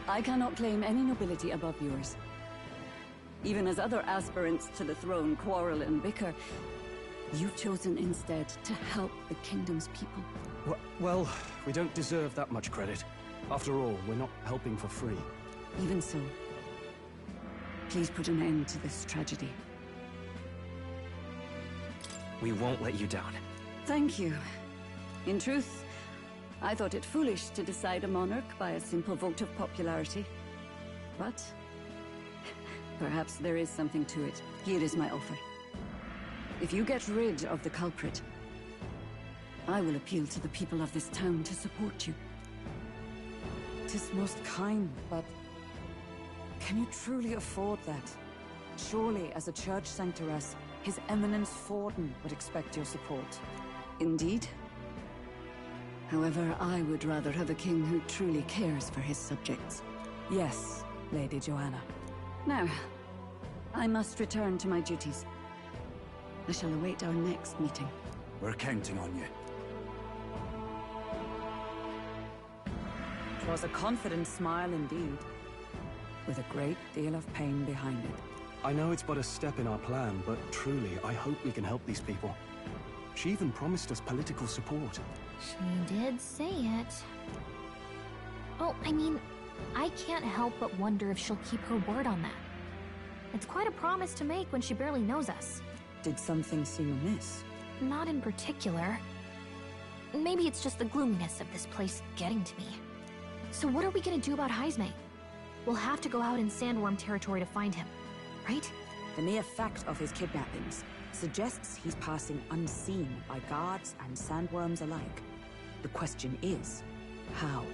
I cannot claim any nobility above yours. Even as other aspirants to the throne quarrel and bicker, you've chosen instead to help the kingdom's people. Well, we don't deserve that much credit. After all, we're not helping for free. Even so, please put an end to this tragedy. We won't let you down. Thank you. In truth, I thought it foolish to decide a monarch by a simple vote of popularity. But perhaps there is something to it. Here is my offer. If you get rid of the culprit, I will appeal to the people of this town to support you. 'Tis most kind, but can you truly afford that? Surely, as a church sanctoress, His Eminence Forden would expect your support. Indeed. However, I would rather have a king who truly cares for his subjects. Yes, Lady Joanna. Now, I must return to my duties. I shall await our next meeting. We're counting on you. 'Twas a confident smile indeed, with a great deal of pain behind it. I know it's but a step in our plan, but truly, I hope we can help these people. She even promised us political support. She did say it. Oh, I mean, I can't help but wonder if she'll keep her word on that. It's quite a promise to make when she barely knows us. Did something seem amiss? Not in particular. Maybe it's just the gloominess of this place getting to me. So what are we gonna do about Heisme? We'll have to go out in Sandworm territory to find him, right? The mere fact of his kidnappings suggests he's passing unseen by guards and sandworms alike. The question is, how?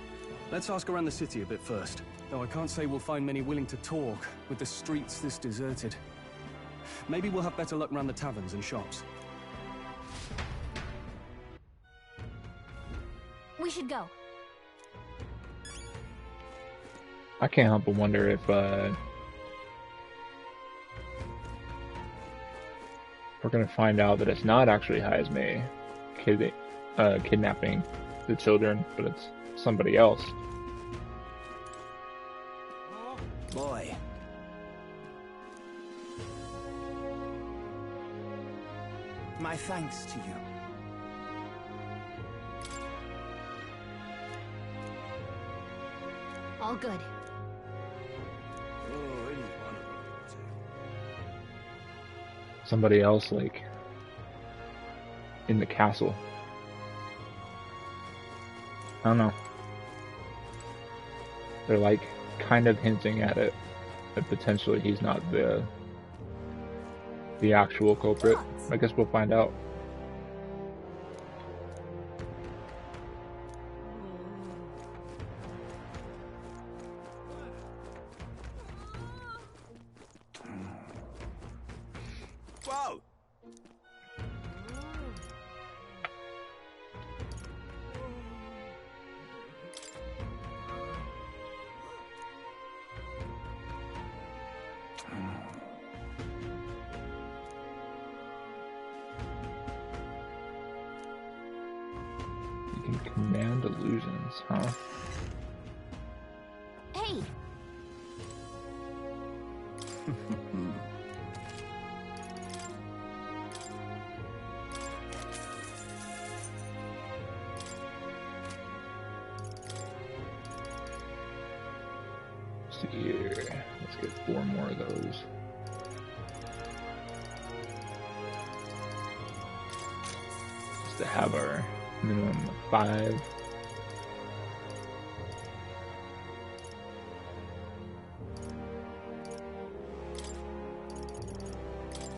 Let's ask around the city a bit first. Though I can't say we'll find many willing to talk, with the streets this deserted. Maybe we'll have better luck around the taverns and shops. We should go. I can't help but wonder if we're gonna find out that it's not actually Heisme kidnapping the children, but it's somebody else. Boy. My thanks to you. All good. Somebody else, like, in the castle. I don't know. They're, like, kind of hinting at it, that potentially he's not the actual culprit. I guess we'll find out. Whoa! You can command illusions, huh? Hey! See here. Let's get 4 more of those. Just to have our Minimum of 5.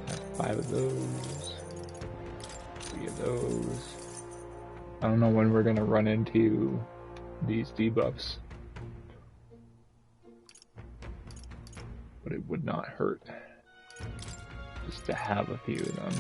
Have 5 of those. 3 of those. I don't know when we're gonna run into these debuffs, but it would not hurt just to have a few of them.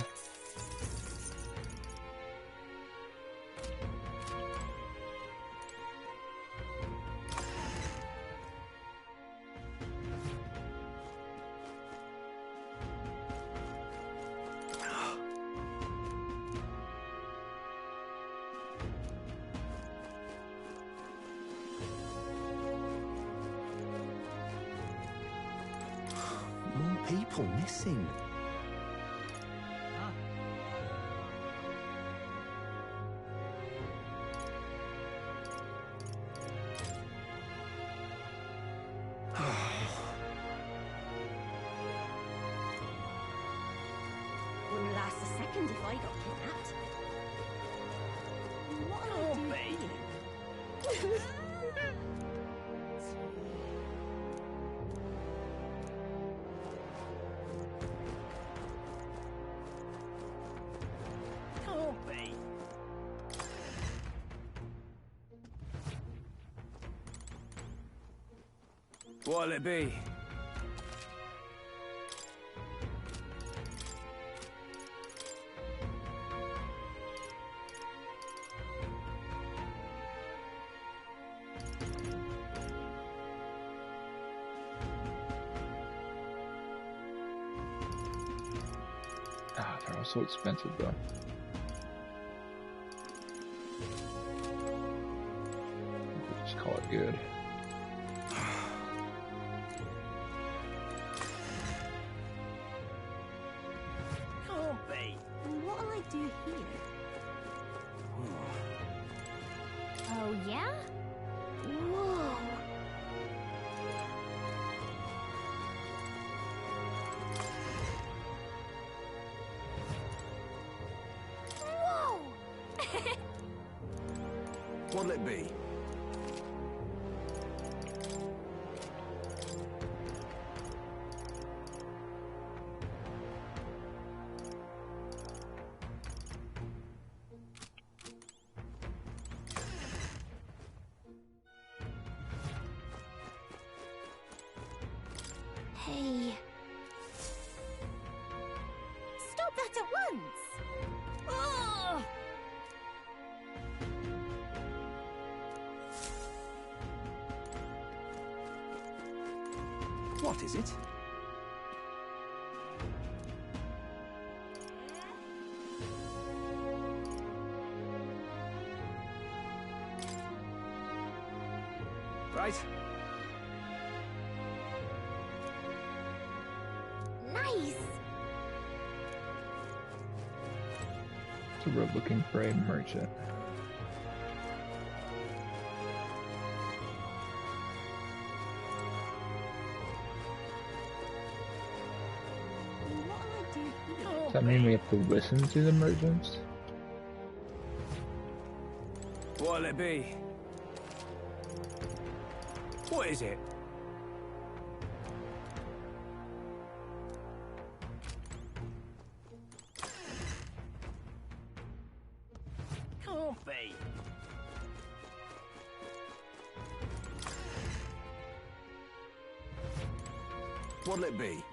More people missing. Wouldn't last a second if I got kidnapped. What'll I do here? Can't be. What'll it be? Ah, they're all so expensive though. We'll just call it good. Can't be. What'll I do here? Oh, yeah? Whoa. Whoa! What'll it be? Hey. Stop that at once! Ugh! What is it? Right? Nice! So we're looking for a merchant. What'll I do here? Does that mean we have to listen to the merchants? What'll it be? What is it? Can't be. What'll it be?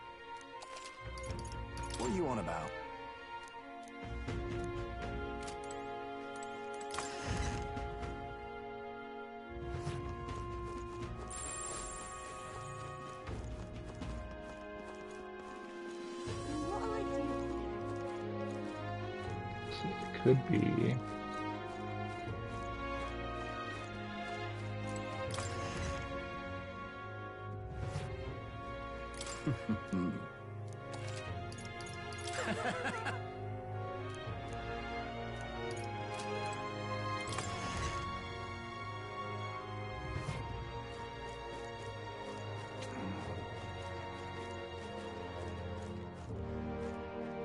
What are you on about? What'll I do? So it could be.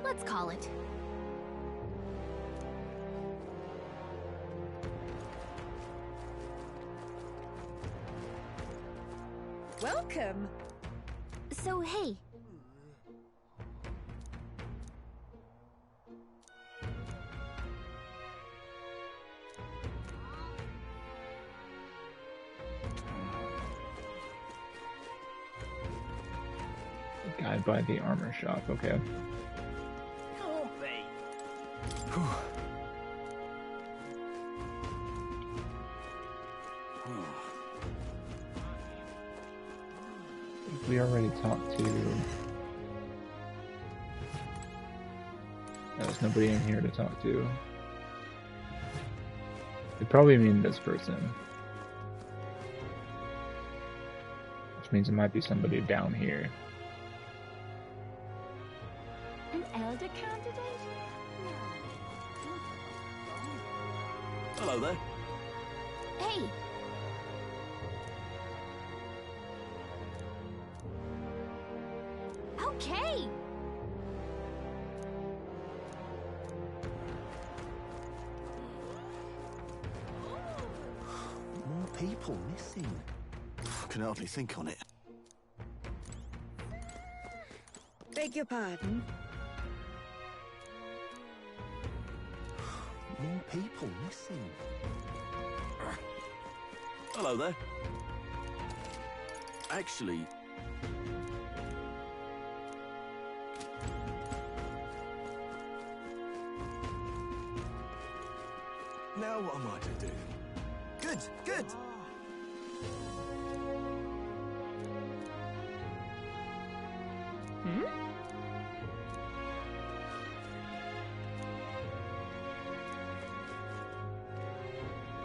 Let's call it. welcome. So, hey. The guy by the armor shop, okay. Can't be. We already talked to... There's nobody in here to talk to. They probably mean this person. Which means it might be somebody down here. An elder candidate? Hello there. Hey! Okay! More people missing. I can hardly think on it. Beg your pardon? More people missing. Hello there. Actually... Now what am I to do? Good, good! Hmm?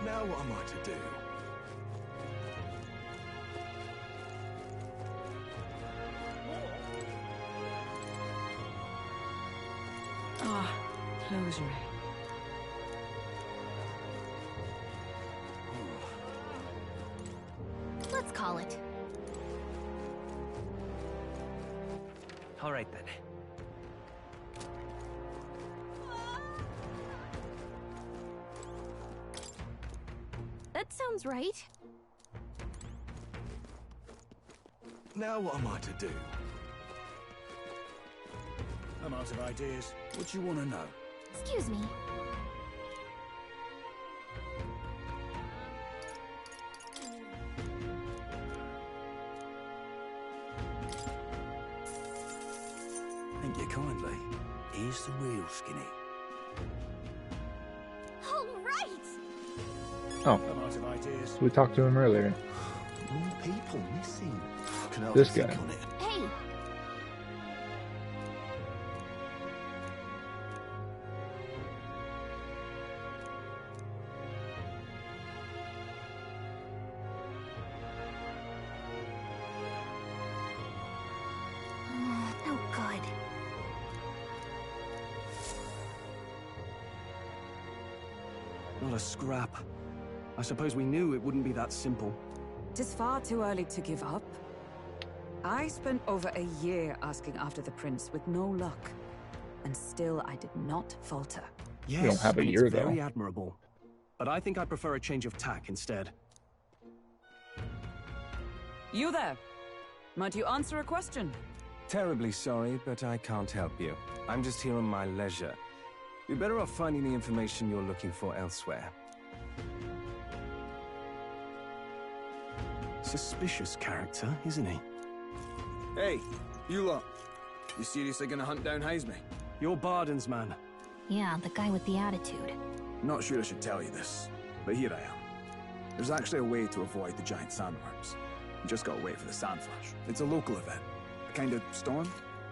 Now what am I to do? Ah, hosiery. Let's call it. All right then. That sounds right. Now what am I to do? I'm out of ideas. What do you want to know? Excuse me. Thank you kindly. Here's the real skinny. All right! Oh. I'm out of ideas. We talked to him earlier. More people missing. I can This hardly guy. think on it. Hey! No good. Not a scrap. I suppose we knew it wouldn't be that simple. Tis far too early to give up. I spent over a year asking after the prince with no luck. And still I did not falter. Yes, We don't have a and year, it's very though. admirable. But I think I'd prefer a change of tack instead. You there! Might you answer a question? Terribly sorry, but I can't help you. I'm just here on my leisure. You're better off finding the information you're looking for elsewhere. Suspicious character, isn't he? Hey, you lot. You seriously gonna hunt down Heisme? You're Barden's man. Yeah, the guy with the attitude. Not sure I should tell you this, but here I am. There's actually a way to avoid the giant sandworms. You just gotta wait for the sand flash. It's a local event. A kind of storm,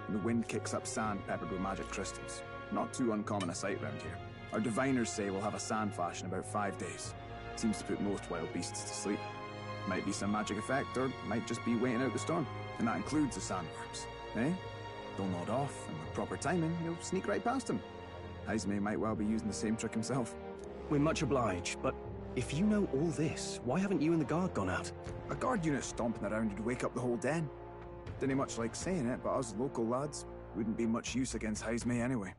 and the wind kicks up sand peppered with magic crystals. Not too uncommon a sight round here. Our diviners say we'll have a sand flash in about 5 days. Seems to put most wild beasts to sleep. Might be some magic effect, or might just be waiting out the storm. And that includes the sandworms, eh? Don't nod off, and with proper timing, you'll sneak right past him. Heisme might well be using the same trick himself. We're much obliged, but if you know all this, why haven't you and the guard gone out? A guard unit stomping around would wake up the whole den. Didn't much like saying it, but us local lads wouldn't be much use against Heisme anyway.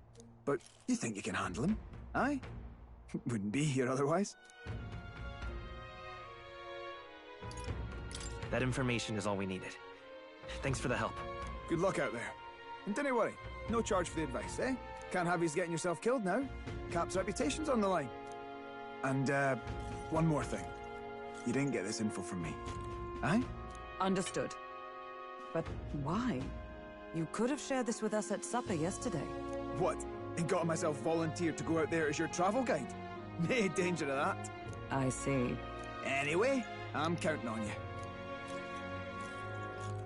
But you think you can handle him? Aye? Wouldn't be here otherwise. That information is all we needed. Thanks for the help. Good luck out there. And don't worry, no charge for the advice, eh? Can't have you getting yourself killed now. Cap's reputation's on the line. And, one more thing. You didn't get this info from me. Aye? Understood. But why? You could have shared this with us at supper yesterday. What? And got myself volunteered to go out there as your travel guide? No danger of that. I see. Anyway, I'm counting on you.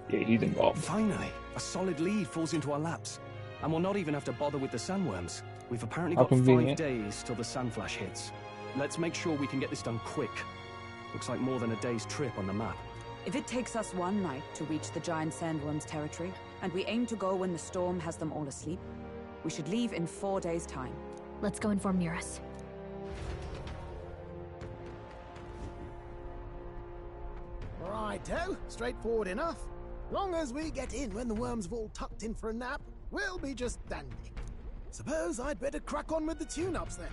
Yeah, he's involved. Finally, a solid lead falls into our laps. And we'll not even have to bother with the sandworms. We've apparently How got convenient. 5 days till the sandflash hits. Let's make sure we can get this done quick. Looks like more than a day's trip on the map. If it takes us one night to reach the giant sandworm's territory, and we aim to go when the storm has them all asleep, we should leave in 4 days' time. Let's go inform Eurus. Righto, straightforward enough. Long as we get in when the worms have all tucked in for a nap, we'll be just dandy. Suppose I'd better crack on with the tune-ups then.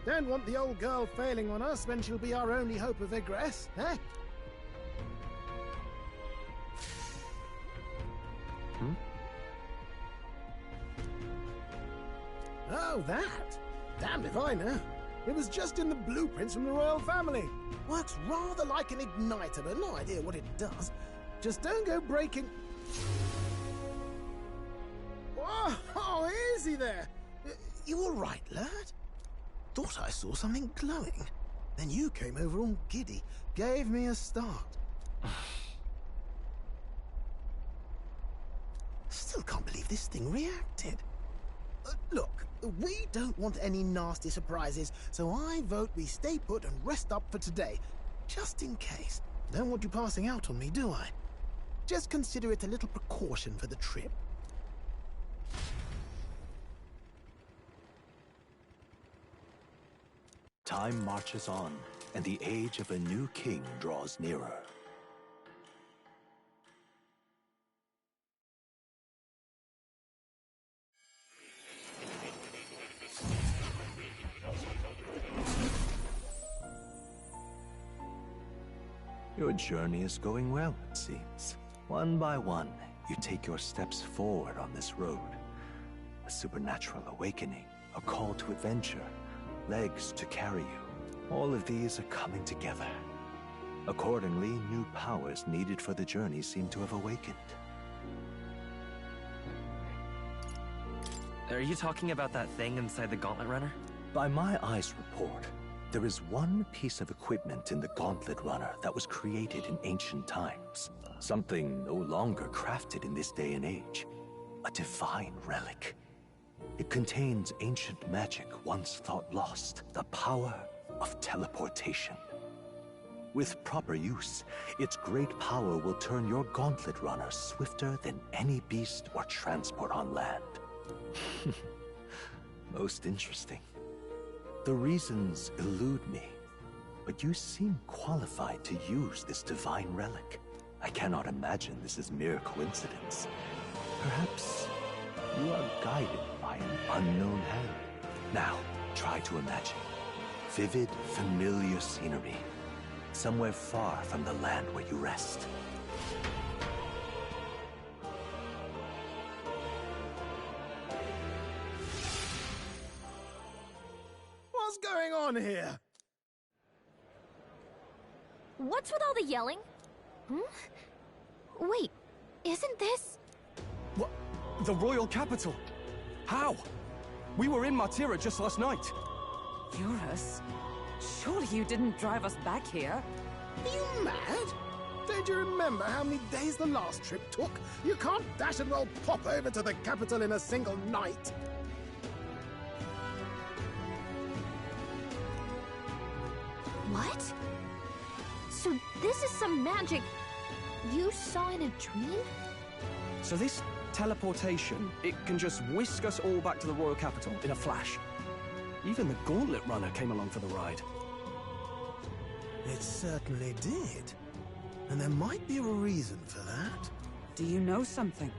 Don't want the old girl failing on us when she'll be our only hope of egress, eh? Oh, that? Damned if I know. It was just in the blueprints from the royal family. Works rather like an igniter, but no idea what it does. Just don't go breaking... Oh, easy there. You all right, lad? Thought I saw something glowing. Then you came over all giddy, gave me a start. Still can't believe this thing reacted. Look, we don't want any nasty surprises, so I vote we stay put and rest up for today. Just in case. Don't want you passing out on me, do I? Just consider it a little precaution for the trip. Time marches on, and the age of a new king draws nearer. Your journey is going well, it seems. One by one, you take your steps forward on this road. A supernatural awakening, a call to adventure, legs to carry you. All of these are coming together. Accordingly, new powers needed for the journey seem to have awakened. Are you talking about that thing inside the Gauntlet Runner? By my eyes report, there is one piece of equipment in the Gauntlet Runner that was created in ancient times. Something no longer crafted in this day and age. A divine relic. It contains ancient magic once thought lost, the power of teleportation. With proper use, its great power will turn your Gauntlet Runner swifter than any beast or transport on land. Most interesting. The reasons elude me, but you seem qualified to use this divine relic. I cannot imagine this is mere coincidence. Perhaps you are guided by an unknown hand. Now, try to imagine. Vivid, familiar scenery. Somewhere far from the land where you rest. What's going on here? What's with all the yelling? Wait, isn't this... What? The royal capital? How? We were in Martira just last night. Eurus? Surely you didn't drive us back here? Are you mad? Don't you remember how many days the last trip took? You can't dash and well pop over to the capital in a single night. What? So this is some magic you saw in a dream? So this teleportation, it can just whisk us all back to the royal capital in a flash. Even the Gauntlet Runner came along for the ride. It certainly did. And there might be a reason for that. Do you know something?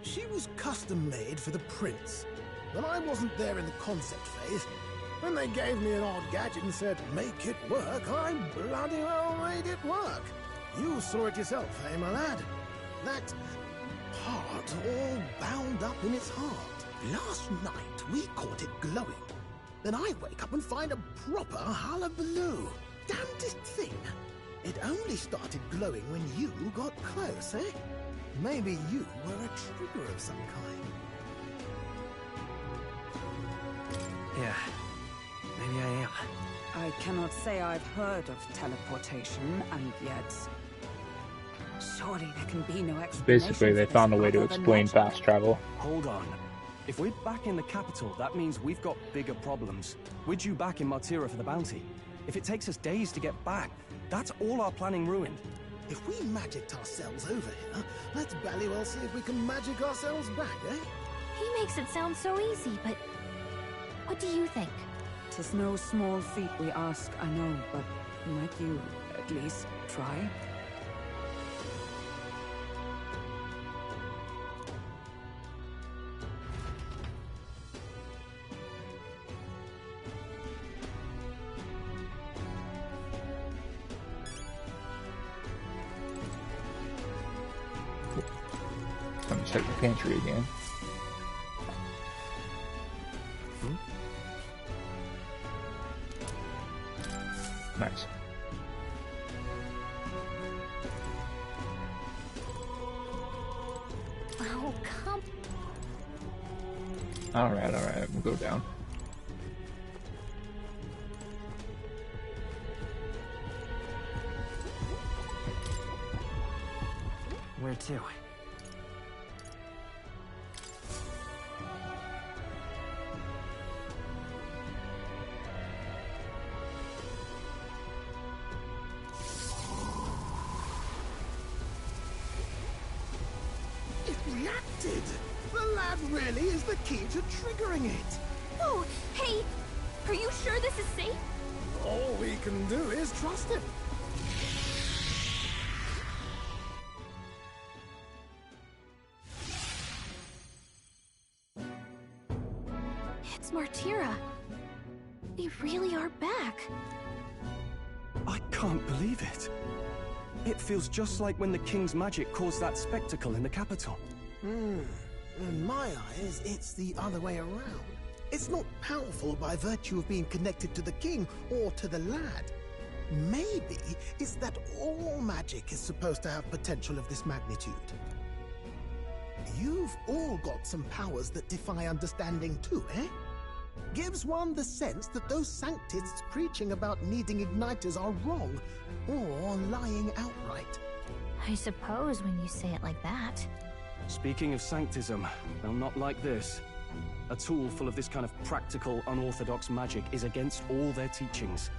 She was custom-made for the prince. When I wasn't there in the concept phase, when they gave me an odd gadget and said, make it work, I bloody well made it work. You saw it yourself, eh, my lad? That heart all bound up in its heart. Last night, we caught it glowing. Then I wake up and find a proper hullabaloo. Damnedest thing. It only started glowing when you got close, eh? Maybe you were a trigger of some kind. Yeah, maybe I am. I cannot say I've heard of teleportation, and yet... Surely there can be no explanation. Basically, they found a way to explain fast travel. Hold on. If we're back in the capital, that means we've got bigger problems. We're due back in Martira for the bounty. If it takes us days to get back, that's all our planning ruined. If we magicked ourselves over here, let's bally well see if we can magic ourselves back, eh? He makes it sound so easy, but what do you think? 'Tis no small feat we ask, I know, but might you at least try? Let me check the pantry again. Nice. Oh, come. Alright, we'll go down. Where to? It reacted! The lad really is the key to triggering it! Oh, hey! Are you sure this is safe? All we can do is trust him. It's Martira. They really are back. I can't believe it. It feels just like when the king's magic caused that spectacle in the capital. In my eyes, it's the other way around. It's not powerful by virtue of being connected to the king or to the lad. Maybe it's that all magic is supposed to have potential of this magnitude. You've all got some powers that defy understanding too, eh? Gives one the sense that those sanctists preaching about needing igniters are wrong, or lying outright. I suppose when you say it like that. Speaking of sanctism, well, not like this. A tool full of this kind of practical, unorthodox magic is against all their teachings.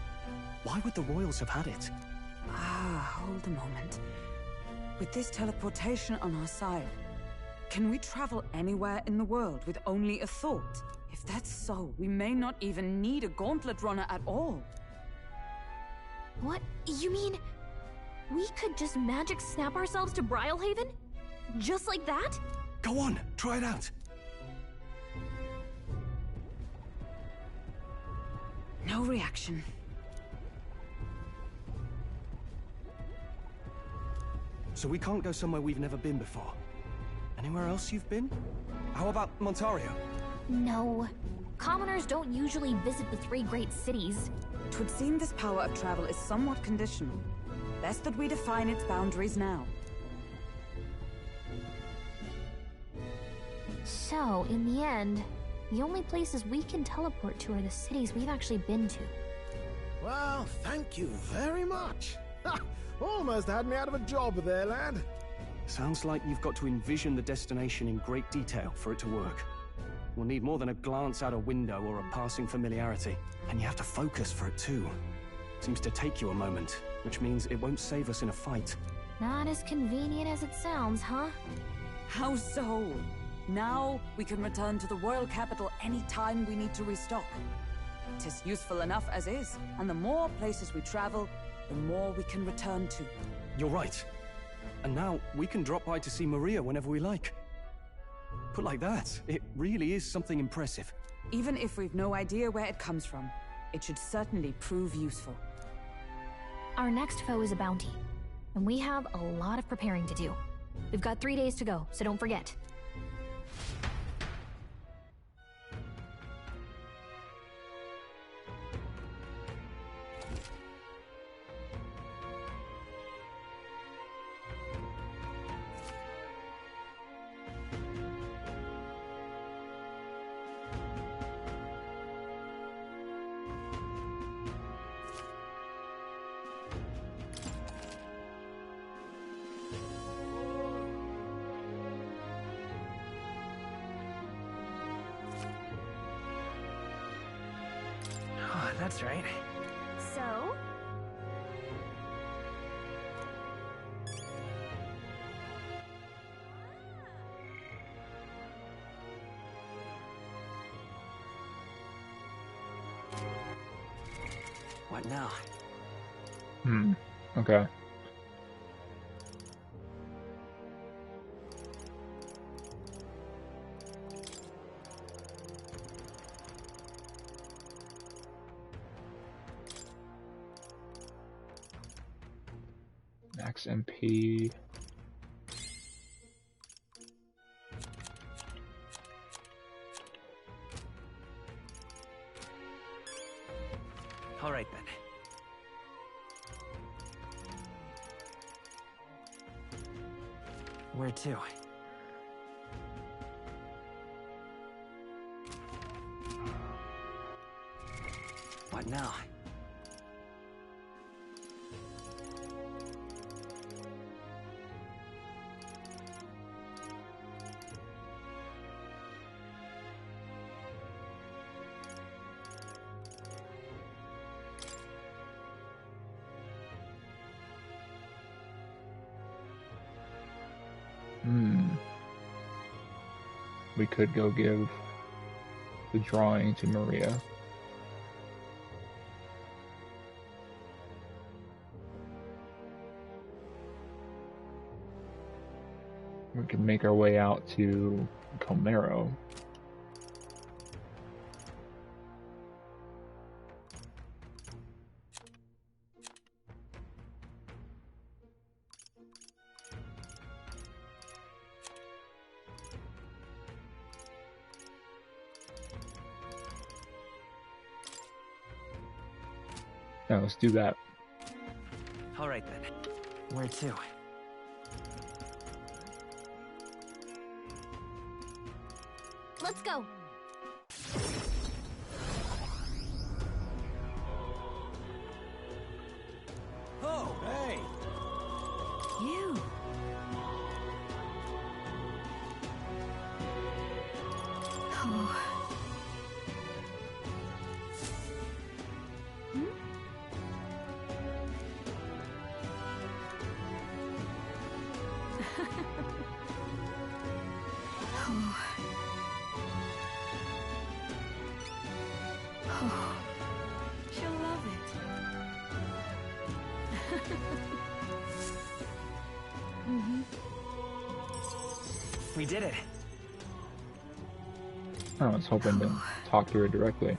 Why would the royals have had it? Hold a moment. With this teleportation on our side, can we travel anywhere in the world with only a thought? If that's so, we may not even need a gauntlet runner at all. What? You mean we could just magic snap ourselves to Brialhaven? Just like that? Go on, try it out. No reaction. So we can't go somewhere we've never been before. Anywhere else you've been? How about Montario? No. Commoners don't usually visit the three great cities. 'Twould seem this power of travel is somewhat conditional. Best that we define its boundaries now. So, in the end, the only places we can teleport to are the cities we've actually been to. Well, thank you very much. Ha! Almost had me out of a job there, lad. Sounds like you've got to envision the destination in great detail for it to work. We'll need more than a glance out a window or a passing familiarity. And you have to focus for it too. Seems to take you a moment, which means it won't save us in a fight. Not as convenient as it sounds, huh? How so? Now we can return to the royal capital any time we need to restock. 'Tis useful enough as is, and the more places we travel, the more we can return to. You're right. And now we can drop by to see Maria whenever we like. Put like that, it really is something impressive. Even if we've no idea where it comes from, it should certainly prove useful. Our next foe is a bounty. And we have a lot of preparing to do. We've got 3 days to go, so don't forget. Oh, that's right. So? What now? Okay. Max MP. All right then. Where to? What now? We could go give the drawing to Maria. We could make our way out to Comero. Yeah, let's do that. All right then. Where to? Let's go. Oh, hey! You. Oh. Oh, she'll love it. We did it. I was hoping to talk to her directly.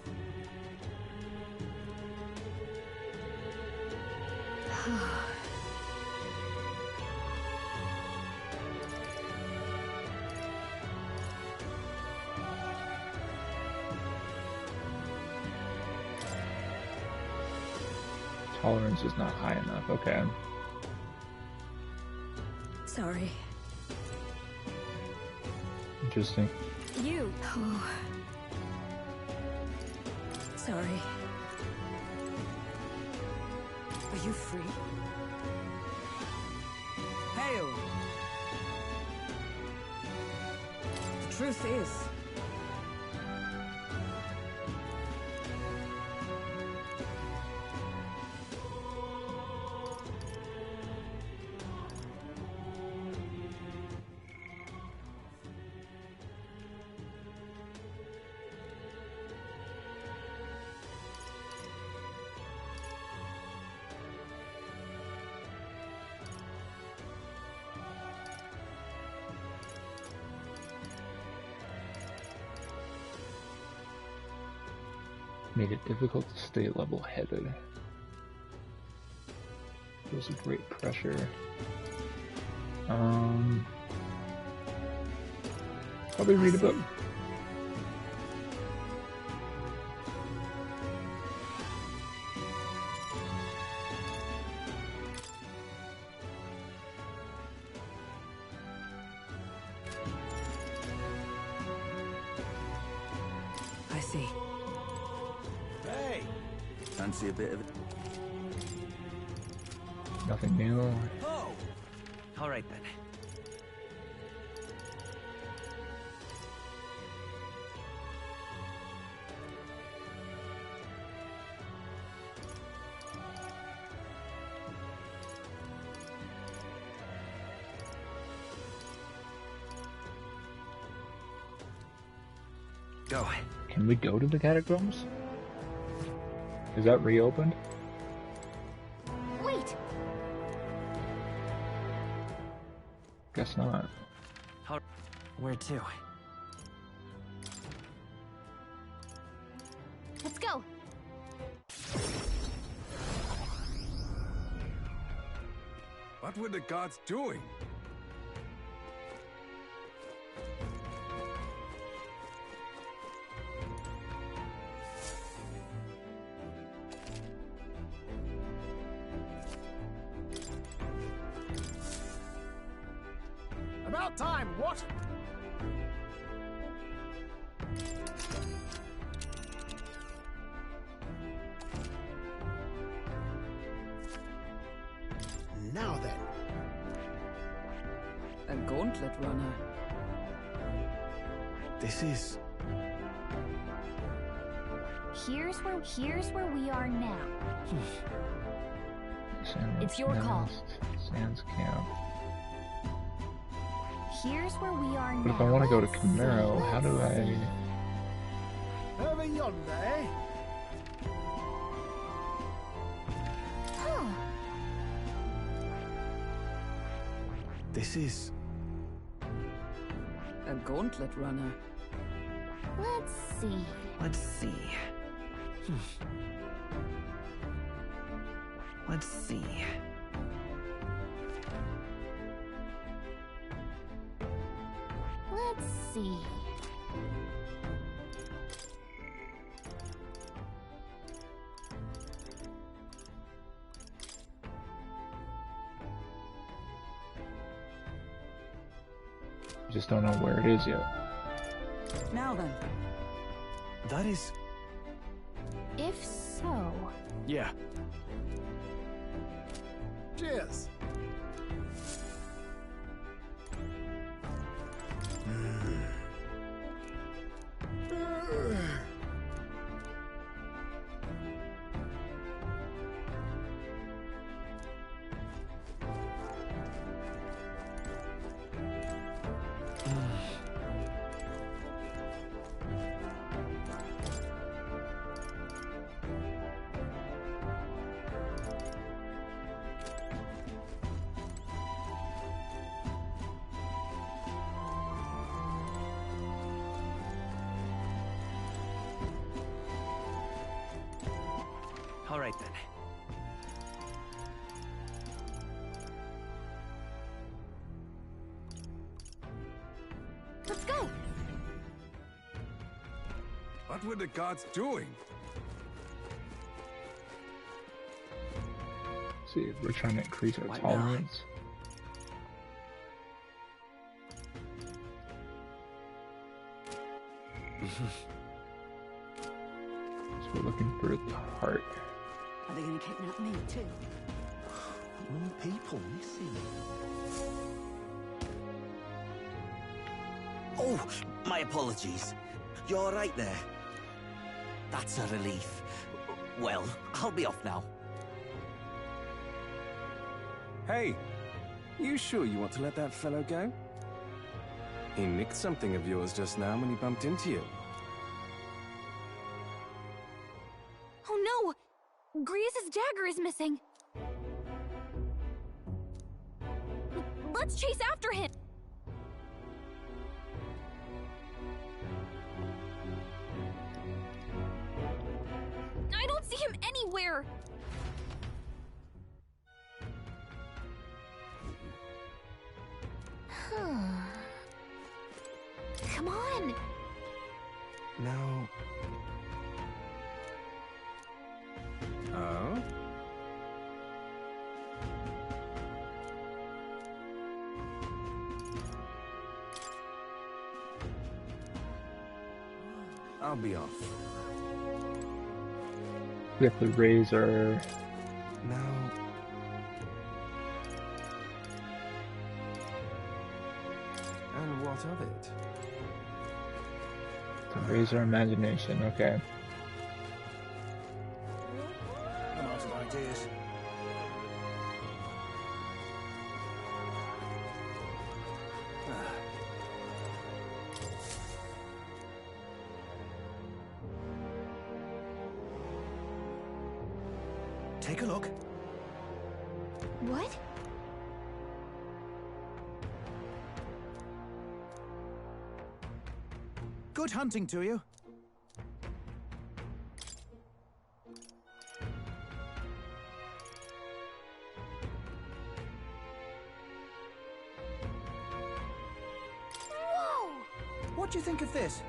Tolerance is not high enough. Okay. Sorry. Interesting. You. Oh. Sorry. Are you free? Hail! The truth is, Made it difficult to stay level-headed. feels a great pressure. Probably read a book. I see. Hey! Fancy a bit of it? Nothing new. Oh! All right then. Go. Can we go to the catacombs? Is that reopened? Wait! Guess not. Where to? Let's go! What were the gods doing? About time, what? Now then. A gauntlet runner. This is... Here's where we are now. It's your call. Sands Camp. Here's where we are But now. if I want to go to Camaro, how do I... Over yonder, eh? Huh. This is... A gauntlet runner. Let's see. Let's see. Let's see. Let's see. Just don't know where it is yet. Now then. That is... If so... Yeah. Cheers. All right then. Let's go! What were the gods doing? See, if we're trying to increase our tolerance. So we're looking for the heart. Are they going to kidnap me too? More people missing. Oh, my apologies. You all right there? That's a relief. Well, I'll be off now. Hey, you sure you want to let that fellow go? He nicked something of yours just now when he bumped into you. Oh no! Griez's dagger is missing! Let's chase after him! I don't see him anywhere! on! Now... Oh? I'll be off. We have to raise our... Now... And what of it? To raise our imagination, okay. I'm out of ideas. Take a look. What? Good hunting to you. Whoa! What do you think of this?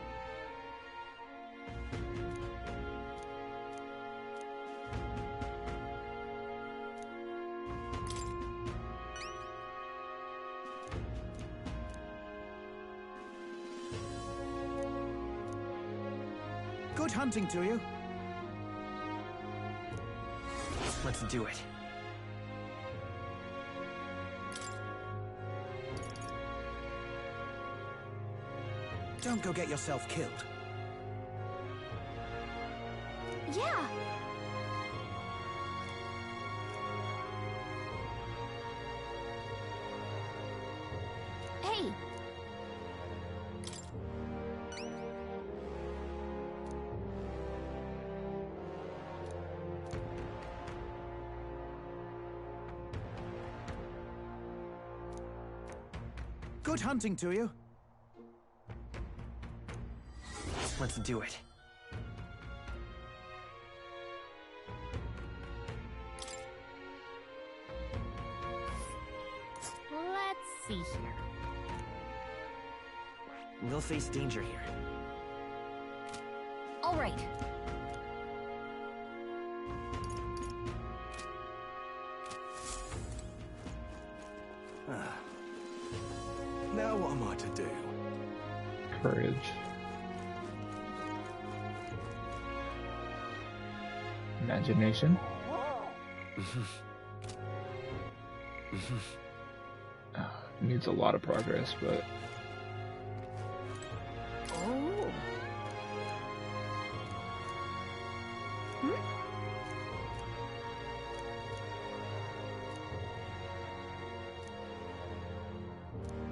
Good hunting to you. Let's do it. Don't go get yourself killed. Yeah! Hey! Good hunting to you. Let's do it. Let's see here. We'll face danger here. All right. Now what am I to do? Courage. Imagination. Needs a lot of progress, but... Oh.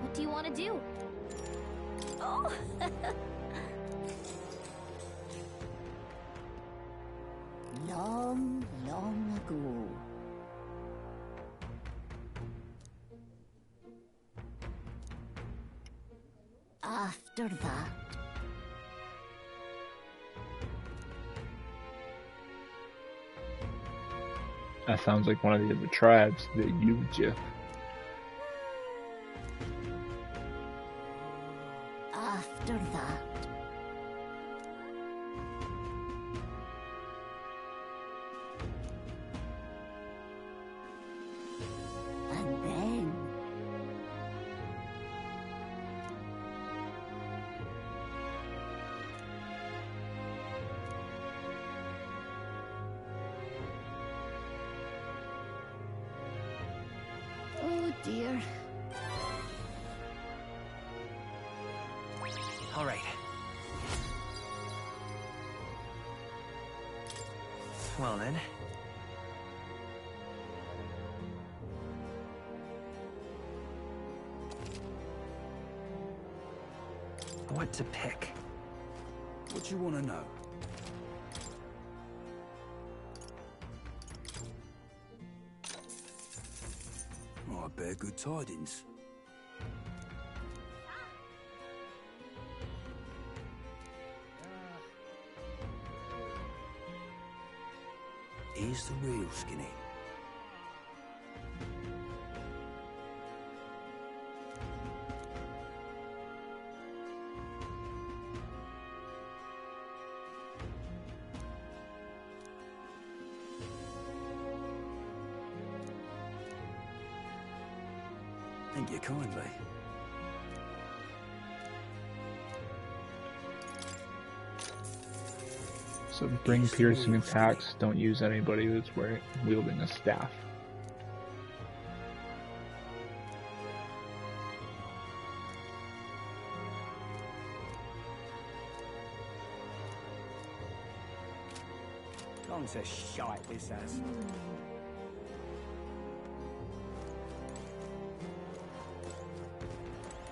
What do you want to do? Oh. Long, long ago. After that, That sounds like one of the other tribes that you, Jeff. after that, and then oh dear. All right. Well then. What to pick? What you want to know? Oh, I bear good tidings. Here's the real skinny. Thank you kindly. So bring piercing attacks. Don't use anybody that's wielding a staff. Gone to shite, this has.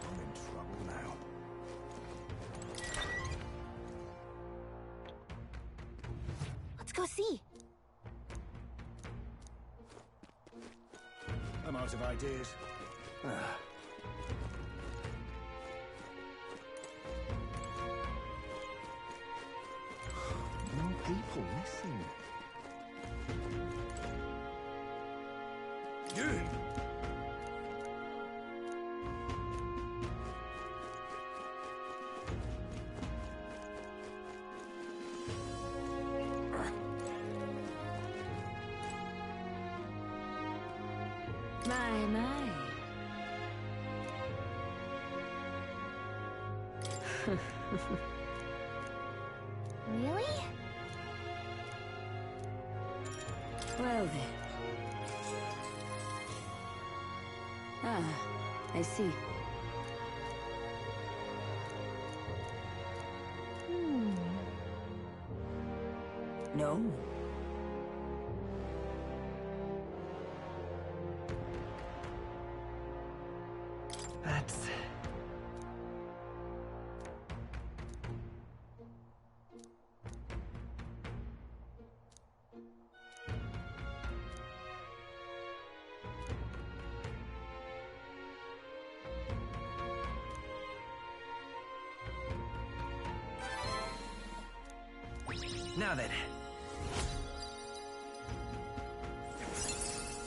I'm in trouble now. Let's go see. I'm out of ideas. No people missing. You! My. Really? Well then. Ah, I see. No. That's... Now then.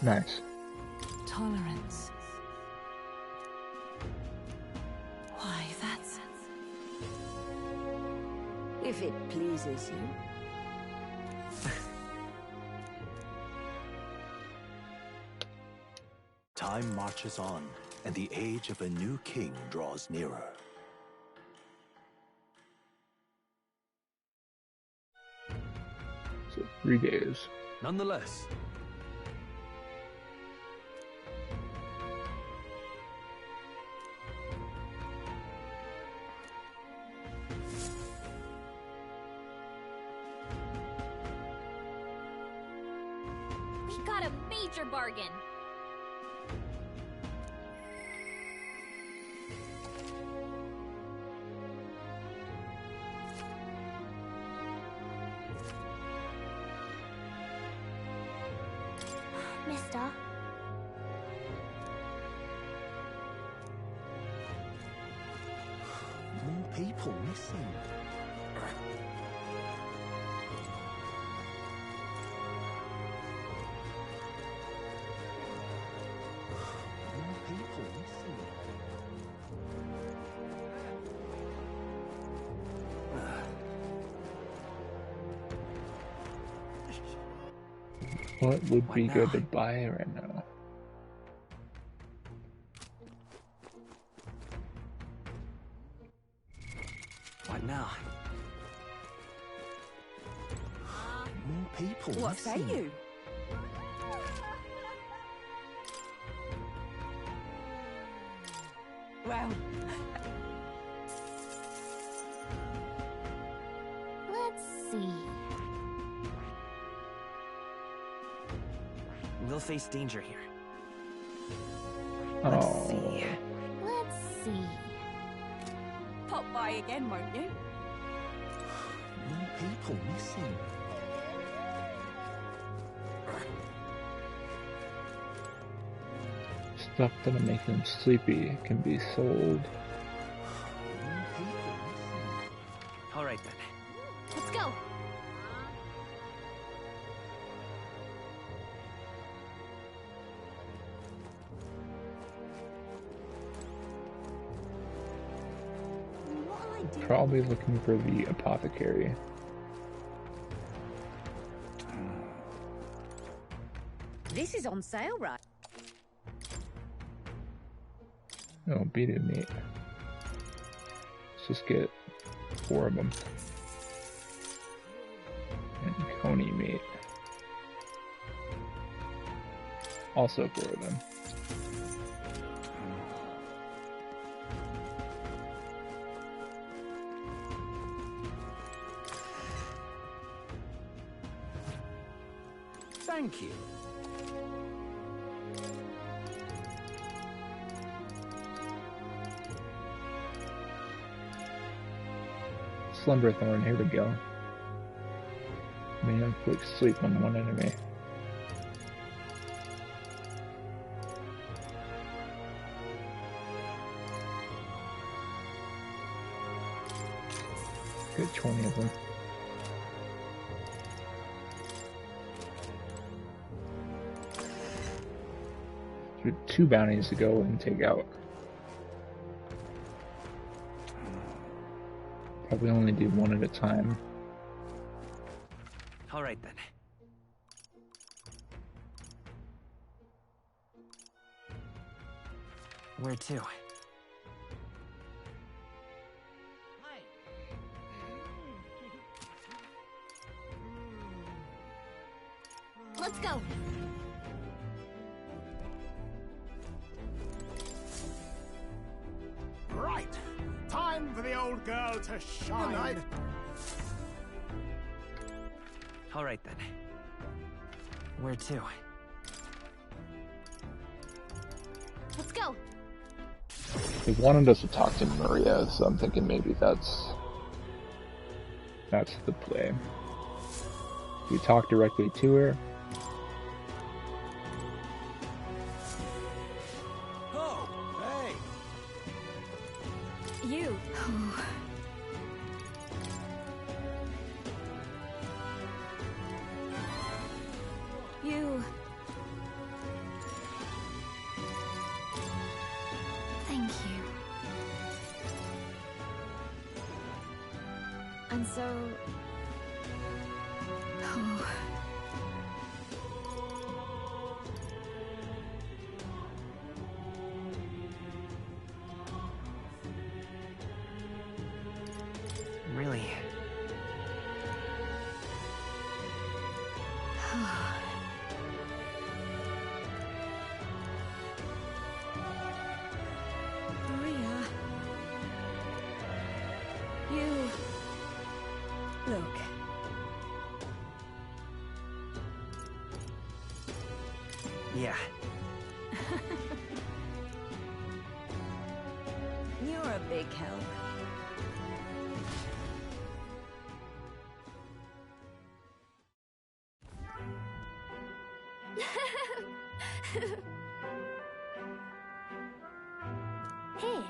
Nice. Tolerance. Why, that's... If it pleases you. Time marches on, and the age of a new king draws nearer. So 3 days. Nonetheless. We got a major bargain. Mister. More people missing. More people missing. What would be good to buy right now? What now? More people What say missing. you? Well... Let's see. We'll face danger here. Let's see. Let's see. Pop by again, won't you? More people missing. Stuff that'll make them sleepy can be sold. All right then. Let's go. Probably looking for the apothecary. This is on sale, right? Oh, beat it, mate. Let's just get 4 of them. And Coney, mate. Also 4 of them. Thank you. Slumberthorn, here we go. May inflict sleep on one enemy. Get 20 of them. So 2 bounties to go and take out. Probably only do 1 at a time. All right then. Where to? Let's go. Right. Time for the old girl to shine. Good night. All right then. Where to? Let's go. They wanted us to talk to Maria, so I'm thinking maybe that's the play. We talk directly to her. Oh, hey. You. You... Thank you. And so... Oh. Really? Maria. You... Look. Yeah. You're a big help. Hey.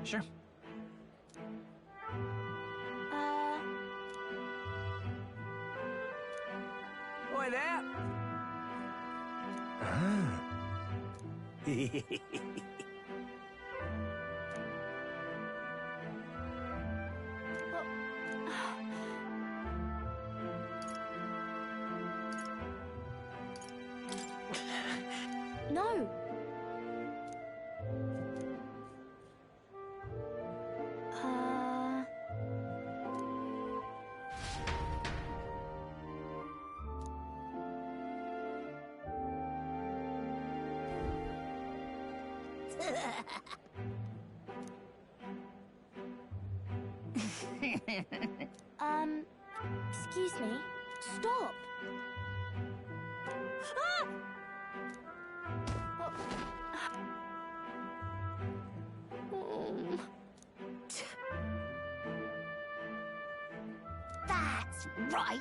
Sure. Boy, there. No. Excuse me. Stop. Ah! That's right.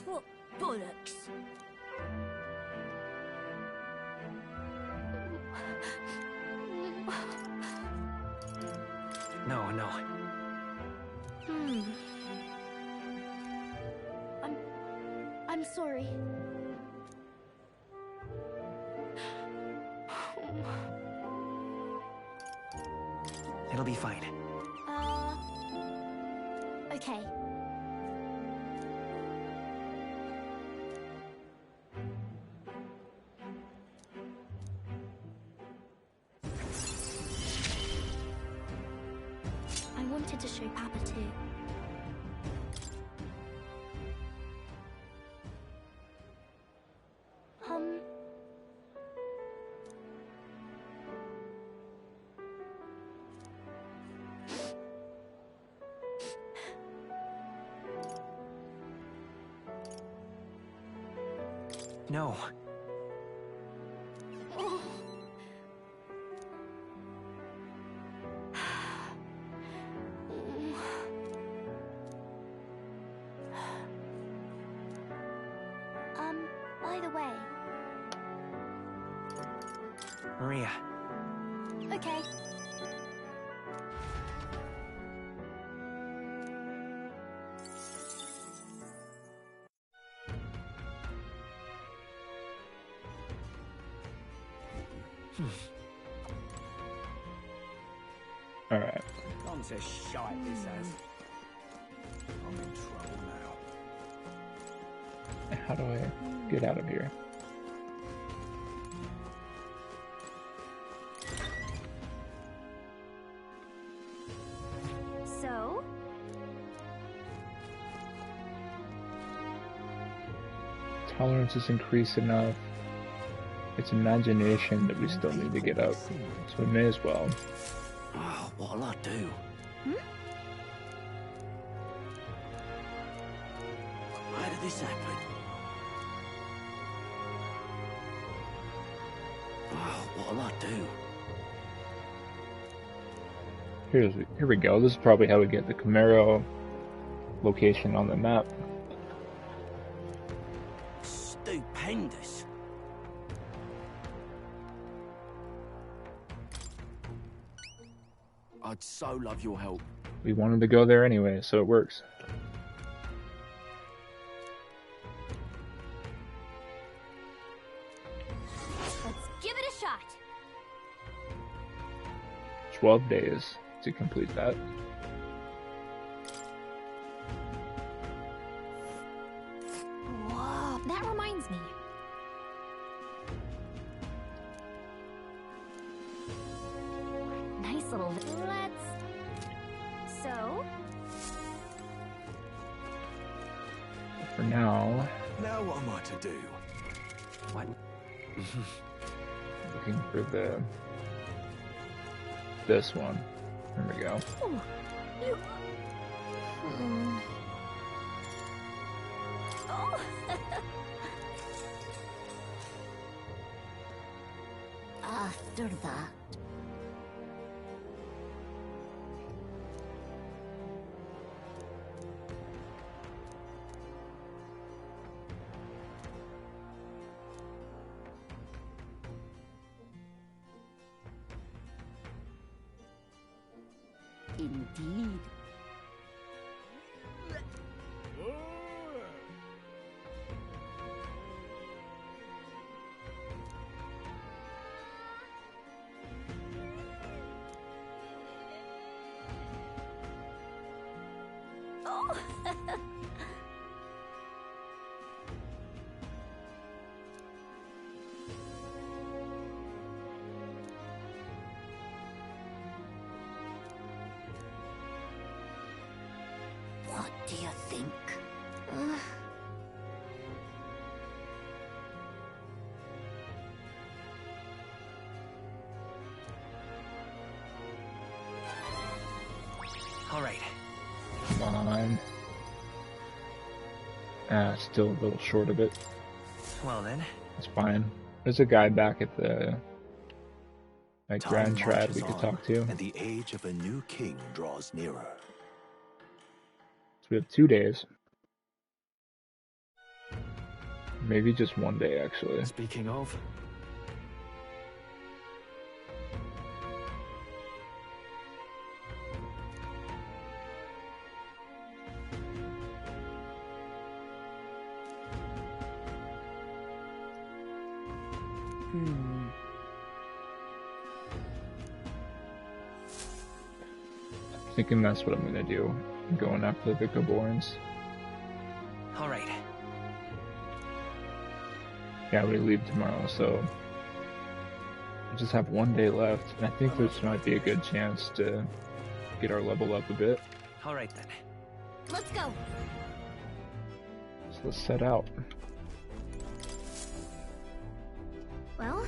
What bollocks? Oh no. I'm sorry. It'll be fine. Okay. I wanted to show Papa too. No. By the way. Maria. Okay. Alright. Comes a shite this has. I'm in trouble now. How do I get out of here? So? Tolerance is increased enough. It's imagination that we still need to get up. So we may as well. Oh, what'll I do? Why did this happen? Oh, what'll I do? Here we go. This is probably how we get the Camaro location on the map. Stupendous. I'd so love your help. We wanted to go there anyway, so it works. Let's give it a shot. 12 days to complete that. Whoa, that reminds me. Nice little... So? For now, Now what am I to do? What? looking for this one. There we go. You... Oh. After that, indeed. Oh. What do you think? All right. Come on. Still a little short of it. Well then. It's fine. There's a guy back at the Grand Time Trad marches we could on, talk to. and the age of a new king draws nearer. So we have 2 days. Maybe just 1 day, actually. Speaking of, Thinking that's what I'm gonna do. I'm going after the Gaborans. All right. Yeah, we leave tomorrow, so we just have 1 day left, and I think this might be a good chance to get our level up a bit. All right then. Let's go. So let's set out. Well,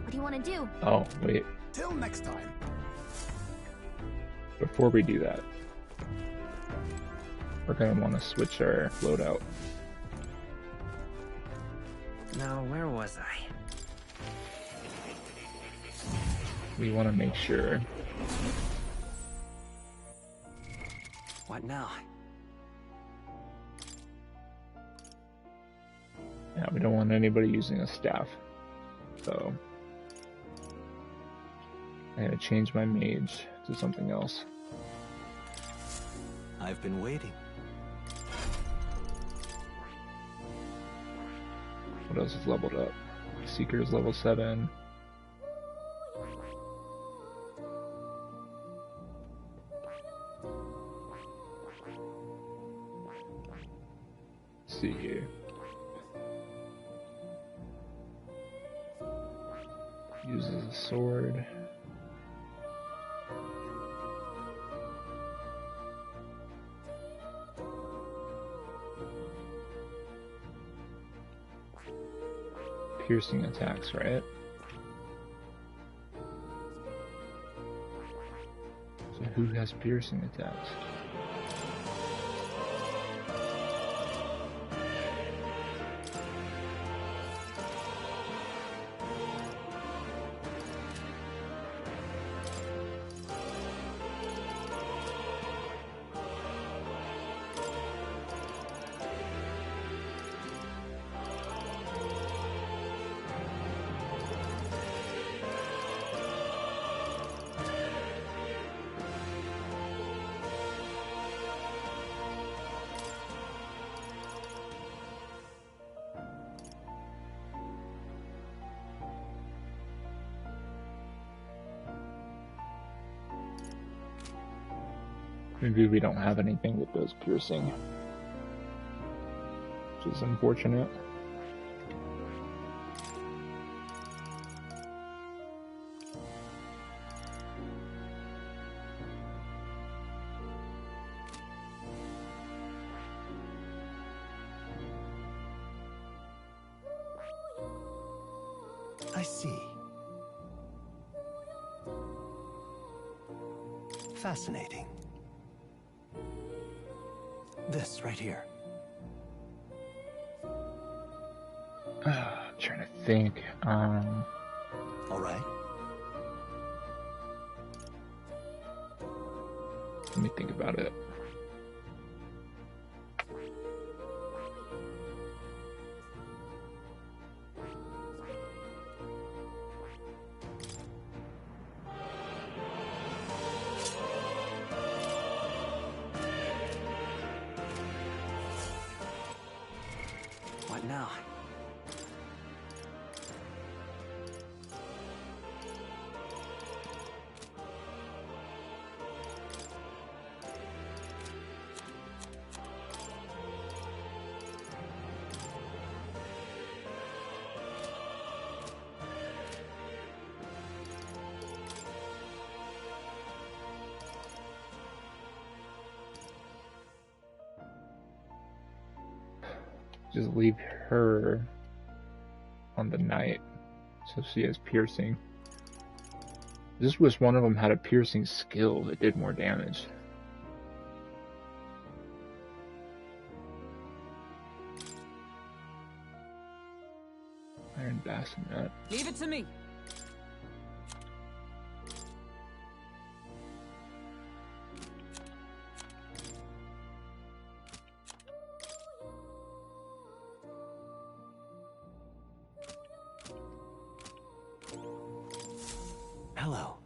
what do you want to do? Oh, wait. Till next time. Before we do that, we're gonna want to switch our loadout. Now, where was I? We want to make sure. What now? Yeah, we don't want anybody using a staff. So I gotta change my mage to something else. I've been waiting. What else is leveled up? Seeker's level 7. Let's see here. Uses a sword. Piercing attacks, right? So who has piercing attacks? Maybe we don't have anything that does piercing, which is unfortunate. I see. Fascinating. This right here. I'm trying to think. All right. Let me think about it. What now? Just leave her on the knight, so she has piercing. I just wish one of them had a piercing skill that did more damage. Iron Bassinet. Leave it to me. Hello.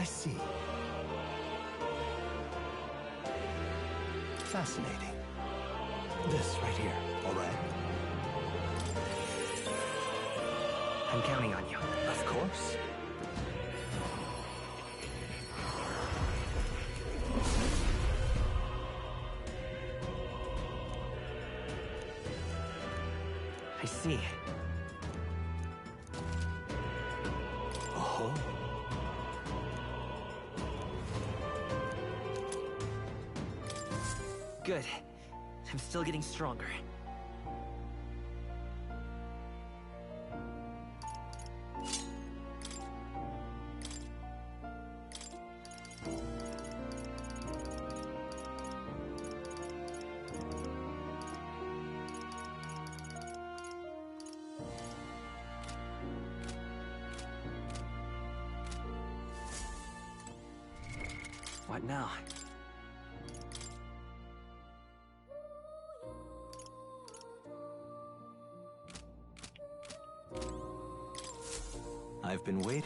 see. Fascinating. This right here, all right? I'm counting on you. Of course. I see. Oh. Good. I'm still getting stronger. What now? I've been waiting.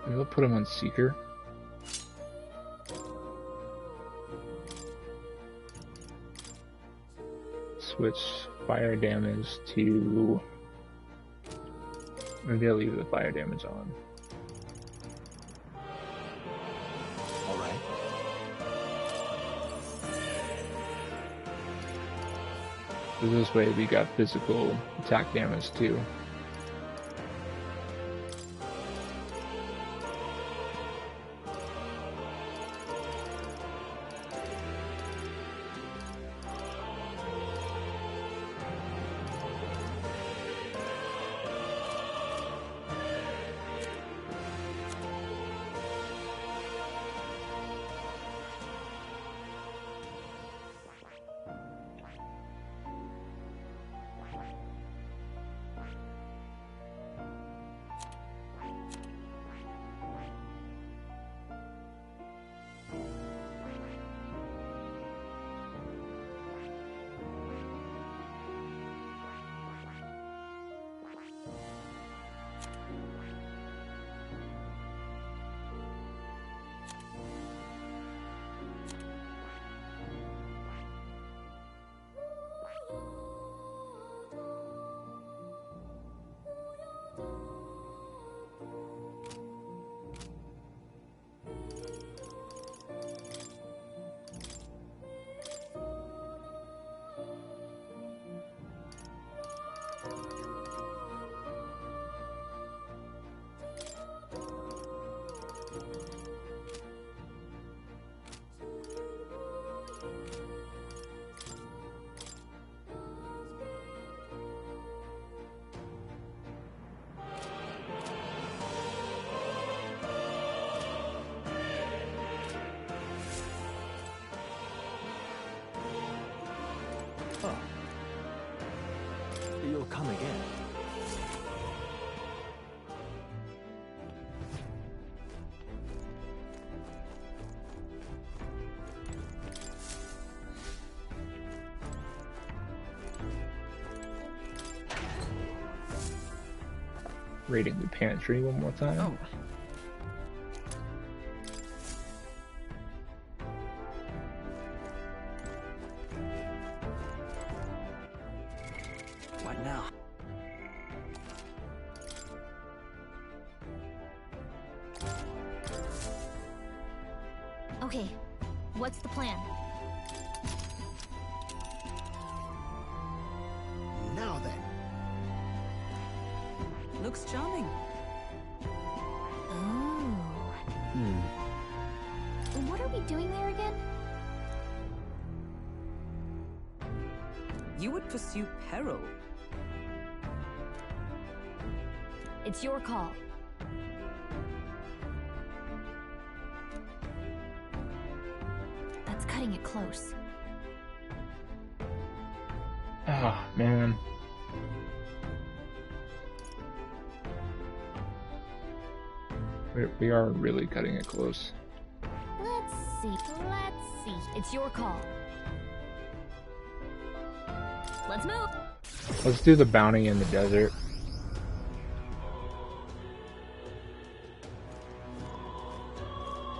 We'll put him on Seeker. Switch fire damage to... Maybe I'll leave the fire damage on. Alright. So this way we got physical attack damage too. Oh. You'll come again. Raiding the pantry one more time. Oh. What now? Okay, what's the plan? Now then. Looks charming. Oh. What are we doing there again? You would pursue peril. It's your call. That's cutting it close. Ah, man. We are really cutting it close. Let's see. It's your call. Let's move. Let's do the bounty in the desert.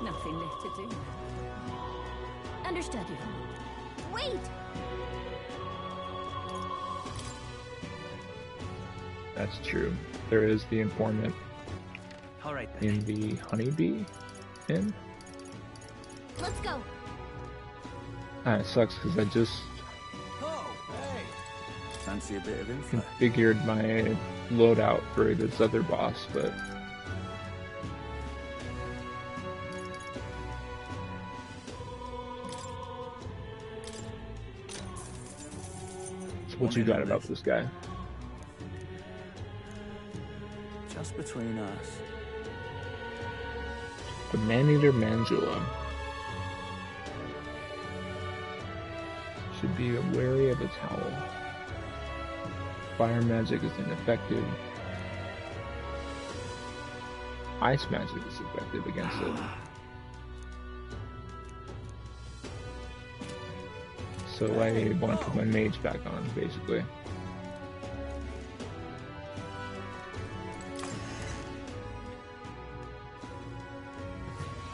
Nothing left to do. Understood. Wait! That's true. There is the informant All right, in the honeybee inn. Let's go. It sucks because I just Fancy a bit of info? configured my loadout for this other boss, but so what you got about this guy? Just between us. The Man-Eater Manjula. Should be wary of its howl. Fire magic is ineffective. Ice magic is effective against it. So I want to put my mage back on, basically.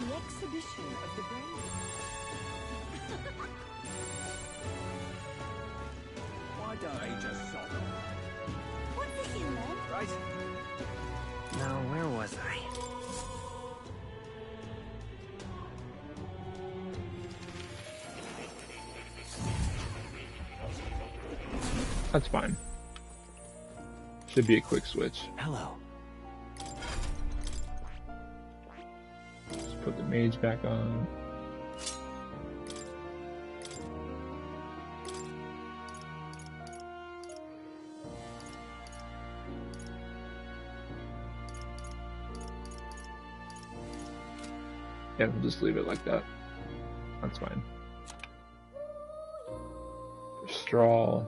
The exhibition of the brave. Why don't he just sod off? What's the human? Right? Now, where was I? That's fine. Should be a quick switch. Hello. Just put the mage back on. Yeah, we'll just leave it like that. That's fine. Straw.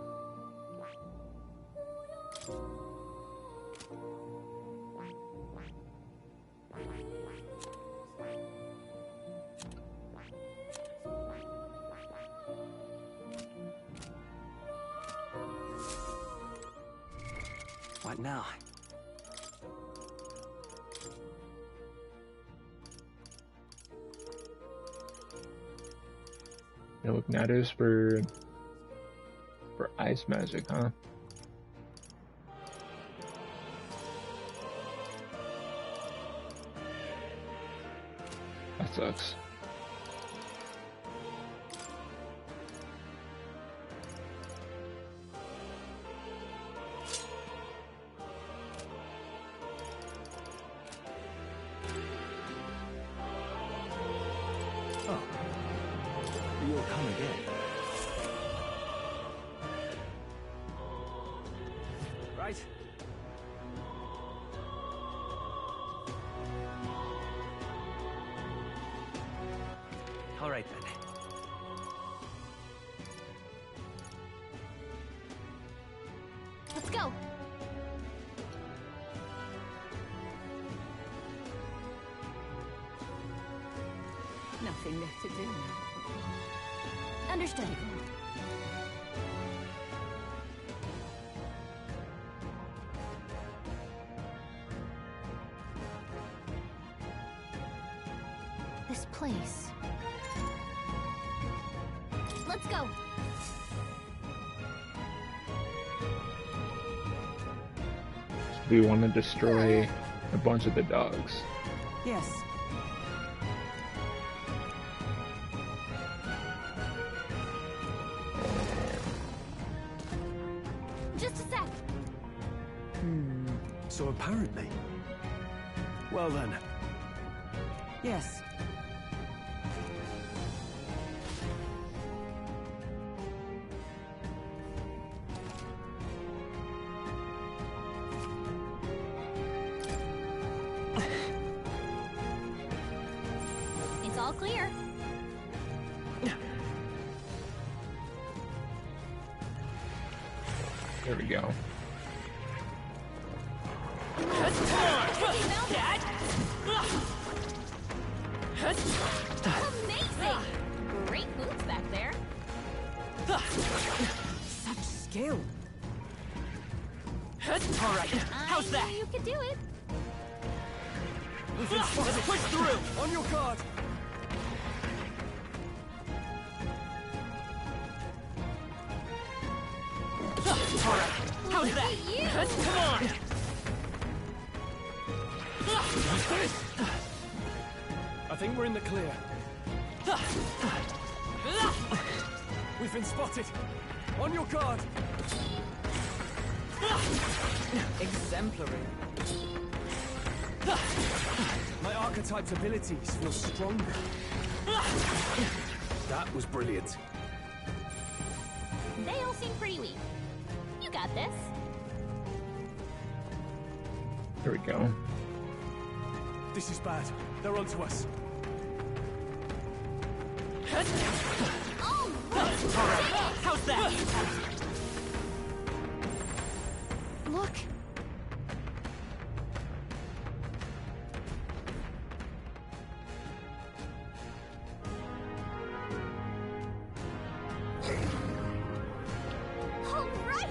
What now? You look matters for ice magic, huh? That sucks. Oh. You'll come again. Right? All right then. Let's go. Nothing left to do. Understood. This place. Let's go. We want to destroy a bunch of the dogs. Yes. Just a sec. So apparently. Well then. Yes. It's all clear. There we go. Amazing! Great moves back there. Such skill. you. Alright, how's that? You could do it. Let's push through! On your guard! Alright, how's that? Come on! I think we're in the clear. We've been spotted. On your guard! Exemplary. My archetype's abilities feel stronger. That was brilliant. They all seem pretty weak. You got this. Here we go. This is bad. They're onto us. Oh, How's that? Look. all right.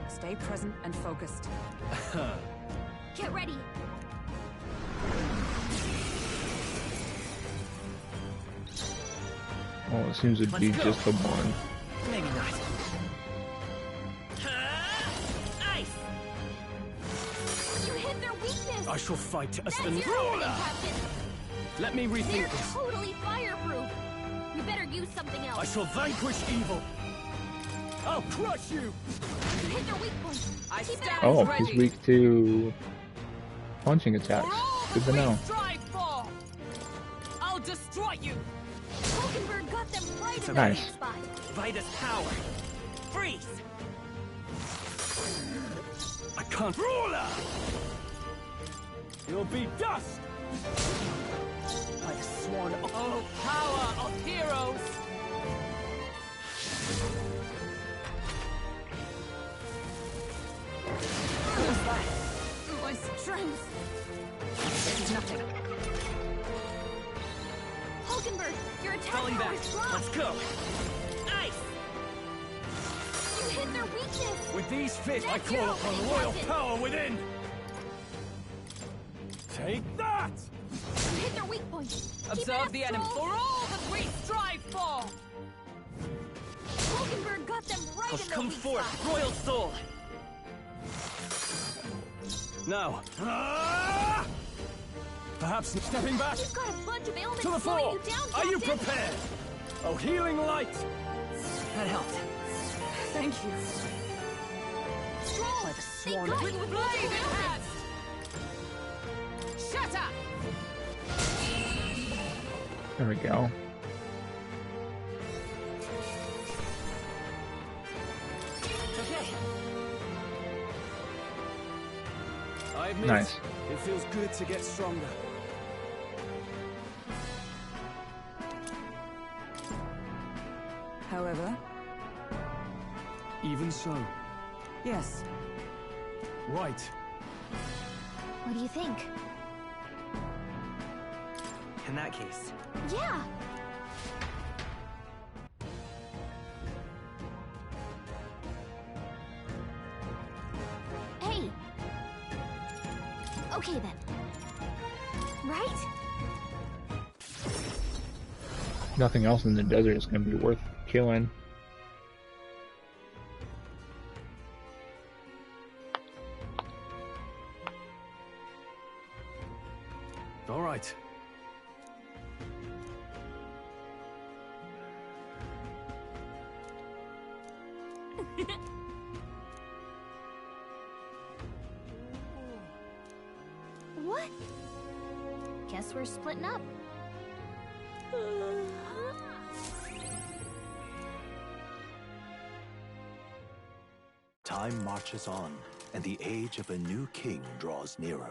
Stay present and focused. Get ready. Oh, it seems to be just the one. Maybe not. Ice. You hit their weakness. I shall fight as the That's your opening, Captain. Let me They're rethink this. totally fireproof. We better use something else. I shall vanquish evil. I'll crush you. You hit their weak point. Keep it Oh, up. he's weak to punching attacks. Good to know. Strive for! I'll destroy you! Hulkenberg got them right in the Nice. weak spot. Vitus power. Freeze! I can't. Ruler! You'll be dust! By the sworn oath. Oh, power of heroes! My strength. It's nothing. Hulkenberg, your attack Falling power back. is strong. Let's go. Ice! You hit their weakness. With these fists, I That's your call upon opening, royal Captain. power within! Take that! You hit their weak point. Keep it Observe up, the enemy. Stroll. For all that we strive for! Hulkenberg got them right Must in the come weak forth, spot. royal soul. Now. Perhaps stepping back. You've got a bunch of ailments To the slowing floor! you down, Are you Captain. prepared? Oh, healing light! That helped. Thank you. Stroll, By the they sworn got oath. you with Blade multiple ailments. enhanced! Shatter! There we go. Okay. I admit, Nice. it feels good to get stronger. However, Even so. yes. Right. What do you think? In that case, Yeah. Hey. Okay then. Right? Nothing else in the desert is going to be worth killing. All right. What? Guess we're splitting up. Time marches on, and the age of a new king draws nearer.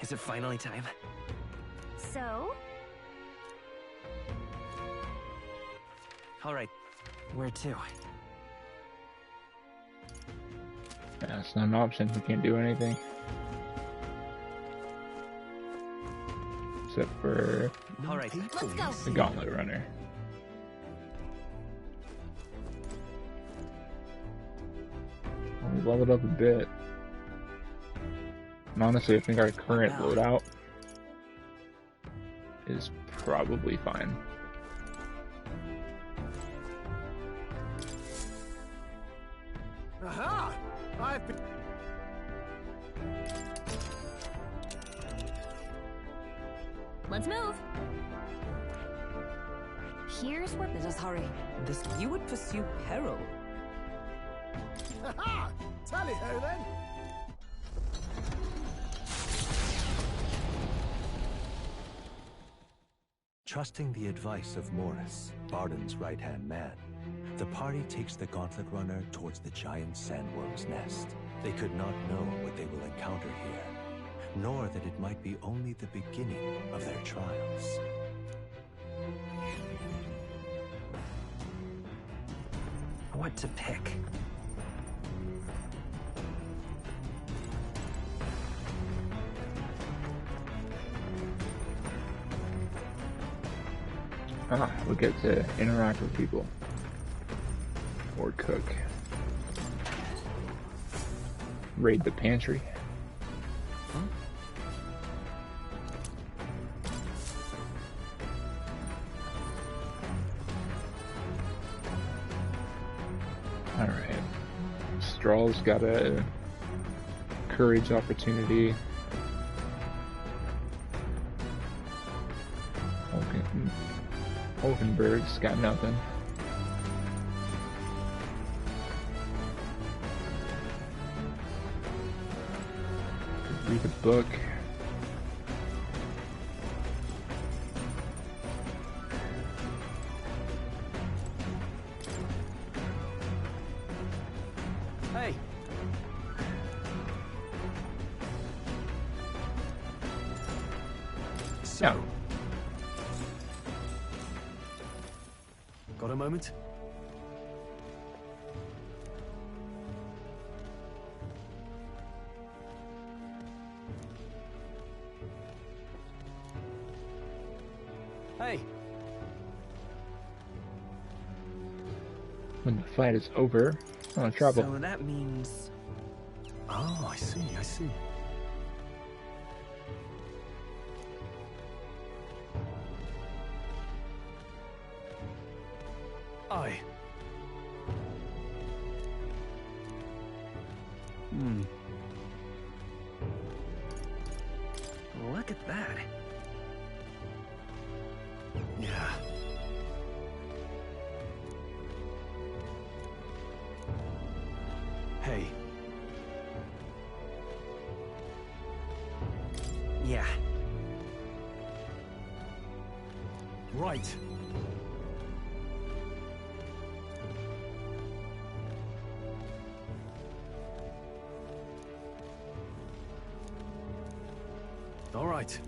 is it finally time? So? All right, where to? That's not an option. We can't do anything. Except for Alright, let's go. the Gauntlet Runner. We leveled up a bit. And honestly, I think our current loadout is probably fine. Aha! I've been... Let's move. Here's where... Let us hurry. You would pursue peril. Aha! Tally-ho then! Trusting the advice of Morris, Barden's right-hand man, the party takes the Gauntlet Runner towards the giant Sandworm's nest. They could not know what they will encounter here, nor that it might be only the beginning of their trials. What to pick? We get to interact with people. Or cook. Raid the pantry. Alright. Straw's got a courage opportunity. Olkenberg's got nothing. Could read a book. Hey! So... Got a moment? Hey! When the fight is over, oh, trouble. So that means... Oh, I see, I see. Aye. Look at that. Yeah. Hey. Yeah. Right. All right.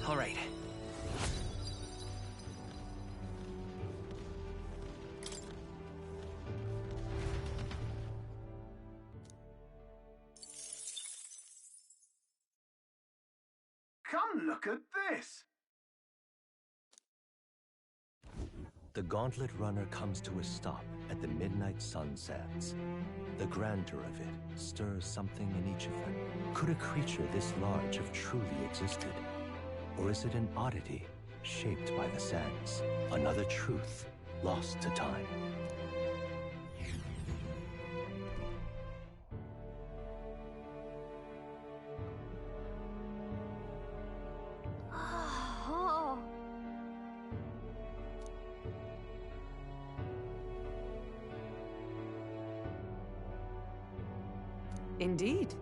All right. Come look at this! The Gauntlet Runner comes to a stop at the midnight sun sands. The grandeur of it stirs something in each of them. Could a creature this large have truly existed? Or is it an oddity shaped by the sands? Another truth lost to time. Oh. Indeed.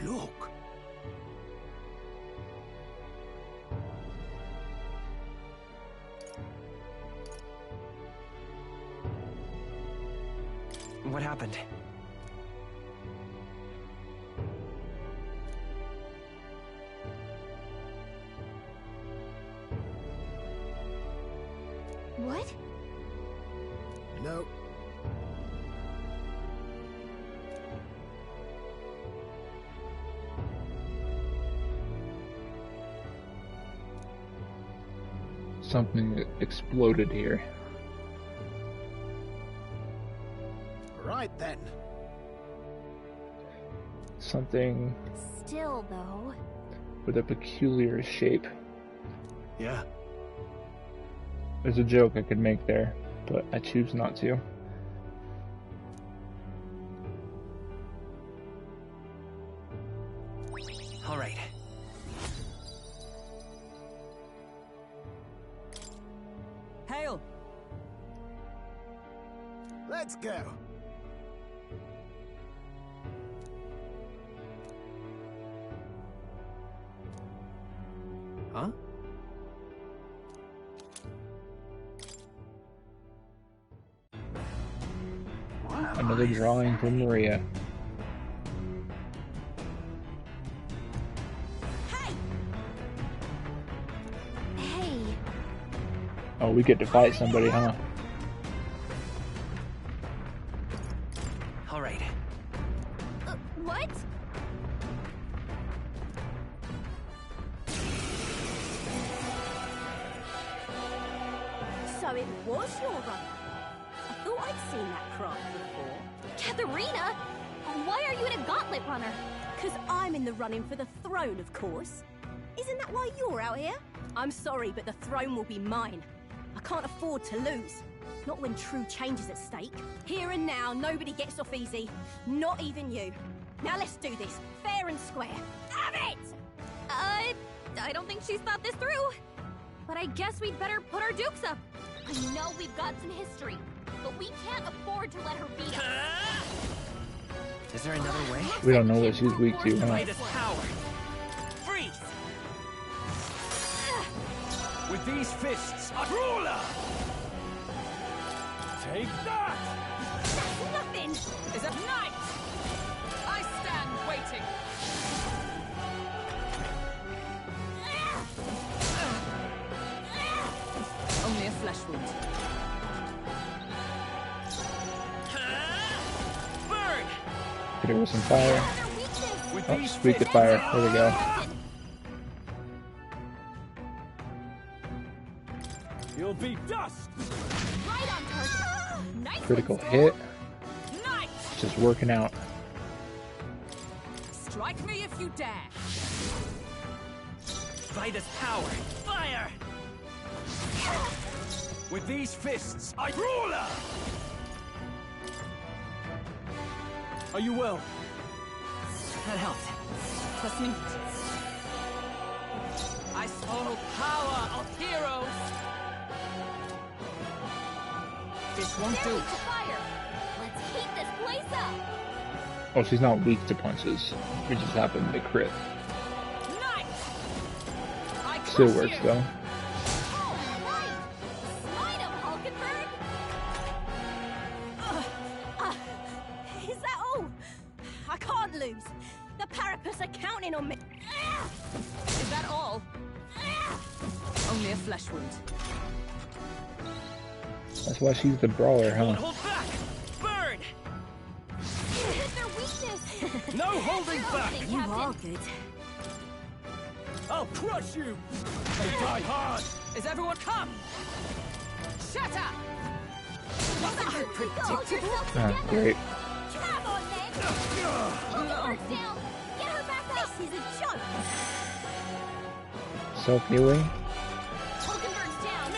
Look! What happened? What? No. Something exploded here. Right then. Something Still, though. with a peculiar shape. Yeah. There's a joke I could make there, but I choose not to. All right. Hail! Let's go. Huh? Another drawing from Maria. Hey! Oh, we get to fight somebody, huh? All right. What? So it was your runner. I thought I'd seen that craft before. Katharina! Why are you in a gauntlet runner? Because I'm in the running for the throne, of course. Isn't that why you're out here? I'm sorry, but the throne will be mine. I can't afford to lose. Not when true change is at stake. Here and now, nobody gets off easy. Not even you. Now let's do this, fair and square. Have it! I don't think she's thought this through. But I guess we'd better put our dukes up. I know we've got some history, but we can't afford to let her beat us. Is there another way? We don't know what she's weak to, huh? By this power. Freeze! With these fists, a ruler! Take that! That's nothing! Is that knight? I stand waiting. Only a flesh wound. Burn! Hit her with some fire. Oh, squeak the fire. There we go. You'll be dust! Right on target. Nice Critical one, hit. Knight! Just working out. Strike me if you dare. By this power. Fire! With these fists, I ruler! Are you well? That helped. Trust me. I saw power of heroes. This won't They're do. weak to fire. Let's heat this place up. Oh, she's not weak to punches. We just happened to crit. Knight! I Still crush works you. though. All right. Smite him, Hulkenberg. Is that all? I can't lose. The Parapus are counting on me. Is that all? Only a flesh wound. That's why she's the brawler, huh? Hold back! Burn! Hit their weakness. No holding Your back! opening, You Captain. are good. I'll crush you! They die hard! Is everyone come? Shatter! Hulkenberg, hold yourself Ah, together. great. Come on, then. Hulkenberg's down. Get her back up. This is a joke. Self-healing. Hulkenberg's down.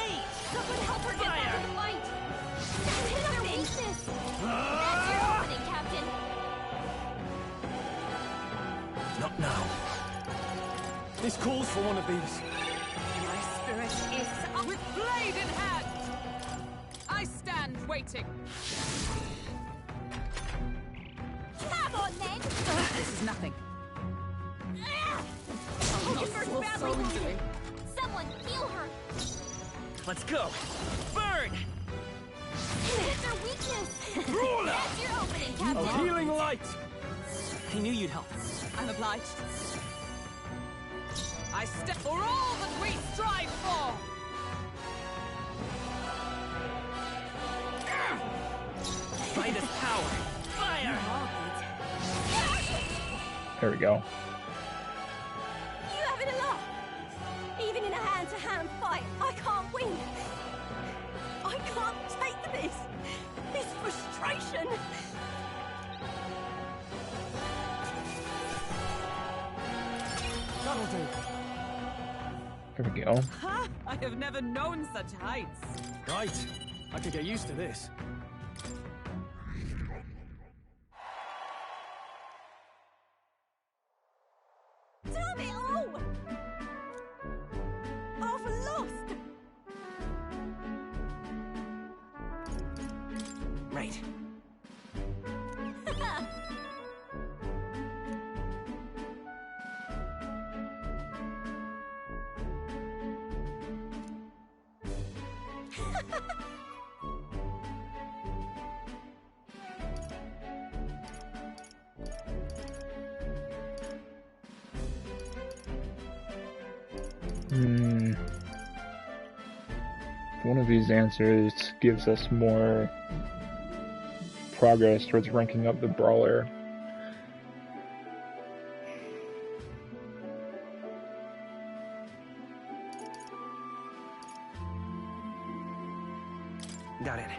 Someone help her get back in the fight. Hit their weakness. That's your opening, Captain. Not now. This calls for one of these. My spirit is up with blade in hand. I stand waiting. Come on, then. This is nothing. Hulkenberg's badly wounded. Someone heal her. Let's go. Burn! Hit their weakness. Ruler! That's your opening, A Captain. healing light! I knew you'd help. I'm obliged. I step for all that we strive for. Try this power. Fire! There we go. You having a laugh? Even in a hand-to-hand fight, I can't win. I can't take this. This frustration. That'll do. There we go. Ha! I have never known such heights. Right. I could get used to this. Damn it all! I've lost. Right. One of these answers gives us more progress towards ranking up the brawler. Got it.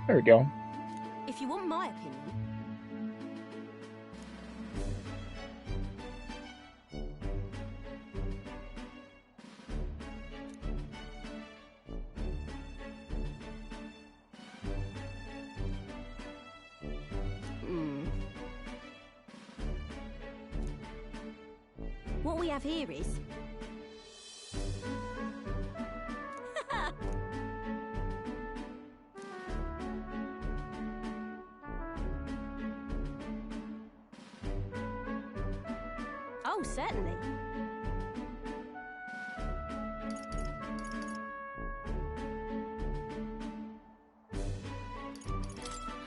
There we go. If you want my opinion. What we have here is... Oh, certainly.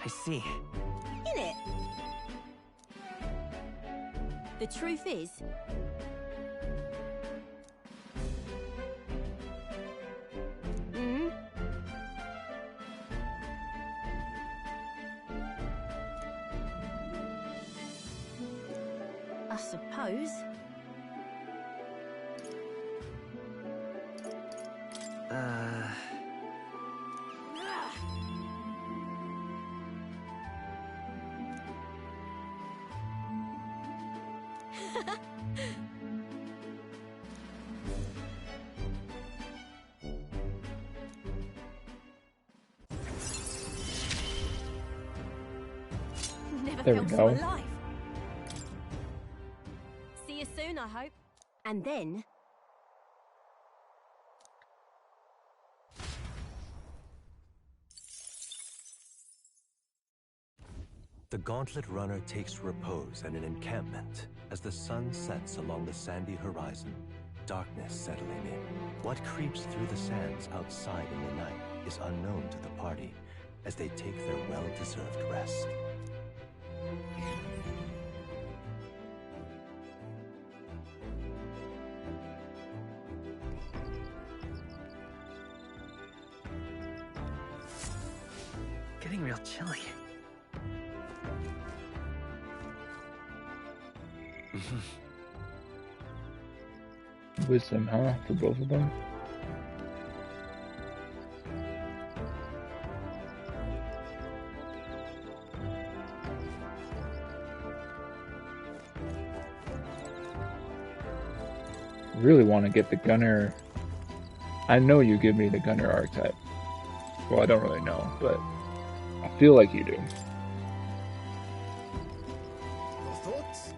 I see. In it. The truth is... I suppose. Never There we felt so go. alive. See you soon, I hope. And then... The Gauntlet Runner takes repose at an encampment as the sun sets along the sandy horizon, darkness settling in. What creeps through the sands outside in the night is unknown to the party as they take their well-deserved rest. Getting real chilly. Wisdom, huh? For both of them? Really want to get the gunner. I know you give me the gunner archetype. Well, I don't really know, but I feel like you do. Your thoughts?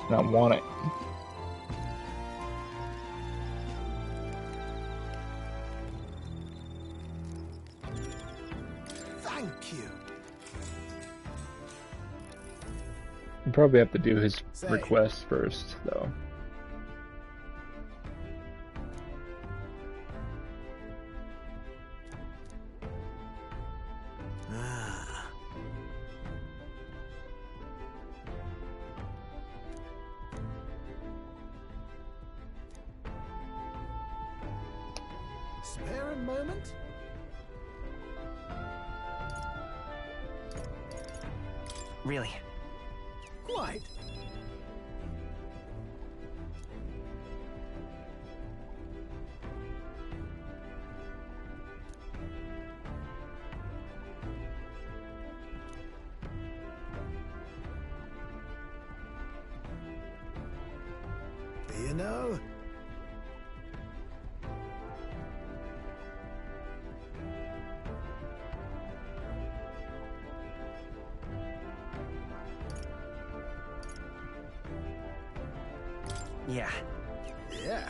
And I want it. Thank you. You probably have to do his Say. request first, though. Spare a moment? Really. Quite. You know? Yeah. Yeah.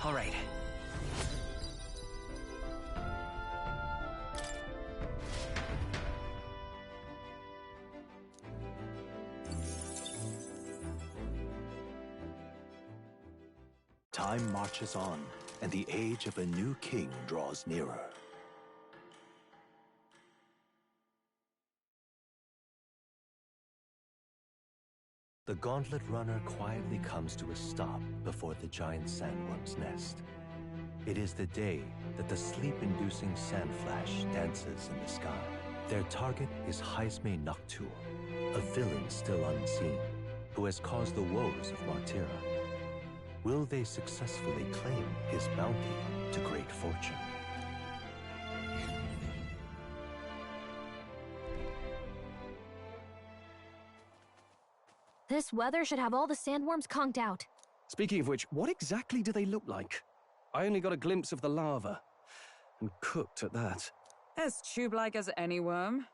All right. Time marches on, and the age of a new king draws nearer. The gauntlet runner quietly comes to a stop before the giant sandworm's nest. It is the day that the sleep-inducing sand flash dances in the sky. Their target is Heisme Noctur, a villain still unseen, who has caused the woes of Martira. Will they successfully claim his bounty to great fortune? This weather should have all the sandworms conked out. Speaking of which, what exactly do they look like? I only got a glimpse of the lava. And cooked at that. As tube-like as any worm.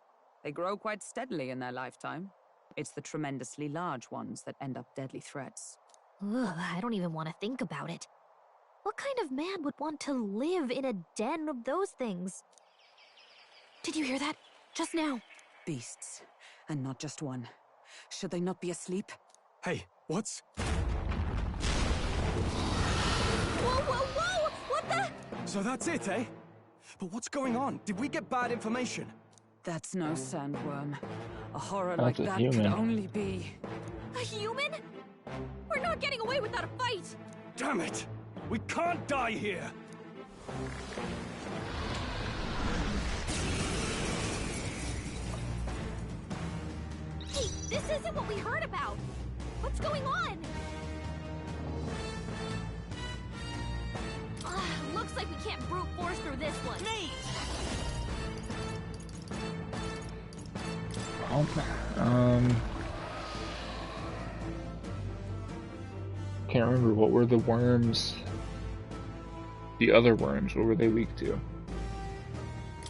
They grow quite steadily in their lifetime. It's the tremendously large ones that end up deadly threats. Ugh, I don't even want to think about it. What kind of man would want to live in a den of those things? Did you hear that? Just now. Beasts. And not just one. Should they not be asleep? Hey, what's... Whoa, whoa, whoa! What the... So that's it, eh? But what's going on? Did we get bad information? That's no sandworm. A horror That's like a that human. could only be... A human? We're not getting away without a fight! Damn it! We can't die here! Hey, this isn't what we heard about! What's going on? Looks like we can't brute force through this one. Me! Can't remember, what were the worms? The other worms, what were they weak to?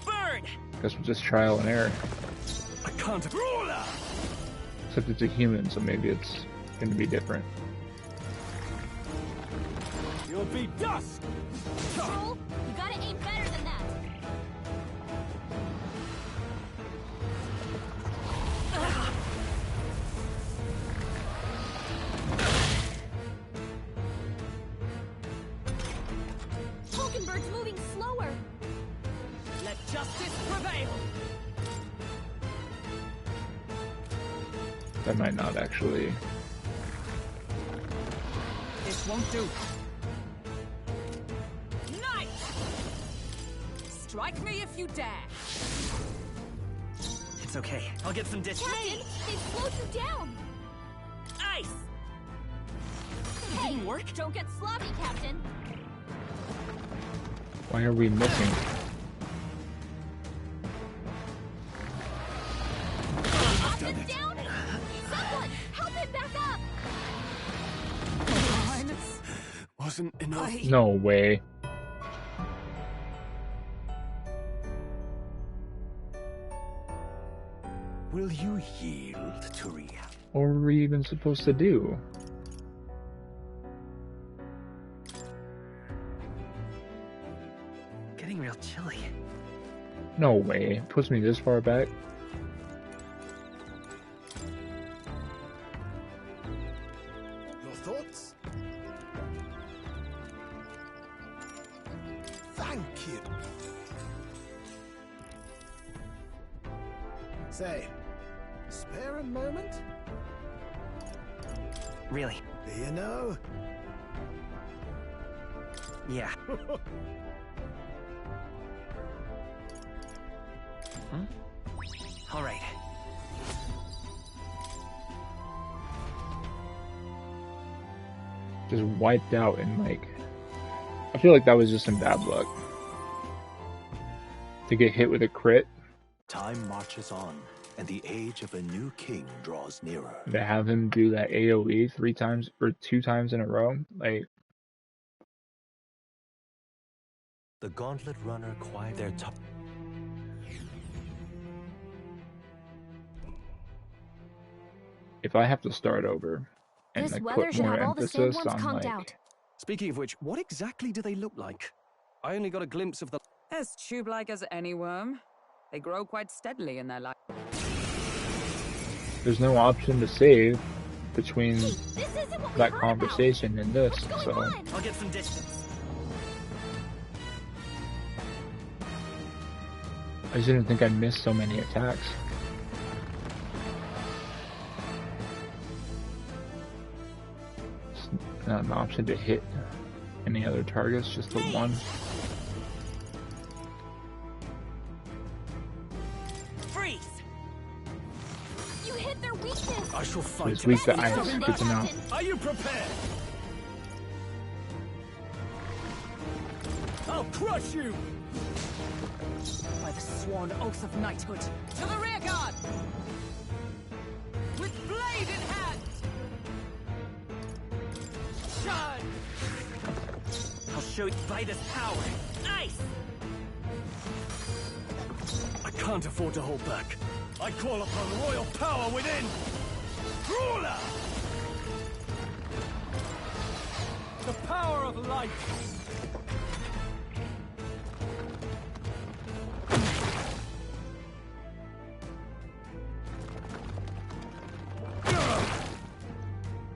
Burn! Guess we'll just trial and error. I can't. Ruler! Except it's a human, so maybe it's going to be different. You'll be dust! Troll, you gotta aim better than that! Hulkenberg's moving slower! Let justice prevail! That might not actually... This won't do. Strike me if you dare! It's okay. I'll get some dish. Captain, they slowed you down! Ice! Hey, didn't work? Don't get sloppy, Captain! Why are we missing? Captain's down! Someone, help him back up! Wasn't enough. No way. Will you yield to reality? What were we even supposed to do? Getting real chilly. No way. It puts me this far back. Your thoughts? Thank you. Say, spare a moment? Really? You know? Yeah. All right. Just wiped out and like, I feel like that was just some bad luck. To get hit with a crit. Time marches on, and the age of a new king draws nearer. To have him do that AoE 3 times or 2 times in a row, like. The Gauntlet Runner quiet their top. If I have to start over and This like weather put should more have all the emphasis sandworms on conked like, out. Speaking of which, what exactly do they look like? I only got a glimpse of the... As tube-like as any worm. They grow quite steadily in their life. there's no option to save between that conversation and this, so I'll get some distance. I just didn't think I'd miss so many attacks. It's not an option to hit any other targets, just the one. Freeze! You hit their weakness. I shall So fight. it's weak to ice, good to know. Are you prepared? I'll crush you! By the sworn oath of knighthood. To the rear guard! With blade in hand! Charge! I'll show you by this power. Ice! I can't afford to hold back. I call upon royal power within! Ruler! The power of light!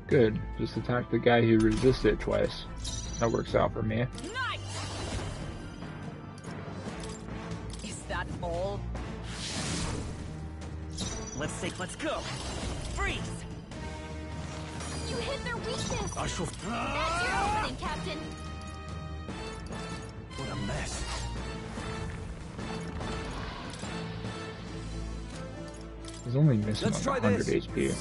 Good, just attack the guy who resists it twice. That works out for me. Is that all? Let's go. Freeze! You hit their weakness. I shall... That's your opening, Captain. What a mess. He's only missing Let's like try 100 this. HP.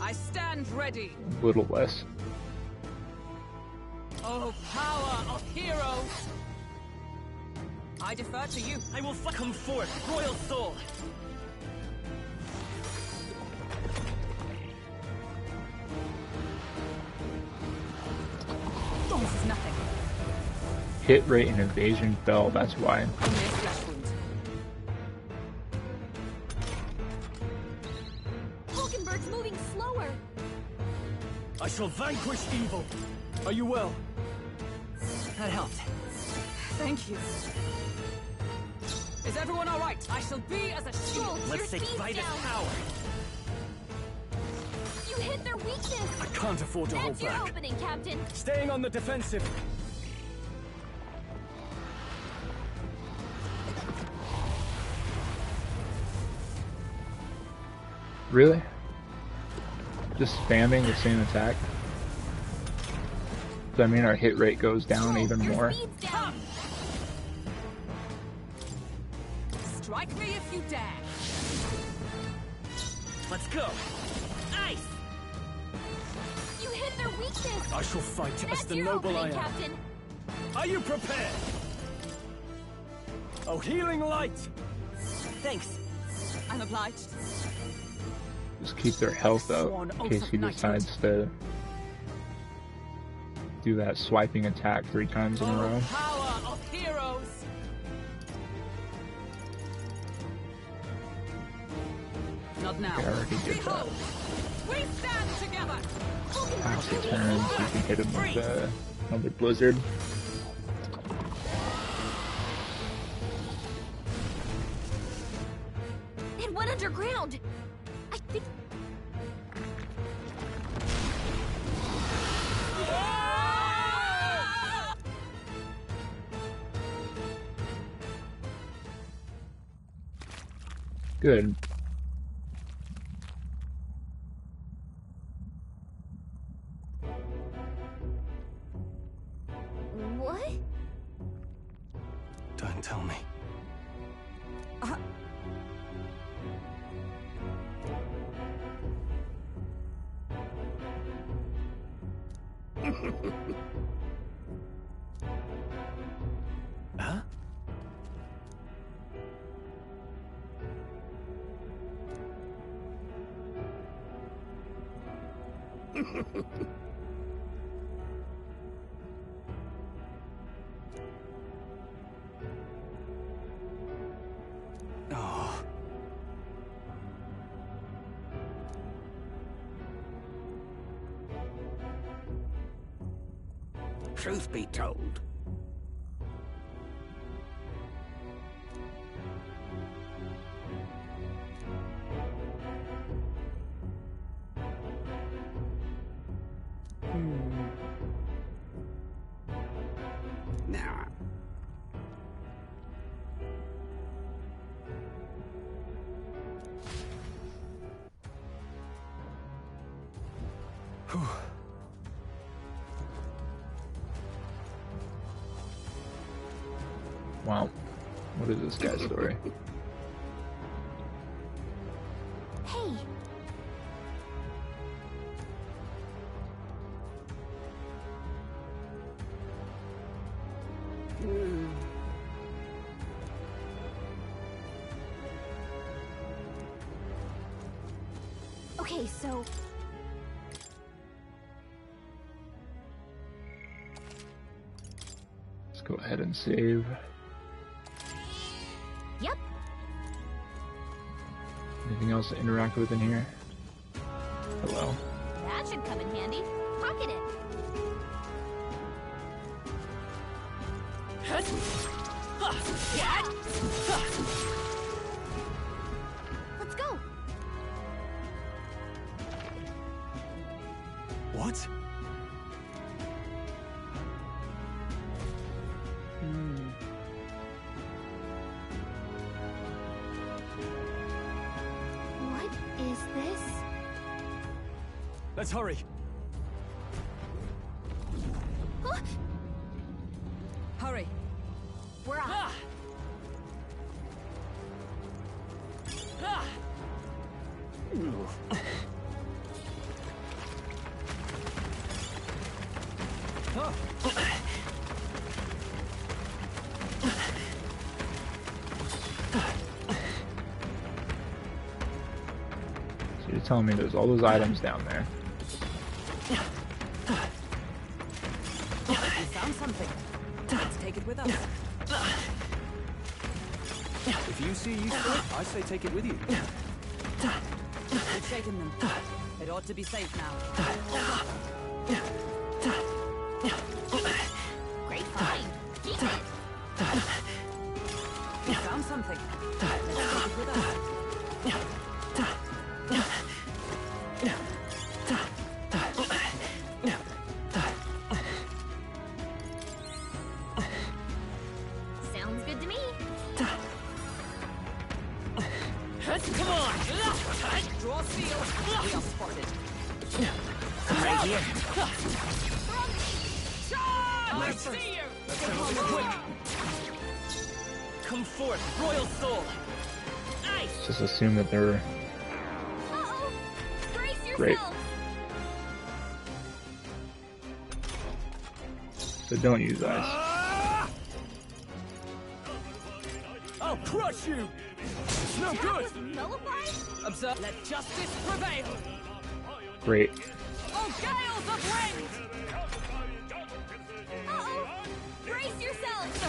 I stand ready. A little less. Oh, power of heroes! I defer to you. I will come forth, royal soul. This is nothing. Hit rate and evasion fell, that's why. Only a flesh wound. Hulkenberg's moving slower. I shall vanquish evil. Are you well? That helped. Thank you. Is everyone all right? I shall be as a shield. Let's take by this power. You hit their weakness. I can't afford to hold That's your back. opening, Captain. Staying on the defensive. Really? Just spamming the same attack? Does that mean our hit rate goes down even more? Strike me if you dare. Let's go. Ice! You hit their weakness. I shall fight That's as the your noble I opening, am. Captain. Are you prepared? Oh, healing light! Thanks. I'm obliged. Just keep their health up in case he decides to do that swiping attack 3 times in a row. Power of heroes. Not now. I already did that. We stand together. Pass the turns, you can hit him with another blizzard. It went underground. I think. Good. What? Don't tell me. Huh? Oh. Truth be told, nah. Wow. What is this guy's story? Hey. Okay, so Let's go ahead and save. Yep. Anything else to interact with in here? Hello. That should come in handy. Pocket it. Let's go. What? What is this? Let's hurry. Huh? Hurry. We're off. So you're telling me there's all those items down there. We found something. Let's take it with us. If you see use for it, I say take it with you. We've shaken them. It ought to be safe now. Great find. Keep it. We found something. Let's take it with us. Sounds good to me. Come on! Draw steel. We are spotted. Right here. Let's see you! Quick! Come forth, royal soul! Nice! Just assume that they're Uh-oh. Brace great. yourselves. So don't use ice. I'll crush you! It's no good! Observe. Let justice prevail. Great. Oh, gales of wind! Uh-oh. Brace yourselves.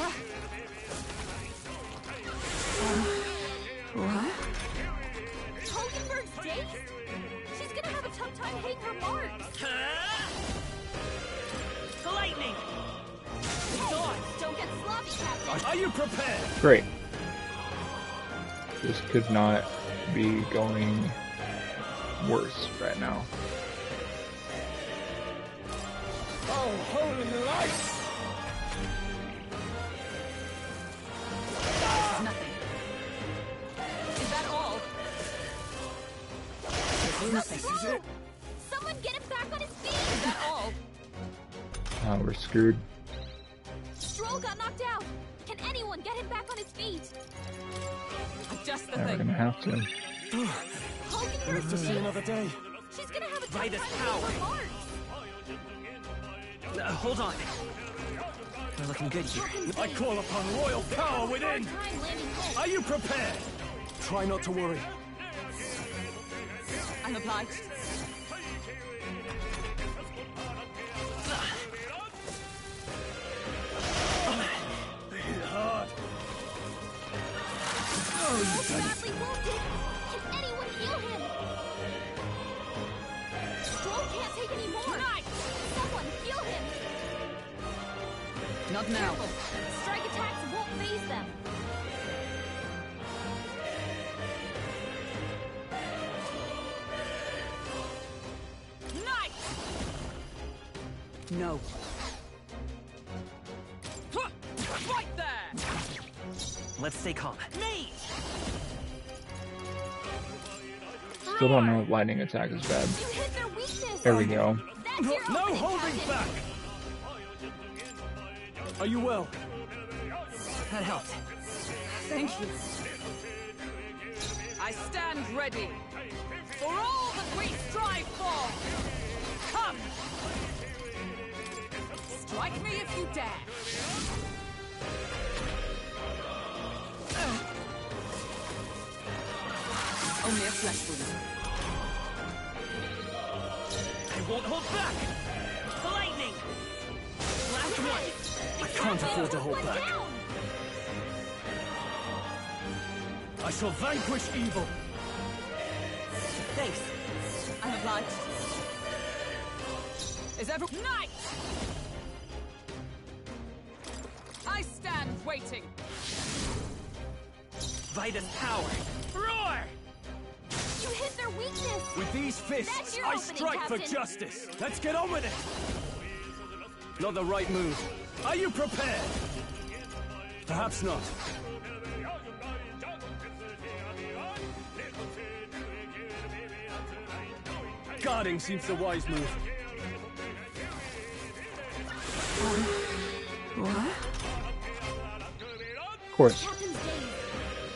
What? Hulkenberg's tough time hitting her marks. Lightning! Don't get sloppy, Captain. Are you prepared? Great. This could not be going worse right now. Oh, holy light! Nothing. Is that all? Nothing. This is it. Someone get him back on his feet. Is that all? We're screwed. Stroll got knocked out. Can anyone get him back on his feet? Just the Yeah, we're thing. gonna have to. Hogan Live to see another day. She's gonna have a tough Midas time power. hitting her marks. Hold on. We're looking good here. I call upon royal power within. Are you prepared? Try not to worry. I'm obliged. They hit hard. Stroll's badly wounded. Can anyone heal him? Stroll can't take any more. Someone heal him. Not now. Careful. Strike attacks won't phase them. No. Right there! Let's stay calm. Me! Still don't know if lightning attack is bad. You hit their weakness. There we go. That's your No opening, holding Captain. back. Are you well? That helped. Thank you. I stand ready for all that we strive for. Come! Strike me if you dare. Only a flesh wound. I won't hold back. Lightning! Last one. I can't afford to hold back. I shall vanquish evil. Thanks. I'm obliged. Is everyone... Night! I stand waiting. Midas power. Roar! You hit their weakness. With these That's fists, your I opening, strike for Captain. justice. Let's get on with it. Not the right move. Are you prepared? Perhaps not. Guarding seems the wise move. What? Of course. Captain's dazed.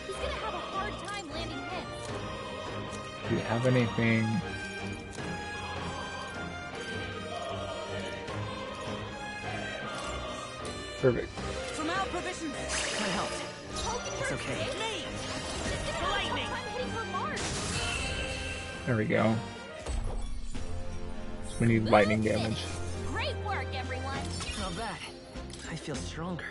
He's gonna have a hard time landing hits. Do you have anything? Perfect. From our provisions. That helped. Hogan It's hurts okay. me. She's gonna have a tough time hitting her marks. There we go. We need lightning damage. Great work, everyone. Not bad. I feel stronger.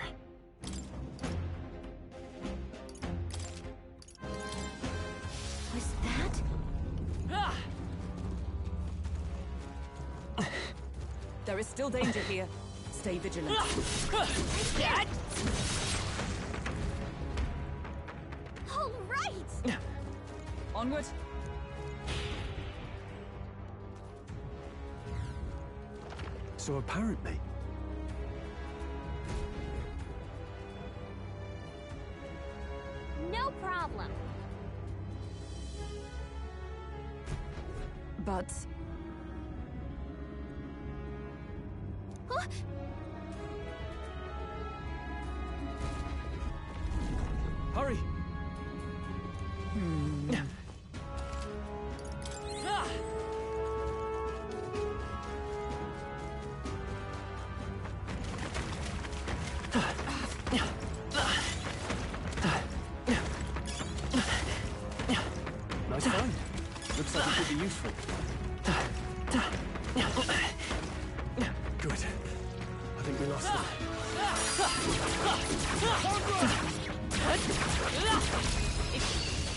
Was that? Ah! There is still danger here. Stay vigilant. All right. Onward. So apparently, No problem. But Huh? Hurry! nice find. Looks like it could be useful. Good. I think we lost them.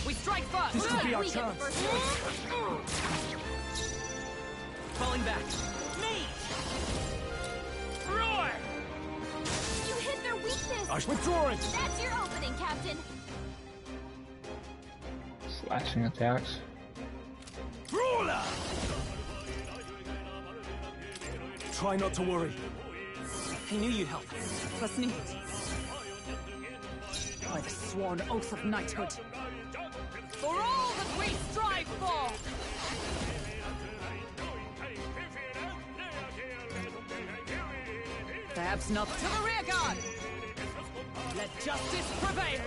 we strike first. This could be our We get the chance. first hit. falling back. Me! Roar! You hit their weakness! I'm withdrawing! That's your opening, Captain! Slashing attacks. Brawler! Try not to worry. I knew you'd help. Trust me. By the sworn oath of knighthood. For all that we strive for! Perhaps not to the rear guard! Let justice prevail!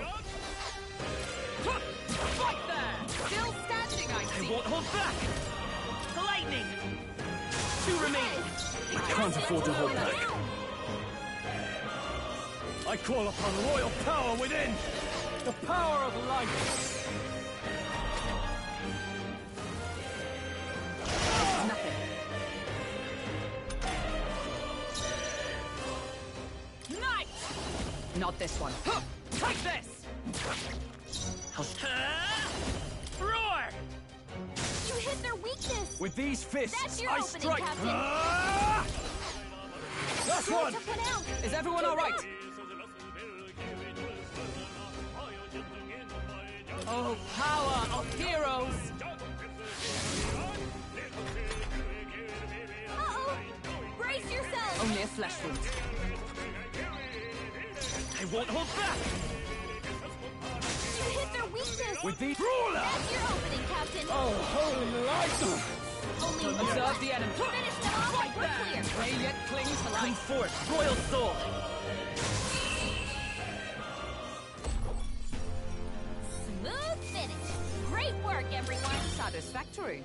Fight there! Still standing, I see! I won't hold back! Lightning! 2 remaining! I can't afford to hold back. I call upon royal power within! The power of light! Nothing. Knight! Not this one. Take this! Roar! You hit their weakness! With these fists, That's your I opening, strike! Captain! Last Hard one! to pronounce. Is everyone Keep all right? it up. Oh, power of heroes! Uh-oh! Brace yourself! Only a flesh wound. I won't hold back! You hit their weakness! With the brawler! That's your opening, Captain! Oh, holy light! Only one Observe left. the enemy. Finish them off Right and we're there! clear! May yet cling to Come life. forth, royal soul! Smooth finish! Great work, everyone! Satisfactory.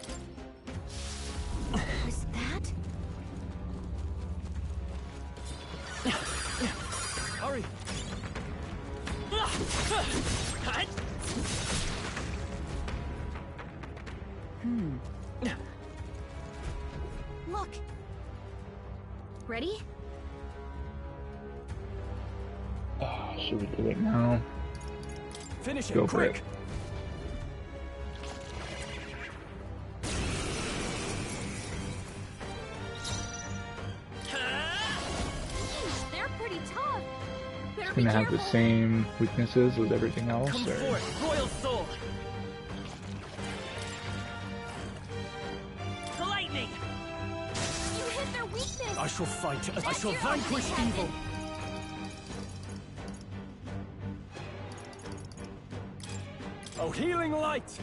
Was that? Hurry! Look! Ready? Should we do it now? Finish it, Go for quick! it. Yeesh, they're pretty tough! Better It's be gonna have careful! the same weaknesses as everything else, Come or forth, royal soul! The lightning! You hit their weakness! I shall fight. I That's shall your vanquish opening, evil. Captain. Oh, healing light!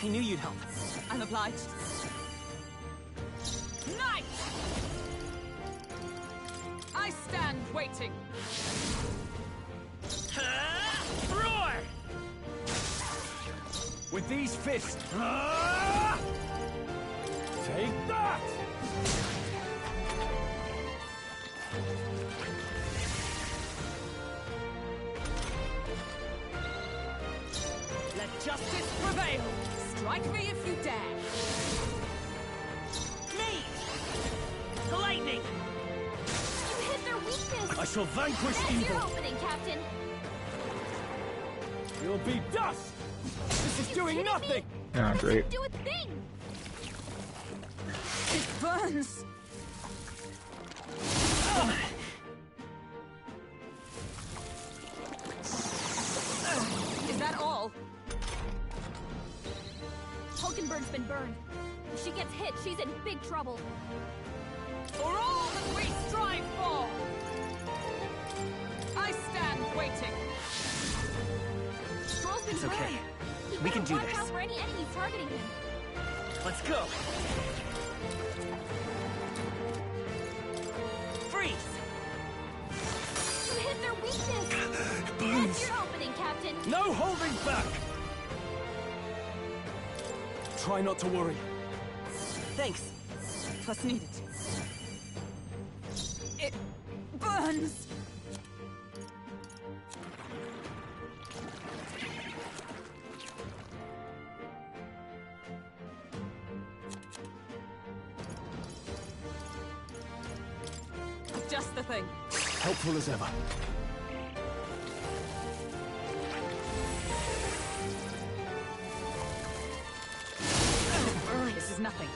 I knew you'd help. I'm obliged. Knight! I stand waiting. Roar! With these fists. Take that! Let justice prevail. Strike me if you dare. Me! The lightning! You hit their weakness! I shall vanquish That's your evil. opening, Captain! You'll be dust! This is You doing kidding nothing! me? ah, That great. didn't do a thing! It burns. Is that all? Hulkenberg's been burned. If she gets hit, she's in big trouble. For all that we strive for! I stand waiting. Stroll's been It's okay. burned. He's We can gotta do watch this. out for any enemies targeting him. Let's go! Freeze! You hit their weakness! That's your opening, Captain! No holding back! Try not to worry. Thanks. 'Twas needed. It burns. Just the thing. Helpful as ever. This is nothing.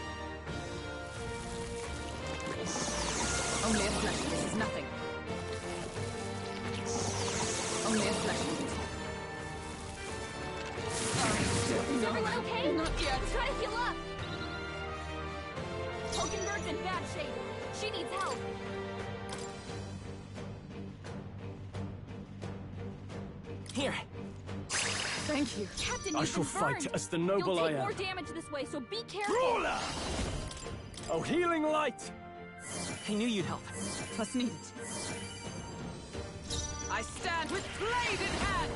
nothing. Only a flesh wound. Is everyone okay? Not yet. Try to heal up. Hulkenberg's in bad shape. She needs help. Here. Thank you. Captain, I you've shall been fight burned. as the noble You'll I take am. more damage this way, so be careful. Brawler! Oh, healing light! I knew you'd help. Plus need it. I stand with blade in hand!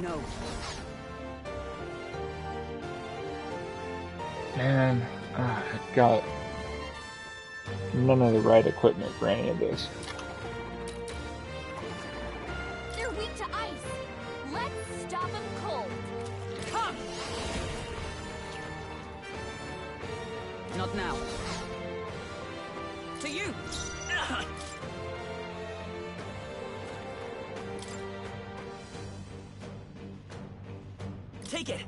No. Man, I got none of the right equipment for any of this. They're weak to ice. Let's stop them cold. Come! Not now. To you! Take it!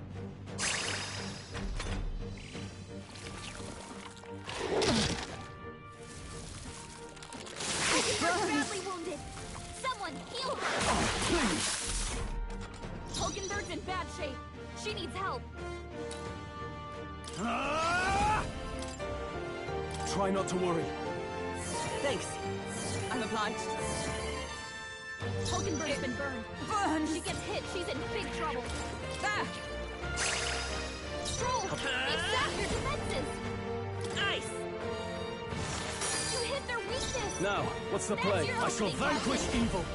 Hulkenberg's badly wounded. Someone heal her. Oh, please! Hulkenberg's in bad shape. She needs help. Try not to worry. Thanks. I'm obliged. Hulkenberg's been burned. Burns! She gets hit. She's in big trouble. Ah! Stroll, you've sapped your defenses. Nice! You hit their weakness. Now, what's the That's play? your I shall opening, vanquish Captain. evil.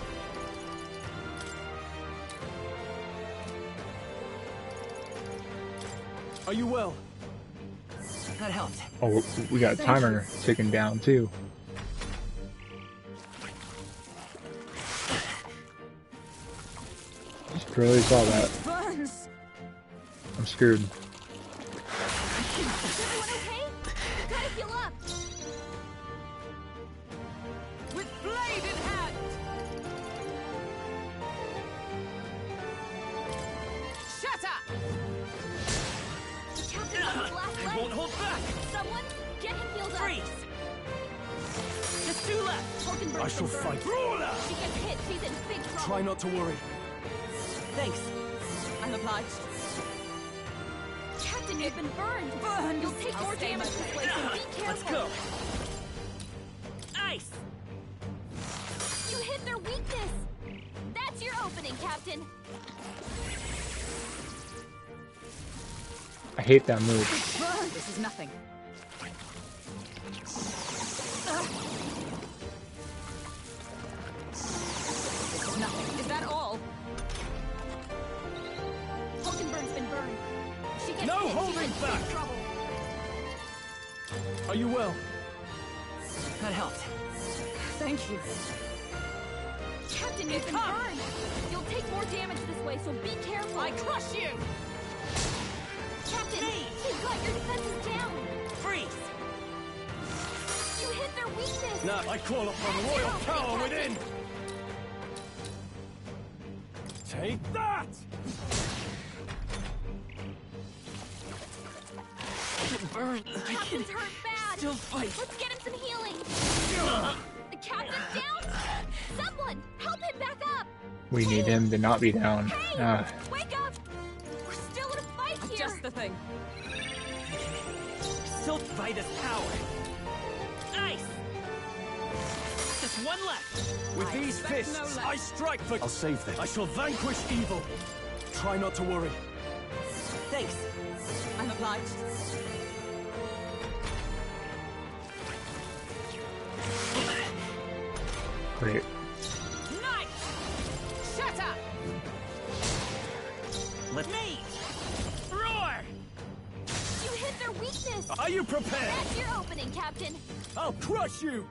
Are you well? That helped. Oh, we got a timer ticking down too. Just barely saw that. Burns! I'm screwed. Is everyone okay? Try to heal up. With blade in hand! Shatter! The captain's on his last I leg. won't hold back! Someone, get him healed up. Freeze! Just two left! Hulkenberg's I shall been burned. fight. Brawler! She gets hit. She's in big trouble. Try not to worry. Thanks. I'm obliged. Captain, you've been burned. Burns! You'll take I'll more stay damage my this way, way. so be Let's careful. go! Ice! You hit their weakness. That's your opening, Captain. I hate that move. Burns! This is nothing. This is nothing. Is that all? Hulkenberg's been burned. She gets No hit. holding She's in back. big trouble. Are you well? That helped. Thank you. Captain, you've been burned. You'll take more damage this way, so be careful. I crush you! Captain, you've got your defenses down. Freeze! You hit their weakness. Now I call upon That's royal your opening, power Captain. within. Take that! Burn! I can Captain's hurt bad. still fight. Let's get him some healing. The captain's down. Someone, help him back up. We need him to not be down. Hey, wake up. We're still in a fight here. Adjust the thing. Still fight as power. Ice! Just one left. With I these expect no fists, less. I strike for... I'll save them. I shall vanquish evil. Try not to worry. Thanks. I'm obliged. Great. Knight! Shatter! Let me! Roar! You hit their weakness. Are you prepared? That's your opening, Captain. I'll crush you!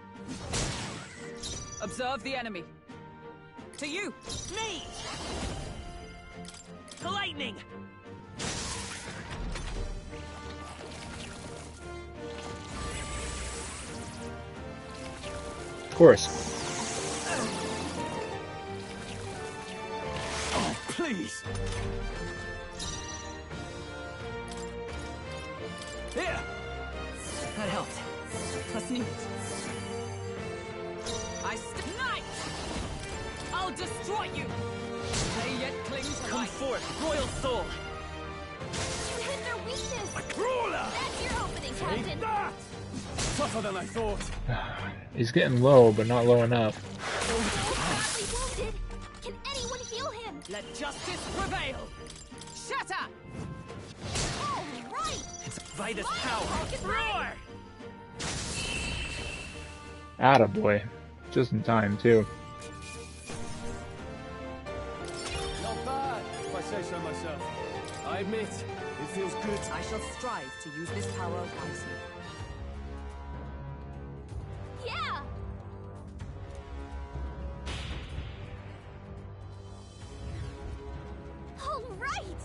Observe the enemy. To you! Me! Lightning! Of course. Oh, please! Here! That helped. Plus need. Knight! I'll destroy you! They yet cling to Come life. forth, royal soul! You hit their weakness! A crawler! That's your opening, Take Captain! that! Tougher than I thought. He's getting low, but not low enough. Badly wounded! Can anyone heal him? Let justice prevail! Shatter! All right! It's Vitus power! Roar! Attaboy. Just in time, too. Not bad, if I say so myself. I admit, it feels good. I shall strive to use this power wisely. Yeah! All right!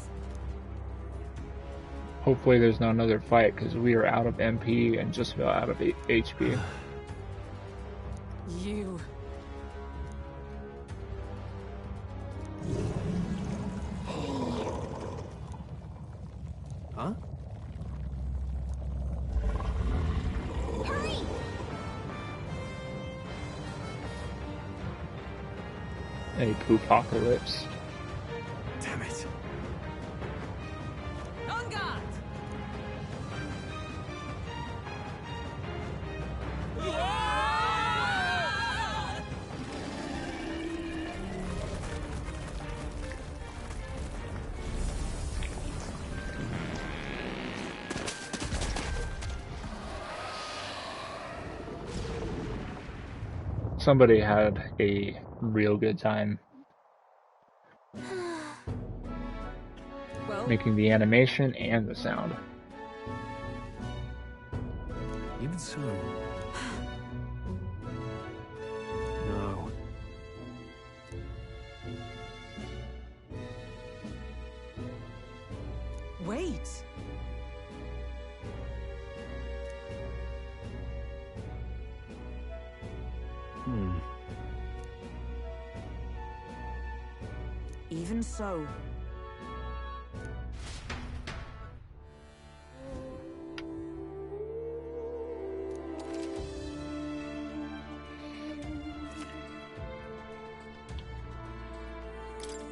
Hopefully there's not another fight, because we are out of MP and just about out of HP. You... Huh? Hurry! A poopocalypse. Damn it. On guard! Somebody had a real good time Well, making the animation and the sound. Even so... No. wait! Even so.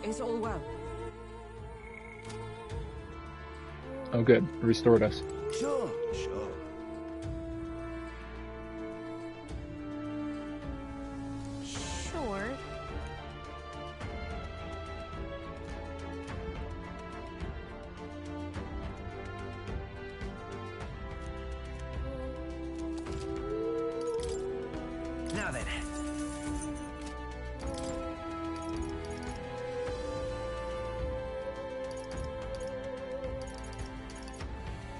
Is all well? Oh good, restored us. Sure, sure. Sure. Now then.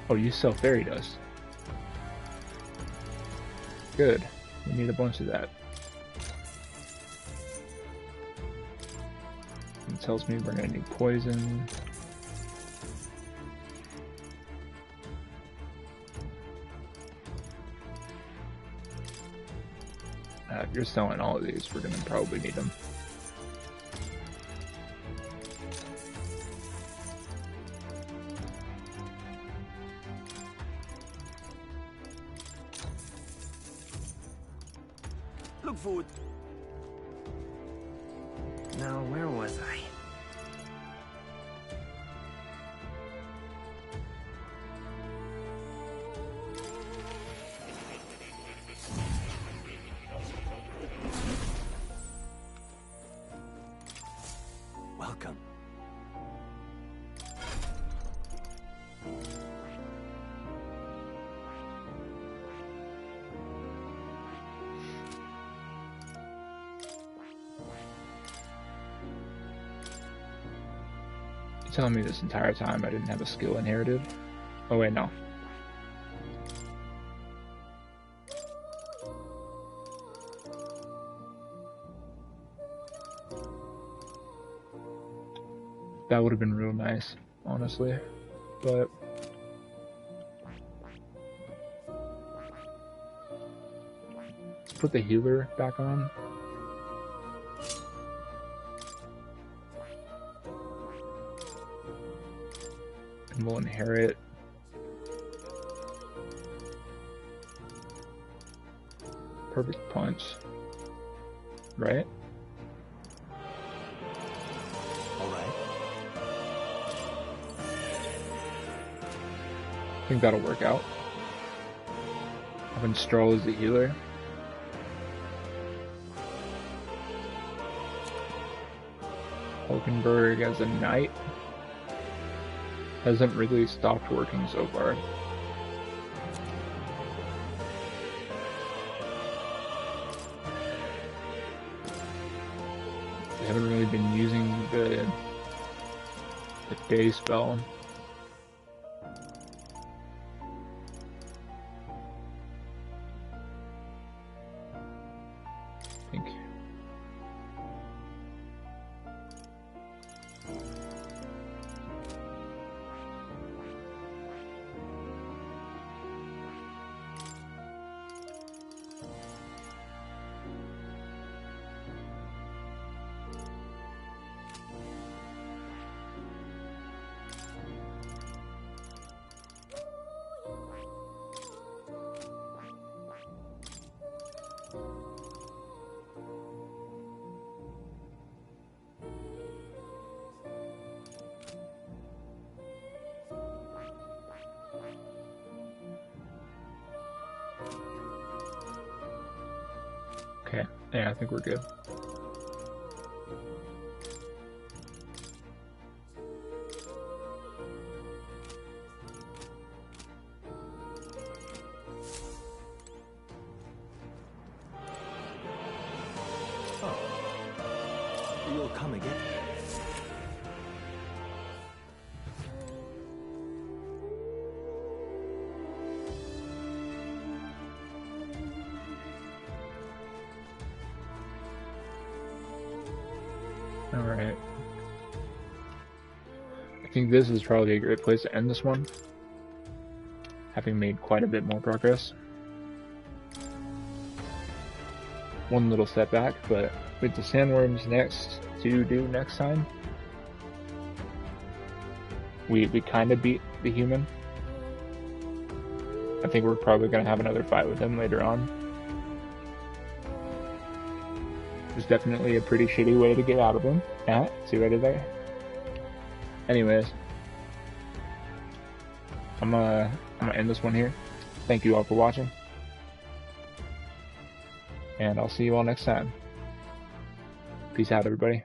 Oh, you sell fairy dust. Good. We need a bunch of that. It tells me we're gonna need poison. If you're selling all of these, we're gonna probably need them. Look forward. Now, where was I? Welcome. You're telling me this entire time I didn't have a skill inherited? Oh wait, no. That would have been real nice, honestly. But let's put the healer back on. And we'll inherit – perfect punch. right? Alright. I think that'll work out. Having Stroll as the healer. Hulkenberg as a knight. Hasn't really stopped working so far. We haven't really been using the day spell. I think. Okay, yeah, I think we're good. You'll come again. Alright. I think this is probably a great place to end this one, having made quite a bit more progress. One little setback, but with the Sandworms next to do next time, we kind of beat the human. I think we're probably going to have another fight with him later on. It was definitely a pretty shitty way to get out of him. Yeah, see what I did there? Anyways, I'm gonna end this one here. Thank you all for watching, and I'll see you all next time. Peace out, everybody.